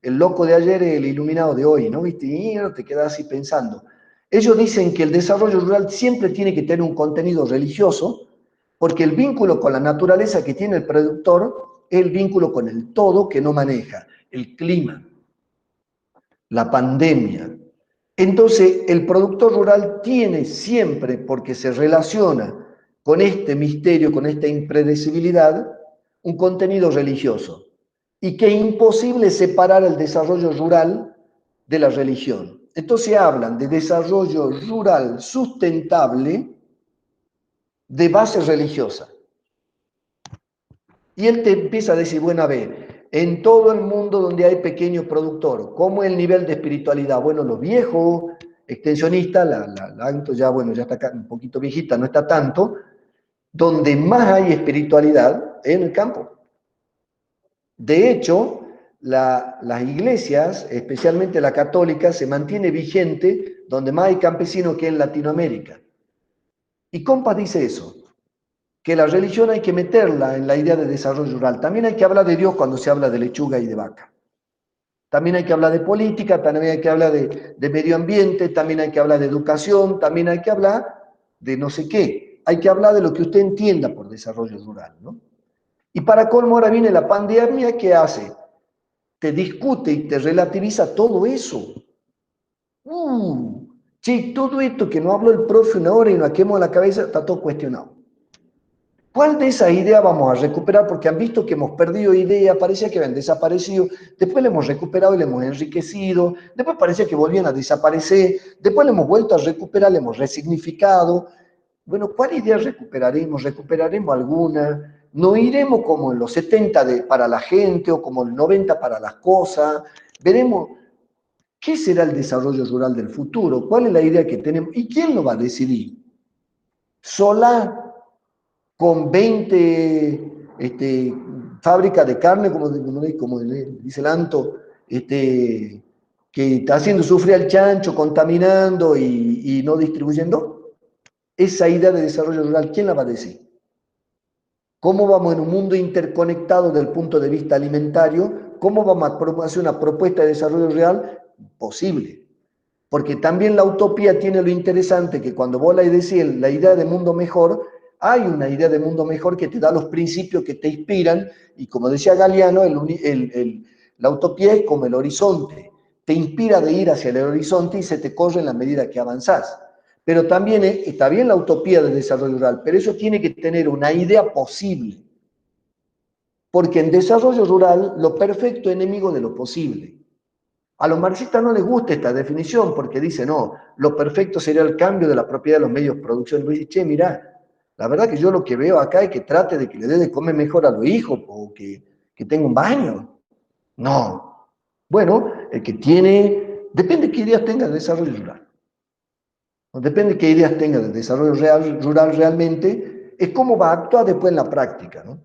el loco de ayer es el iluminado de hoy, ¿no? ¿Viste? Y te quedas así pensando. Ellos dicen que el desarrollo rural siempre tiene que tener un contenido religioso, porque el vínculo con la naturaleza que tiene el productor es el vínculo con el todo que no maneja, el clima, la pandemia. Entonces, el productor rural tiene siempre, porque se relaciona con este misterio, con esta impredecibilidad, un contenido religioso. Y que es imposible separar el desarrollo rural de la religión. Entonces hablan de desarrollo rural sustentable de base religiosa. Y él te empieza a decir, bueno, a ver, en todo el mundo donde hay pequeños productores, ¿cómo es el nivel de espiritualidad? Bueno, los viejos extensionistas, la Anto ya, bueno, ya está un poquito viejita, no está tanto, donde más hay espiritualidad es en el campo. De hecho, las iglesias, especialmente la católica, se mantiene vigente donde más hay campesinos que en Latinoamérica. Y Compas dice eso, que la religión hay que meterla en la idea de desarrollo rural. También hay que hablar de Dios cuando se habla de lechuga y de vaca. También hay que hablar de política, también hay que hablar de medio ambiente, también hay que hablar de educación, también hay que hablar de no sé qué. Hay que hablar de lo que usted entienda por desarrollo rural, ¿no? Y para colmo ahora viene la pandemia, ¿qué hace? te discute y te relativiza todo eso. Che, todo esto que no habló el profe una hora y nos quemó la cabeza, está todo cuestionado. ¿Cuál de esas ideas vamos a recuperar? Porque han visto que hemos perdido ideas, parecía que habían desaparecido, después le hemos recuperado y le hemos enriquecido, después parecía que volvían a desaparecer, después le hemos vuelto a recuperar, le hemos resignificado. Bueno, ¿cuál idea recuperaremos? ¿Recuperaremos alguna? ¿No iremos como en los 70 para la gente o como el 90 para las cosas? Veremos qué será el desarrollo rural del futuro, cuál es la idea que tenemos y quién lo va a decidir. ¿Sola con 20 fábricas de carne, como dice el Anto, que está haciendo sufrir al chancho, contaminando y no distribuyendo? Esa idea de desarrollo rural, ¿quién la va a decir? ¿Cómo vamos en un mundo interconectado desde el punto de vista alimentario? ¿Cómo vamos a hacer una propuesta de desarrollo real? Posible. Porque también la utopía tiene lo interesante que cuando vos le decís la idea de mundo mejor, hay una idea de mundo mejor que te da los principios que te inspiran y como decía Galeano, la utopía es como el horizonte, te inspira de ir hacia el horizonte y se te corre en la medida que avanzás. Pero también está bien la utopía del desarrollo rural, pero eso tiene que tener una idea posible. Porque en desarrollo rural lo perfecto es enemigo de lo posible. A los marxistas no les gusta esta definición porque dicen, no, lo perfecto sería el cambio de la propiedad de los medios de producción. Y dice, che, mirá, la verdad que yo lo que veo acá es que trate de que le dé de comer mejor a los hijos o que tenga un baño. No. Bueno, el que tiene, depende de qué ideas tenga de desarrollo rural. O depende de qué ideas tenga de desarrollo rural realmente, es cómo va a actuar después en la práctica, ¿no?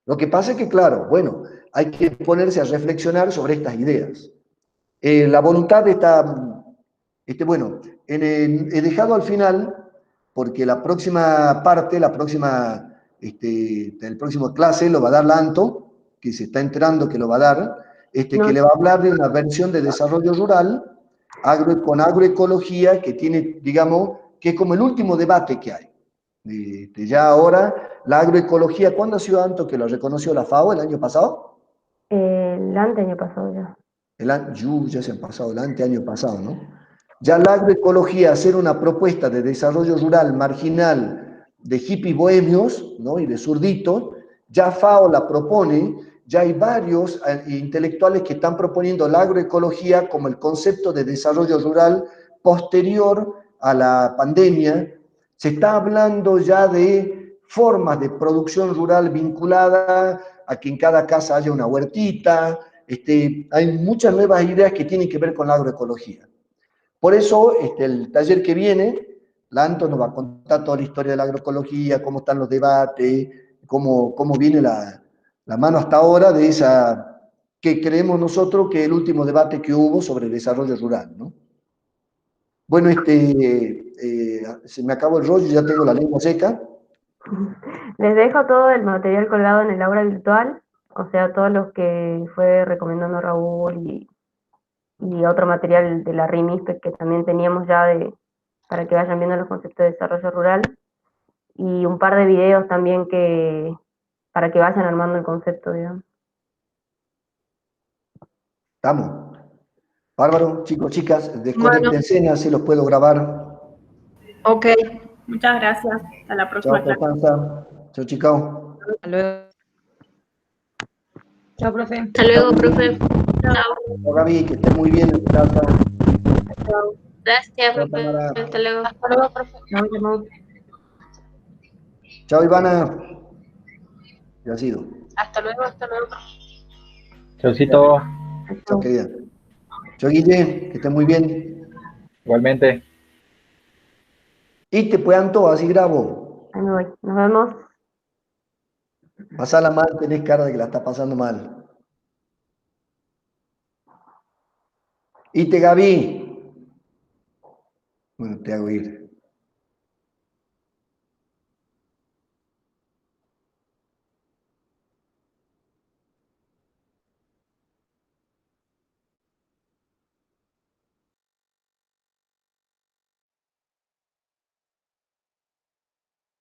Lo que pasa es que, claro, bueno, hay que ponerse a reflexionar sobre estas ideas. La voluntad está, bueno, he dejado al final, porque la próxima parte, el próximo clase lo va a dar Lanto, que se está enterando que lo va a dar, No. que le va a hablar de una versión de desarrollo rural con agroecología que tiene, digamos, que es como el último debate que hay. Ya ahora, la agroecología, ¿cuándo ha sido tanto que lo reconoció la FAO? ¿El año pasado? El año pasado ya. Ya se han pasado el año pasado, ¿no? Ya la agroecología, hacer una propuesta de desarrollo rural marginal de hippies bohemios, ¿no? Y de zurditos, ya FAO la propone, ya hay varios intelectuales que están proponiendo la agroecología como el concepto de desarrollo rural posterior a la pandemia. Se está hablando ya de formas de producción rural vinculada a que en cada casa haya una huertita. Hay muchas nuevas ideas que tienen que ver con la agroecología. Por eso, el taller que viene, Lanto nos va a contar toda la historia de la agroecología, cómo están los debates, cómo viene la mano hasta ahora de esa que creemos nosotros que es el último debate que hubo sobre el desarrollo rural, ¿no? Bueno, se me acabó el rollo, ya tengo la lengua seca. Les dejo todo el material colgado en el aula virtual, o sea, todos los que fue recomendando Raúl y otro material de la RIMISPE que también teníamos ya para que vayan viendo los conceptos de desarrollo rural, y un par de videos también para que vayan armando el concepto, digamos. Estamos. Bárbaro, chicos, chicas, Bueno, desconéctense, así los puedo grabar. ok, Muchas gracias. Hasta la próxima Chao, clase. Constanza. Chao, chicos. hasta luego. Chao, profe. Hasta luego, profe. Chao. Chao, Gaby, que estés muy bien en tu casa. Gracias, Chao, profe. Tamara. Hasta luego. Hasta luego, profe. Nos vemos. Chao, Ivana. Ya ha sido. Hasta luego, profe. Chaucito, Chao, querida. Chao, Guille, que estés muy bien. igualmente. Y te puedan todos, así grabo. Ahí me voy. Nos vemos. Pasala mal, tenés cara de que la estás pasando mal. Y te, Gaby. Bueno, te hago ir.